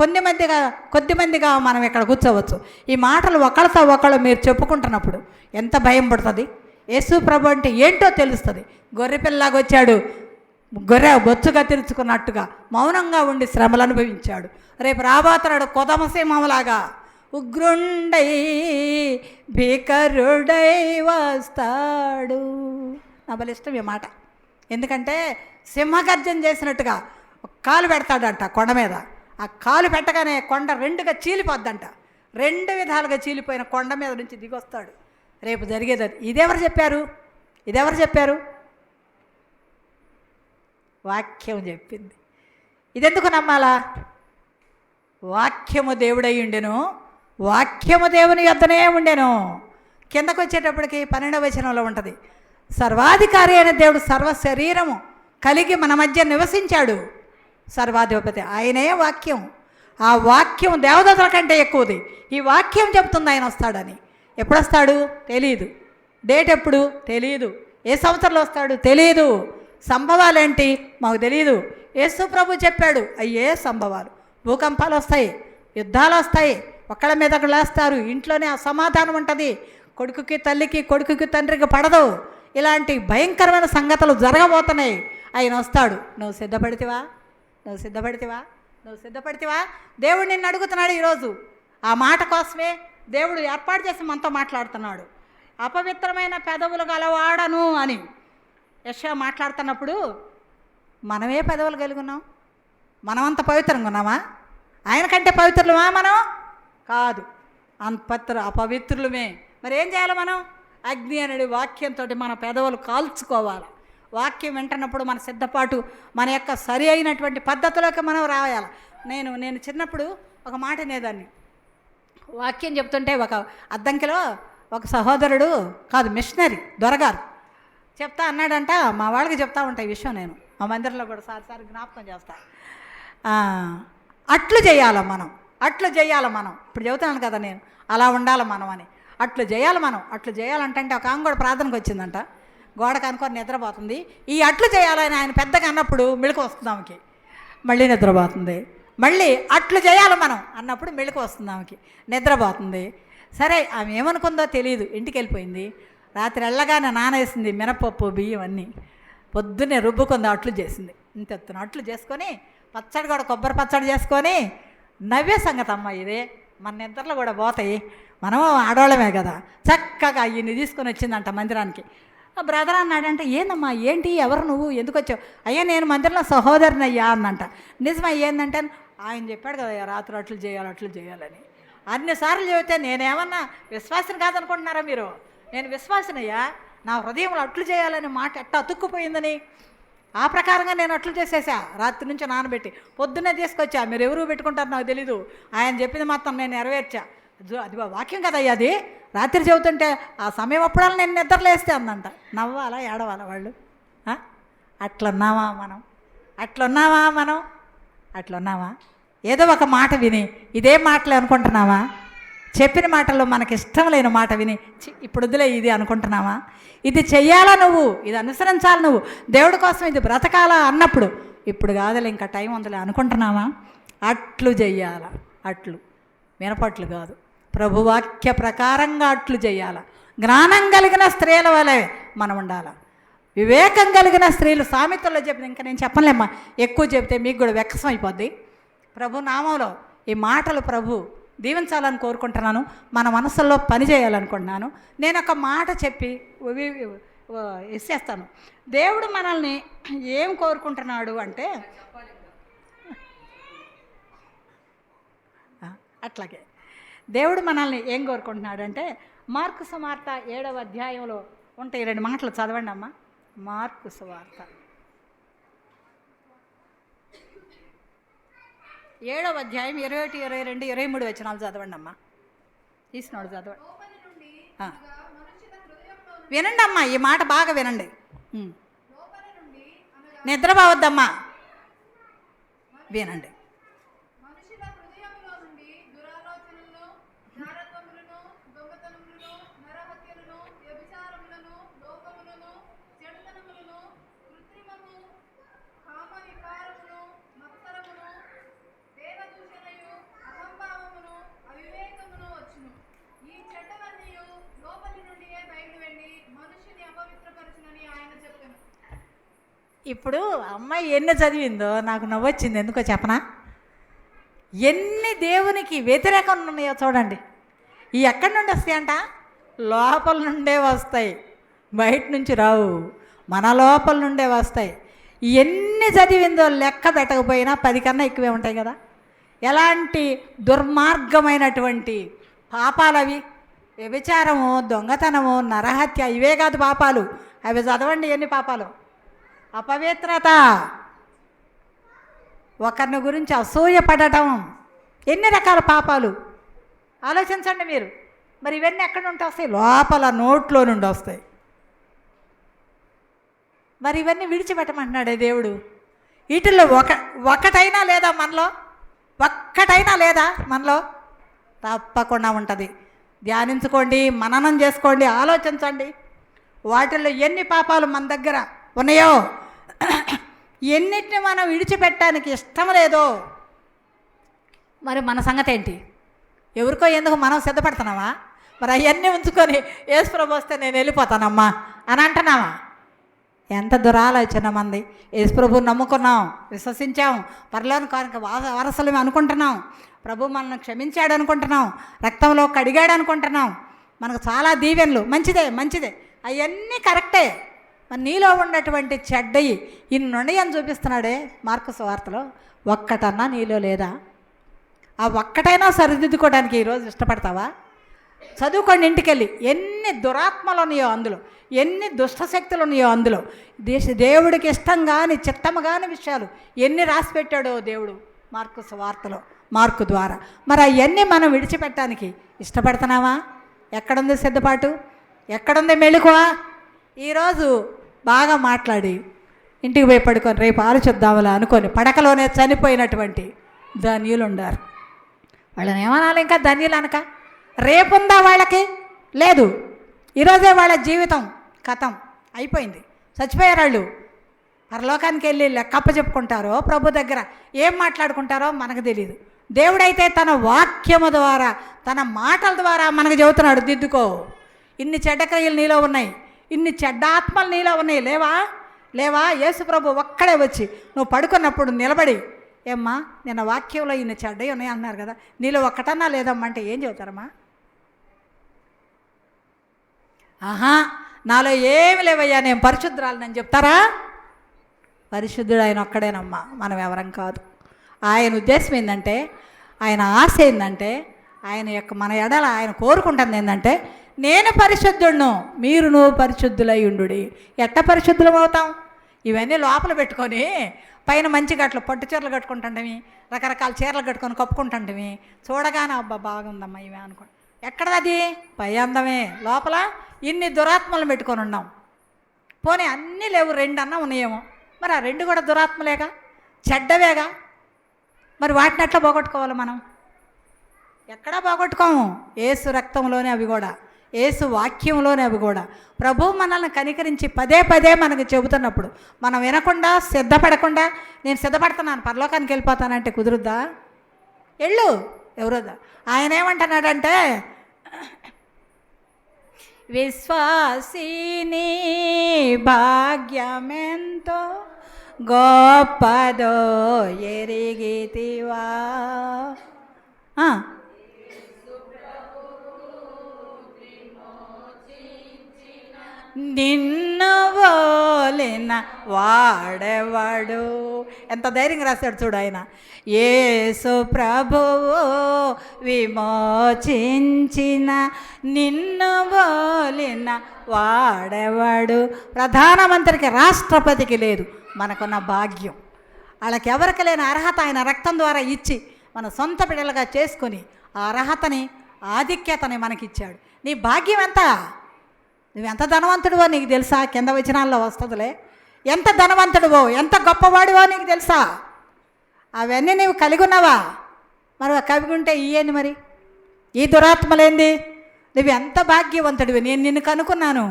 కొద్దిమందిగా మనం ఇక్కడ కూర్చోవచ్చు. ఈ మాటలు ఒకళ్ళతో ఒకళ్ళు మీరు చెప్పుకుంటున్నప్పుడు ఎంత భయం పుడుతుంది. యేసు ప్రభు అంటే ఏంటో తెలుస్తుంది. గొర్రెపిల్లలాగా వచ్చాడు, గొర్రె బొచ్చుగా తెరుచుకున్నట్టుగా మౌనంగా ఉండి శ్రమలు అనుభవించాడు. రేపు రాబోతున్నాడు కొదమసింహంలాగా, ఉగ్రుండై భీకరుడై వస్తాడు. నా బలి ఇష్టం ఈ మాట. ఎందుకంటే సింహగర్జన చేసినట్టుగా ఒక కాలు పెడతాడంట కొండ మీద. ఆ కాలు పెట్టగానే కొండ రెండుగా చీలిపోద్దంట. రెండు విధాలుగా చీలిపోయిన కొండ మీద నుంచి దిగొస్తాడు. రేపు జరిగేది అది. ఇదెవరు చెప్పారు? వాక్యం చెప్పింది. ఇదెందుకు నమ్మాలా? వాక్యము దేవుడై ఉండెను, వాక్యము దేవుని యొద్దనే ఉండెను. కిందకు వచ్చేటప్పటికి 12వ వచనంలో ఉంటుంది, సర్వాధికారి అయిన దేవుడు సర్వ శరీరము కలిగి మన మధ్య నివసించాడు. సర్వాధిపతి ఆయనే వాక్యం. ఆ వాక్యం దేవదూతల కంటే ఎక్కువది. ఈ వాక్యం చెప్తుంది ఆయన వస్తాడని. ఎప్పుడు వస్తాడు తెలియదు. డేట్ ఎప్పుడు తెలియదు. ఏ సంవత్సరంలో వస్తాడు తెలియదు. సంభవాలేంటి మాకు తెలియదు. యేసు ప్రభు చెప్పాడు అయ్యే సంభవాలు. భూకంపాలు వస్తాయి, యుద్ధాలు వస్తాయి, ఒకళ్ళ మీద ఒకళ్ళు వేస్తారు, ఇంట్లోనే అసమాధానం ఉంటుంది, కొడుకుకి తల్లికి కొడుకుకి తండ్రికి పడదు. ఇలాంటి భయంకరమైన సంగతులు జరగబోతున్నాయి. ఆయన వస్తాడు. నువ్వు సిద్ధపడితివా? దేవుడు నిన్ను అడుగుతున్నాడు ఈరోజు. ఆ మాట కోసమే దేవుడు ఏర్పాటు చేసి మనతో మాట్లాడుతున్నాడు. అపవిత్రమైన పెదవులు గలవాడను అని యెషయా మాట్లాడుతున్నప్పుడు మనమే పెదవులు కలిగి ఉన్నాం. మనమంత పవిత్రంగా ఉన్నామా? ఆయన కంటే పవిత్రులమా మనం? కాదు, అపవిత్రులమే. మరి ఏం చేయాలి మనం? అగ్ని అనేది వాక్యంతో మన పెదవులు కాల్చుకోవాలి. వాక్యం వింటున్నప్పుడు మన సిద్ధపాటు, మన యొక్క సరి అయినటువంటి పద్ధతిలోకి మనం రాయాలి. నేను చిన్నప్పుడు ఒక మాట అనేదాన్ని. వాక్యం చెప్తుంటే ఒక అద్దంకిలో ఒక సహోదరుడు కాదు మిషనరీ దొరగారు చెప్తా అన్నాడంట. మా వాళ్ళకి చెప్తా ఉంటాయి ఈ విషయం. నేను మా మందిరంలో కూడా సారి జ్ఞాపకం చేస్తా. అట్లు చేయాలి మనం. ఇప్పుడు చెబుతున్నాను కదా నేను, అలా ఉండాలి మనం అని. అట్లు చేయాలంటే ఒక ఆమె కూడా ప్రార్థనకు వచ్చిందంట. గోడకు అనుకొని నిద్రపోతుంది. ఈ అట్లు చేయాలని ఆయన పెద్దగా అన్నప్పుడు మెళుకు వస్తుంది ఆమెకి. మళ్ళీ నిద్రపోతుంది. మళ్ళీ అట్లు చేయాలి మనం అన్నప్పుడు మెళుకు వస్తుంది ఆమెకి, నిద్రపోతుంది. సరే ఆమె ఏమనుకుందో తెలియదు. ఇంటికి వెళ్ళిపోయింది. రాత్రి వెళ్ళగానే నానేసింది మినపప్పు బియ్యం అన్నీ. పొద్దున్నే రుబ్బుకుంది, అట్లు చేసింది. ఇంతెత్తున అట్లు చేసుకొని పచ్చడి కూడా కొబ్బరి పచ్చడి చేసుకొని నవ్వే సంగతి అమ్మ ఇదే. మన నిద్రలో కూడా పోతాయి, మనం ఆడవాళ్ళమే కదా. చక్కగా ఈయన్ని తీసుకొని వచ్చిందంట మందిరానికి. బ్రదర్ అన్నాడంటే ఏందమ్మా ఏంటి, ఎవరు నువ్వు, ఎందుకు వచ్చావు? అయ్యా నేను మందిరంలో సహోదరుని అయ్యా అన్నంట. నిజమా ఏందంటే ఆయన చెప్పాడు కదా రాత్రి అట్లు చేయాలని. అన్నిసార్లు చెబితే నేనేమన్నా విశ్వాసం కాదనుకుంటున్నారా మీరు? నేను విశ్వాసనయ్యా. నా హృదయంలో అట్లు చేయాలని మాట ఎట్టా అతుక్కుపోయిందని ఆ ప్రకారంగా నేను అట్లు చేసేసా. రాత్రి నుంచి నానబెట్టి పొద్దున్నే తీసుకొచ్చా. మీరు ఎవరు పెట్టుకుంటారు నాకు తెలీదు. ఆయన చెప్పింది మొత్తం నేను నెరవేర్చా. అది వాక్యం కదయ్యా అది. రాత్రి చెబుతుంటే ఆ సమయం అప్పుడల్లా నేను నిద్రలేస్తే అందంట. నవ్వాలా ఏడవాలా వాళ్ళు? అట్లున్నావా మనం? ఏదో ఒక మాట విని ఇదే మాటలే అనుకుంటున్నావా? చెప్పిన మాటల్లో మనకి ఇష్టం లేని మాట విని ఇప్పుడు వదిలే ఇది అనుకుంటున్నావా? ఇది చెయ్యాలా నువ్వు, ఇది అనుసరించాలి నువ్వు, దేవుడి కోసం ఇది బ్రతకాలా అన్నప్పుడు ఇప్పుడు కాదులే ఇంకా టైం ఉందిలే అనుకుంటున్నావా? అట్లు చెయ్యాల. అట్లు మినపట్లు కాదు, ప్రభువాక్య ప్రకారంగా అట్లు చేయాల. జ్ఞానం కలిగిన స్త్రీల వలె మనం ఉండాల. వివేకం కలిగిన స్త్రీలు సామెతల్లో చెప్పింది. ఇంకా నేను చెప్పలేమ్మా, ఎక్కువ చెప్తే మీకు కూడా వెక్కసం అయిపోద్ది. ప్రభు నామంలో ఈ మాటలు ప్రభు దీవించాలని కోరుకుంటున్నాను. మన మనసుల్లో పని చేయాలనుకుంటున్నాను. నేను ఒక మాట చెప్పి ఇచ్చేస్తాను. దేవుడు మనల్ని ఏం కోరుకుంటున్నాడు అంటే అట్లాగే దేవుడు మనల్ని ఏం కోరుకుంటున్నాడంటే మార్కు సువార్త 7వ అధ్యాయంలో ఉంటాయి 2 మాటలు చదవండి అమ్మా. మార్కు సువార్త 7వ అధ్యాయం 21, 22, 23 వచనాలు చదవండి అమ్మా. తీసినోడు చదవండి. లోపలి నుండి ఆ. అనగా మనుషుల హృదయంలో నుండి, వినండి అమ్మా, ఈ మాట బాగా వినండి. లోపలి నుండి అనగా నిద్రపోవద్దమ్మా, వినండి. మనుషుల హృదయంలో నుండి దురాలోచనలను, జారత్వములను, దొంగతనములను, నరహత్యలను, వ్యభిచారములను, లోపములను, చెడుతనములను, కృత్రిమము, కామవికారమును, మత్సరమును, దేవదూషణయు, అహంభావమును, అవివేకమును వచ్చును. ఈ చెడ్డవన్నీయు లోపలి నుండియే బయలు వెళ్ళి మనుషుని అపవిత్రపరచునని ఆయన చెప్పాను. ఇప్పుడు అమ్మాయి ఎన్ని చదివిందో నాకు నవ్వొచ్చింది. ఎందుకో చెప్పనా? ఎన్ని దేవునికి వ్యతిరేకం ఉన్నాయో చూడండి. ఈ ఎక్కడి నుండి వస్తాయంట? లోపల నుండే వస్తాయి, బయట నుంచి రావు, మన లోపల నుండే వస్తాయి. ఎన్ని చదివిందో లెక్క పెట్టకపోయినా 10 కన్నా ఎక్కువే ఉంటాయి కదా. ఎలాంటి దుర్మార్గమైనటువంటి పాపాలు అవి! వ్యభిచారము, దొంగతనము, నరహత్య, ఇవే కాదు పాపాలు. అవి చదవండి ఎన్ని పాపాలు. అపవిత్రత, ఒకరిని గురించి అసూయపడటం, ఎన్ని రకాల పాపాలు ఆలోచించండి మీరు. మరి ఇవన్నీ ఎక్కడి నుండి వస్తాయి? లోపల నోట్లో నుండి వస్తాయి. మరి ఇవన్నీ విడిచిపెట్టమంటున్నాడే దేవుడు. వీటిల్లో ఒకటైనా లేదా మనలో? ఒక్కటైనా లేదా మనలో? తప్పకుండా ఉంటుంది. ధ్యానించుకోండి, మననం చేసుకోండి, ఆలోచించండి. వాటిల్లో ఎన్ని పాపాలు మన దగ్గర ఉన్నాయో, ఎన్నిటిని మనం విడిచిపెట్టడానికి ఇష్టం లేదో, మరి మన సంగతి ఏంటి? ఎవరికో ఎందుకు మనం సిద్ధపడుతున్నావా? మరి అవన్నీ ఉంచుకొని యేసుప్రభు వస్తే నేను వెళ్ళిపోతానమ్మా అని అంటున్నావా? ఎంత దురాలోచన మంది. యేసుప్రభుని నమ్ముకున్నాం, విశ్వసించాం, పరలోకానికి వారసులమే అనుకుంటున్నాం, ప్రభు మనల్ని క్షమించాడు అనుకుంటున్నాం, రక్తంలో కడిగాడు అనుకుంటున్నాం, మనకు చాలా దీవెనలు. మంచిదే మంచిదే, అవన్నీ కరెక్టే. మరి నీలో ఉన్నటువంటి చెడ్డయి ఇన్నుండి అని చూపిస్తున్నాడే మార్కు సువార్తలో. ఒక్కటన్నా నీలో లేదా? ఆ ఒక్కటైనా సరిదిద్దుకోవడానికి ఈరోజు ఇష్టపడతావా? చదువుకోండి ఇంటికెళ్ళి. ఎన్ని దురాత్మలు ఉన్నాయో అందులో, ఎన్ని దుష్టశక్తులు ఉన్నాయో అందులో, దేవుడికి ఇష్టం కాని చిత్తము కాని విషయాలు ఎన్ని రాసి పెట్టాడో దేవుడు మార్కు సువార్తలో, మార్కు ద్వారా. మరి అవన్నీ మనం విడిచిపెట్టడానికి ఇష్టపడుతున్నావా? ఎక్కడుంది సిద్ధపాటు? ఎక్కడుంది మెళుకువ? ఈరోజు బాగా మాట్లాడి ఇంటికి పోయి పడుకొని రేపు ఆలోచిద్దామలా అనుకొని పడకలోనే చనిపోయినటువంటి ధన్యులు ఉండారు. వాళ్ళని ఏమనాలి? ఇంకా ధన్యులు అనక రేపుందా వాళ్ళకి? లేదు. ఈరోజే వాళ్ళ జీవితం కథం అయిపోయింది, చచ్చిపోయారు వాళ్ళు. పరలోకానికి వెళ్ళి లెక్కప్ప చెప్పుకుంటారో, ప్రభు దగ్గర ఏం మాట్లాడుకుంటారో మనకు తెలియదు. దేవుడైతే తన వాక్యము ద్వారా, తన మాటల ద్వారా మనకు చెబుతున్నాడు, దిద్దుకో. ఇన్ని చెడ్డ క్రియలు నీలో ఉన్నాయి, ఇన్ని చెడ్డ ఆత్మలు నీలో ఉన్నాయి. లేవా? లేవా? యేసు ప్రభు ఒక్కడే వచ్చి నువ్వు పడుకున్నప్పుడు నిలబడి, ఏమ్మా నిన్న వాక్యంలో ఇన్ని చెడ్డవి ఉన్నాయి అన్నారు కదా, నీలో ఒక్కటన్నా లేదమ్మా అంటే ఏం చెబుతారమ్మా? ఆహా, నాలో ఏమి లేవయ్యా, నేను పరిశుద్ధురాలని చెప్తారా? పరిశుద్ధుడు ఆయన ఒక్కడేనమ్మా, మనం ఎవరం కాదు. ఆయన ఉద్దేశం ఏంటంటే, ఆయన ఆశ ఏంటంటే, ఆయన యొక్క మన ఎడల ఆయన కోరుకుంటుంది ఏంటంటే, నేను పరిశుద్ధుడును, నువ్వు పరిశుద్ధులై ఉండుడి. ఎట్ట పరిశుద్ధులం అవుతాం? ఇవన్నీ లోపల పెట్టుకొని పైన మంచి గట్లు పట్టు చీరలు కట్టుకుంటుంటవి, రకరకాల చీరలు కట్టుకొని కప్పుకుంటుంటవి, చూడగానే అబ్బా బాగుందమ్మా ఇవే అనుకో. ఎక్కడది? పై అందమే, లోపల ఇన్ని దురాత్మలు పెట్టుకొని ఉన్నాం. పోనీ అన్నీ లేవు, 2 అన్నా ఉన్నాయేమో. మరి ఆ 2 కూడా దురాత్మలేగా, చెడ్డవేగా. మరి వాటిని ఎట్లా పోగొట్టుకోవాలి మనం? ఎక్కడా పోగొట్టుకోము. యేసు రక్తంలోనే అవి కూడా, యేసు వాక్యంలోనే అవి కూడా. ప్రభు మనల్ని కనికరించి పదే పదే మనకు చెబుతున్నప్పుడు మనం వినకుండా, సిద్ధపడకుండా, నేను సిద్ధపడుతున్నాను పరలోకానికి వెళ్ళిపోతానంటే కుదురుద్దా? వెళ్ళు, ఎవరుద్దా? ఆయన ఏమంటున్నాడంటే, విశ్వాసిని భాగ్యమెంతో గొప్పదో ఎరిగితివా. నిన్ను పోలిన వాడెవడు. ఎంత ధైర్యంగా రాశాడు చూడు ఆయన. యేసు ప్రభువు విమోచించిన నిన్ను పోలిన వాడెవడు. ప్రధానమంత్రికి, రాష్ట్రపతికి లేదు, మనకున్న భాగ్యం. వాళ్ళకి ఎవరికి లేని అర్హత ఆయన రక్తం ద్వారా ఇచ్చి మన సొంత బిడ్డలుగా చేసుకొని ఆ అర్హతని, ఆధిక్యతని మనకిచ్చాడు. నీ భాగ్యం ఎంత? నువ్వెంత ధనవంతుడివో నీకు తెలుసా? కింద వచనాల్లో వస్తుందిలే. ఎంత ధనవంతుడివో, ఎంత గొప్పవాడివో నీకు తెలుసా? అవన్నీ నీవు కలిగి ఉన్నావా? మరి కలిగి ఉంటే ఇయ్యేంది మరి? ఈ దురాత్మలేంది? నువ్వు ఎంత భాగ్యవంతుడివి. నేను నిన్ను కనుక్కున్నాను.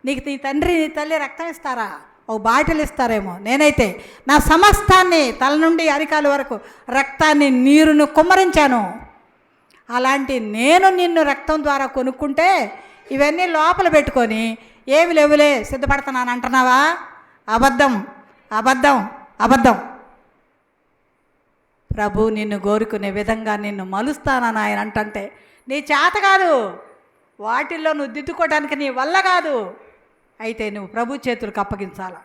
నీకు నీ తండ్రి నీ తల్లి రక్తం ఇస్తారా? ఓ బాటిల్ ఇస్తారేమో. నేనైతే నా సమస్తాన్ని తల నుండి అరికాల వరకు రక్తాన్ని, నీరును కుమ్మరించాను. అలాంటి నేను నిన్ను రక్తం ద్వారా కొనుక్కుంటే ఇవన్నీ లోపల పెట్టుకొని ఏమి లేవులే సిద్ధపడుతున్నాను అంటున్నావా? అబద్ధం, అబద్ధం, అబద్ధం. ప్రభు నిన్ను కోరుకునే విధంగా నిన్ను మలుస్తానని ఆయన అంటంటే నీ చేత కాదు, వాటిల్లో నువ్వు దిద్దుకోవడానికి నీ వల్ల కాదు. అయితే నువ్వు ప్రభు చేతులకు అప్పగించాల.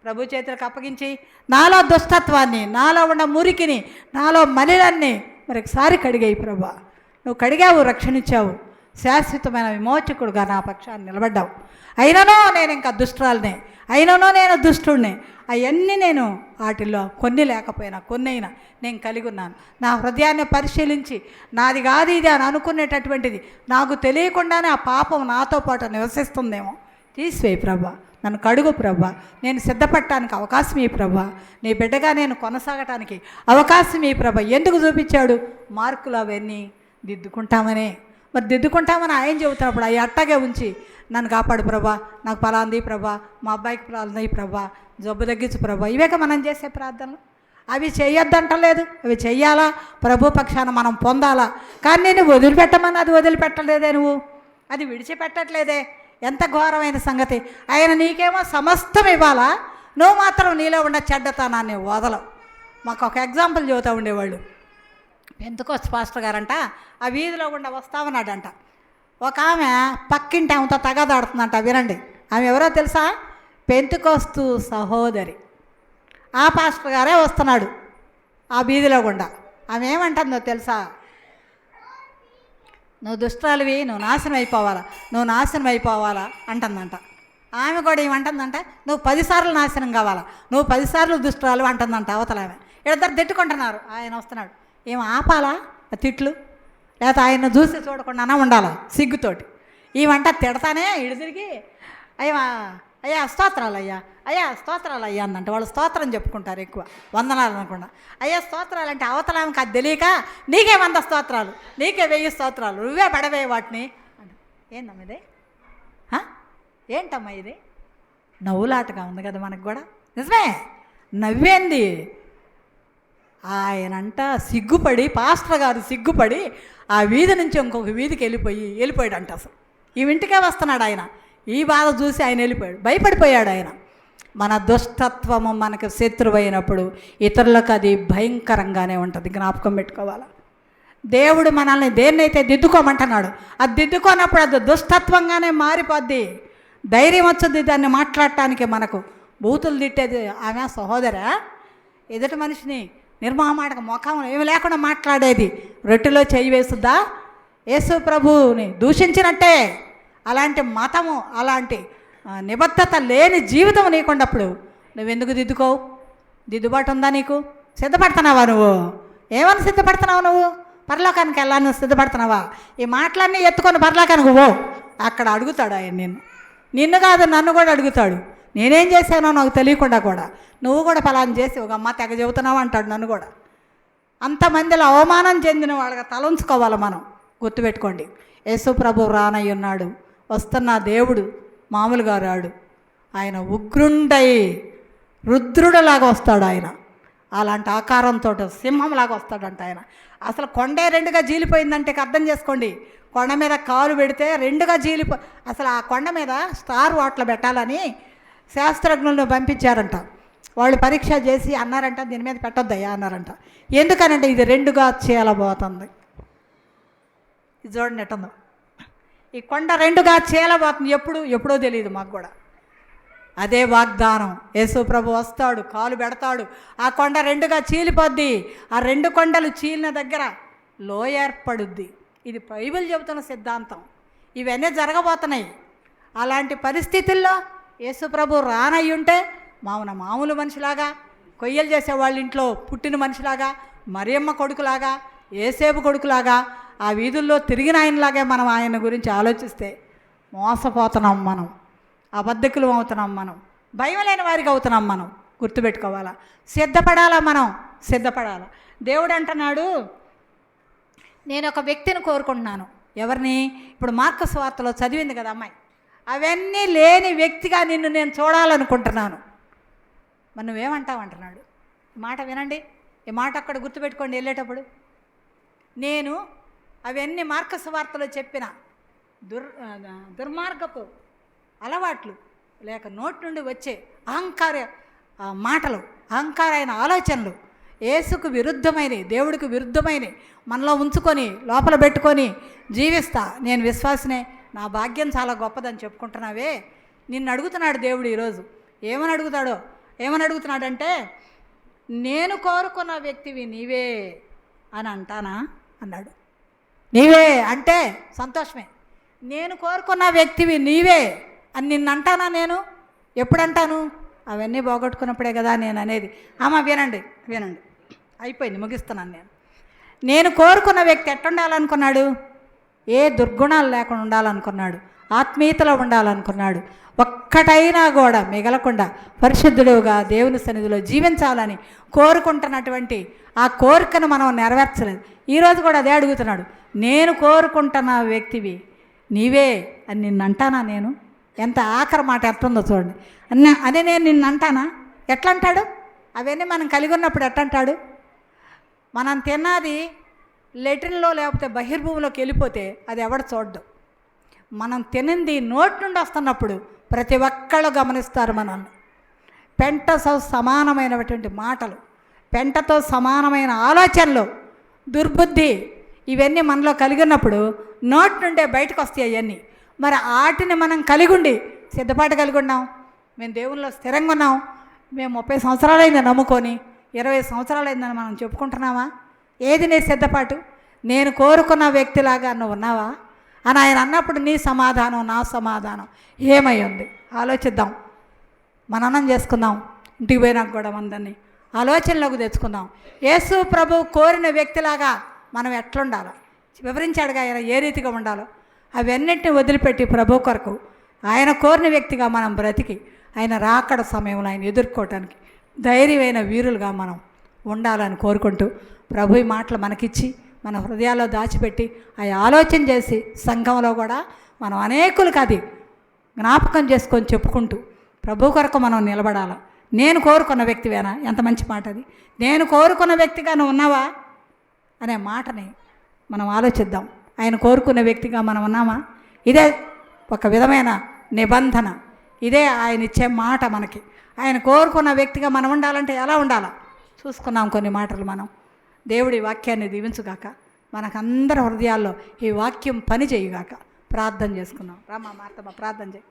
ప్రభు చేతులకు అప్పగించి నాలో దుష్టత్వాన్ని, నాలో ఉన్న మురికిని, నాలో మలినాన్ని మరొకసారి కడిగాయి ప్రభా. నువ్వు కడిగావు, రక్షణించావు, శాశ్వతమైన విమోచకుడుగా నా పక్షాన్ని నిలబడ్డావు. అయిననో నేను ఇంకా దుష్టురాలనే, అయిననో నేను దుష్టుడిని. అవన్నీ నేను వాటిల్లో కొన్ని లేకపోయినా కొన్నైనా నేను కలిగి ఉన్నాను. నా హృదయాన్ని పరిశీలించి నాది కాదు ఇది అని అనుకునేటటువంటిది నాకు తెలియకుండానే ఆ పాపం నాతో పాటు నివసిస్తుందేమో. తీసివేయి ప్రభా, నన్ను కడుగు ప్రభా. నేను సిద్ధపడటానికి అవకాశం ఈ ప్రభా. నీ బిడ్డగా నేను కొనసాగటానికి అవకాశం ఈ ప్రభా. ఎందుకు చూపించాడు? మార్కులు అవన్నీ దిద్దుకుంటామనే. మరి దిద్దుకుంటామని ఆయన చెబుతున్నప్పుడు అవి అట్టగే ఉంచి నన్ను కాపాడు ప్రభా, నాకు పలాంది ప్రభా, మా అబ్బాయికి పలాంది ప్రభా, జబ్బు తగ్గించు ప్రభా. ఇవేక మనం చేసే ప్రార్థనలు. అవి చేయొద్దంటలేదు, అవి చెయ్యాలా, ప్రభు పక్షాన మనం పొందాలా. కానీ నేను వదిలిపెట్టమని అది వదిలిపెట్టలేదే, నువ్వు అది విడిచిపెట్టట్లేదే. ఎంత ఘోరమైన సంగతి. ఆయన నీకేమో సమస్తం ఇవ్వాలా, నువ్వు మాత్రం నీలో ఉన్న చెడ్డతనాన్ని వదలవు. మాకు ఒక ఎగ్జాంపుల్ చెబుతూ ఉండేవాళ్ళు. పెంతెకోస్తు పాస్టర్ గారంట ఆ వీధిలో గుండా వస్తా ఉన్నాడంట. ఒక ఆమె పక్కింటి ఆమెతో తగాదాడుతుందంట. వినండి, ఆమె ఎవరో తెలుసా? పెంతెకోస్తు సహోదరి. ఆ పాస్టర్ గారే వస్తున్నాడు ఆ వీధిలో గుండా. ఆమె ఏమంటుందో తెలుసా? నువ్వు దుష్టాలివి, నువ్వు నాశనం అయిపోవాలా, నువ్వు నాశనం అయిపోవాలా అంటుందంట. ఆమె కూడా ఏమంటుందంట, నువ్వు 10 సార్లు నాశనం కావాలా, నువ్వు 10 సార్లు దుష్టాలు అంటుందంట. అవతల ఆమె. ఇద్దరు తిట్టుకుంటున్నారు. ఆయన వస్తున్నాడు. ఏం ఆపాలా తిట్లు? లేకపోతే ఆయన చూసి చూడకుండానే ఉండాలా సిగ్గుతోటి? ఈమంట తిడతానే ఇడు తిరిగి అయ్యా స్తోత్రాలు అయ్యా, అయ్యా స్తోత్రాలు అయ్యా అందంట. వాళ్ళు స్తోత్రం చెప్పుకుంటారు ఎక్కువ, వందనాలు అనకుండా. అయ్యా స్తోత్రాలు అంటే అవతలానికి అది తెలియక నీకే 100 స్తోత్రాలు, నీకే 1000 స్తోత్రాలు, నువ్వే పడవే వాటిని. ఏందమ్మా ఇది? ఏంటమ్మా ఇది? నవ్వులాటగా ఉంది కదా మనకు కూడా. నిజమే, నవ్వేంది. ఆయనంట సిగ్గుపడి, పాస్టర్ గారు సిగ్గుపడి ఆ వీధి నుంచి ఇంకొక వీధికి వెళ్ళిపోయాడంట. అసలు ఈ ఇంటికే వస్తున్నాడు ఆయన. ఈ బాధ చూసి ఆయన వెళ్ళిపోయాడు, భయపడిపోయాడు ఆయన. మన దుష్టత్వము మనకు శత్రువైనప్పుడు ఇతరులకు అది భయంకరంగానే ఉంటుంది. జ్ఞాపకం పెట్టుకోవాలి. దేవుడు మనల్ని దేన్నైతే దిద్దుకోమంటున్నాడు, అది దిద్దుకోనప్పుడు అది దుష్టత్వంగానే మారిపోద్ది. ధైర్యం వచ్చుద్ది దాన్ని మాట్లాడటానికి. మనకు బూతులు తిట్టేది ఆమె సహోదరా, ఎదుటి మనిషిని నిర్మహమాటక ముఖం ఏమి లేకుండా మాట్లాడేది రొట్టెలో చేయి వేస్తుందా? యేసు ప్రభువుని దూషించినట్టే. అలాంటి మతము, అలాంటి నిబద్ధత లేని జీవితం నీకున్నప్పుడు నువ్వెందుకు దిద్దుకోవు? దిద్దుబాటు ఉందా నీకు? సిద్ధపడుతున్నావా నువ్వు? ఏమని సిద్ధపడుతున్నావు నువ్వు? పరలోకానికి వెళ్ళాలని సిద్ధపడుతున్నావా? ఈ మాటలన్నీ ఎత్తుకొని పరలోకానికి పో. అక్కడ అడుగుతాడు ఆయన నిన్ను కాదు, నన్ను కూడా అడుగుతాడు. నేనేం చేశానో నాకు తెలియకుండా కూడా నువ్వు కూడా ఫలాన్ని చేసి ఒక అమ్మ తెగ చెబుతున్నావు అంటాడు నన్ను కూడా. అంతమందిలో అవమానం చెందిన వాళ్ళకి తలంచుకోవాలి మనం. గుర్తుపెట్టుకోండి, యేసు ప్రభు రానయ్య ఉన్నాడు. వస్తున్న దేవుడు మామూలుగా రాడు. ఆయన ఉగ్రుండై రుద్రుడులాగా వస్తాడు ఆయన. అలాంటి ఆకారంతో సింహంలాగా వస్తాడంట ఆయన. అసలు కొండే 2గా జీలిపోయిందంటే అర్థం చేసుకోండి. కొండ మీద కాలు పెడితే 2గా అసలు ఆ కొండ మీద స్టార్ వాటర్ పెట్టాలని శాస్త్రజ్ఞులను పంపించారంట. వాళ్ళు పరీక్ష చేసి అన్నారంట, దీని మీద పెట్టొద్దయ్యా అన్నారంట. ఎందుకనంటే ఇది 2గా చీలబోతుంది. ఇది చూడండి ఎట్టుందో. ఈ కొండ 2గా చీలబోతుంది. ఎప్పుడో తెలియదు మాకు కూడా. అదే వాగ్దానం. యేసు ప్రభు వస్తాడు, కాలు పెడతాడు, ఆ కొండ రెండుగా చీలిపోద్ది. ఆ రెండు కొండలు చీలిన దగ్గర లోయ ఏర్పడుద్ది. ఇది బైబిల్ చెబుతున్న సిద్ధాంతం. ఇవన్నీ జరగబోతున్నాయి. అలాంటి పరిస్థితుల్లో యేసు ప్రభు రానయ్యుంటే మామూలు మనిషిలాగా, కొయ్యలు చేసే వాళ్ళ ఇంట్లో పుట్టిన మనిషిలాగా, మరియమ్మ కొడుకులాగా, ఏసేపు కొడుకులాగా ఆ వీధుల్లో తిరిగిన ఆయనలాగే మనం ఆయన గురించి ఆలోచిస్తే మోసపోతున్నాం మనం, అబద్ధకులం అవుతున్నాం మనం, భయం లేని వారికి అవుతున్నాం మనం. గుర్తుపెట్టుకోవాలా, సిద్ధపడాలా, మనం సిద్ధపడాలా. దేవుడు అంటున్నాడు, నేను ఒక వ్యక్తిని కోరుకుంటున్నాను. ఎవరిని? ఇప్పుడు మార్కు సువార్తలో చదివింది కదా అమ్మాయి, అవన్నీ లేని వ్యక్తిగా నిన్ను నేను చూడాలనుకుంటున్నాను. మరి నువ్వేమంటావు అంటున్నాడు. ఈ మాట వినండి, ఈ మాట అక్కడ గుర్తుపెట్టుకోండి. వెళ్ళేటప్పుడు నేను అవన్నీ మార్కు సువార్తలో చెప్పిన దుర్మార్గపు అలవాట్లు లేక నోటి నుండి వచ్చే అహంకార మాటలు, అహంకారైన ఆలోచనలు, యేసుకు విరుద్ధమైనవి, దేవుడికి విరుద్ధమైనవి మనలో ఉంచుకొని లోపల పెట్టుకొని జీవిస్తా. నేను విశ్వాసనే, నా భాగ్యం చాలా గొప్పదని చెప్పుకుంటున్నావే. నిన్ను అడుగుతున్నాడు దేవుడు ఈరోజు. ఏమని అడుగుతున్నాడంటే, నేను కోరుకున్న వ్యక్తివి నీవే అని అంటానా అన్నాడు. నీవే అంటే సంతోషమే. నేను కోరుకున్న వ్యక్తివి నీవే అని నిన్ను అంటానా? నేను ఎప్పుడంటాను? అవన్నీ పోగొట్టుకున్నప్పుడే కదా నేను అనేది. వినండి అయిపోయింది, ముగిస్తున్నాను. నేను కోరుకున్న వ్యక్తి ఎట్టుండాలనుకున్నాడు? ఏ దుర్గుణాలు లేకుండా ఉండాలనుకున్నాడు, ఆత్మీయతలో ఉండాలనుకున్నాడు, ఒక్కటైనా కూడా మిగలకుండా పరిశుద్ధుడుగా దేవుని సన్నిధిలో జీవించాలని కోరుకుంటున్నటువంటి ఆ కోరికను మనం నెరవేర్చలేదు. ఈరోజు కూడా అదే అడుగుతున్నాడు. నేను కోరుకుంటున్న వ్యక్తివి నీవే అని నిన్ను అంటానా? నేను ఎంత ఆఖరి మాట ఎట్లుందో చూడండి. అదే నేను నిన్ను అంటానా? ఎట్లా అంటాడు? అవన్నీ మనం కలిగి ఉన్నప్పుడు ఎట్లంటాడు? మనం తిన్నది లెట్రిన్లో లేకపోతే బహిర్భూమిలోకి వెళ్ళిపోతే అది ఎవడు చూడ్డు. మనం తినింది నోటి నుండి వస్తున్నప్పుడు ప్రతి ఒక్కళ్ళు గమనిస్తారు మనల్ని. పెంటతో సమానమైనటువంటి మాటలు, పెంటతో సమానమైన ఆలోచనలు, దుర్బుద్ధి, ఇవన్నీ మనలో కలిగి ఉన్నప్పుడు నోటి నుండే బయటకు వస్తాయి అవన్నీ. మరి వాటిని మనం కలిగి ఉండి సిద్ధపాటు కలిగి ఉన్నాం. మేము దేవుల్లో స్థిరంగా ఉన్నాం. మేము 30 సంవత్సరాలైంది నమ్ముకొని, 20 సంవత్సరాలైందని మనం చెప్పుకుంటున్నావా? ఏది నీ సిద్ధపాటు? నేను కోరుకున్న వ్యక్తిలాగా నువ్వు ఉన్నావా అని ఆయన అన్నప్పుడు నీ సమాధానం, నా సమాధానం ఏమై ఉంది? ఆలోచిద్దాం, మననం చేసుకుందాం. ఇంటికి పోయినాక కూడా అందరినీ ఆలోచనలోకి తెచ్చుకుందాం. యేసు ప్రభు కోరిన వ్యక్తిలాగా మనం ఎట్లుండాలో వివరించాడుగా ఆయన, ఏ రీతిగా ఉండాలో. అవన్నిటిని వదిలిపెట్టి ప్రభు కొరకు ఆయన కోరిన వ్యక్తిగా మనం బ్రతికి ఆయన రాకడ సమయంలో ఆయన ఎదుర్కోవటానికి ధైర్యమైన వీరులుగా మనం ఉండాలని కోరుకుంటూ, ప్రభు ఈ మాటలు మనకిచ్చి మన హృదయాల్లో దాచిపెట్టి అవి ఆలోచన చేసి సంఘంలో కూడా మనం అనేకులకు అది జ్ఞాపకం చేసుకొని చెప్పుకుంటూ ప్రభు కొరకు మనం నిలబడాలి. నేను కోరుకున్న వ్యక్తివేనా? ఎంత మంచి మాట అది. నేను కోరుకున్న వ్యక్తిగా నువ్వు ఉన్నావా అనే మాటని మనం ఆలోచిద్దాం. ఆయన కోరుకున్న వ్యక్తిగా మనం ఉన్నామా? ఇదే ఒక విధమైన నిబంధన, ఇదే ఆయన ఇచ్చే మాట మనకి. ఆయన కోరుకున్న వ్యక్తిగా మనం ఉండాలంటే ఎలా ఉండాలా చూసుకున్నాం కొన్ని మాటలు. మనం దేవుడి వాక్యాన్ని దీవించుగాక, మనకందరి హృదయాల్లో ఈ వాక్యం పని చేయుగాక. ప్రార్థన చేసుకున్నాం. రామా మార్తమ్మ ప్రార్థన చేయి.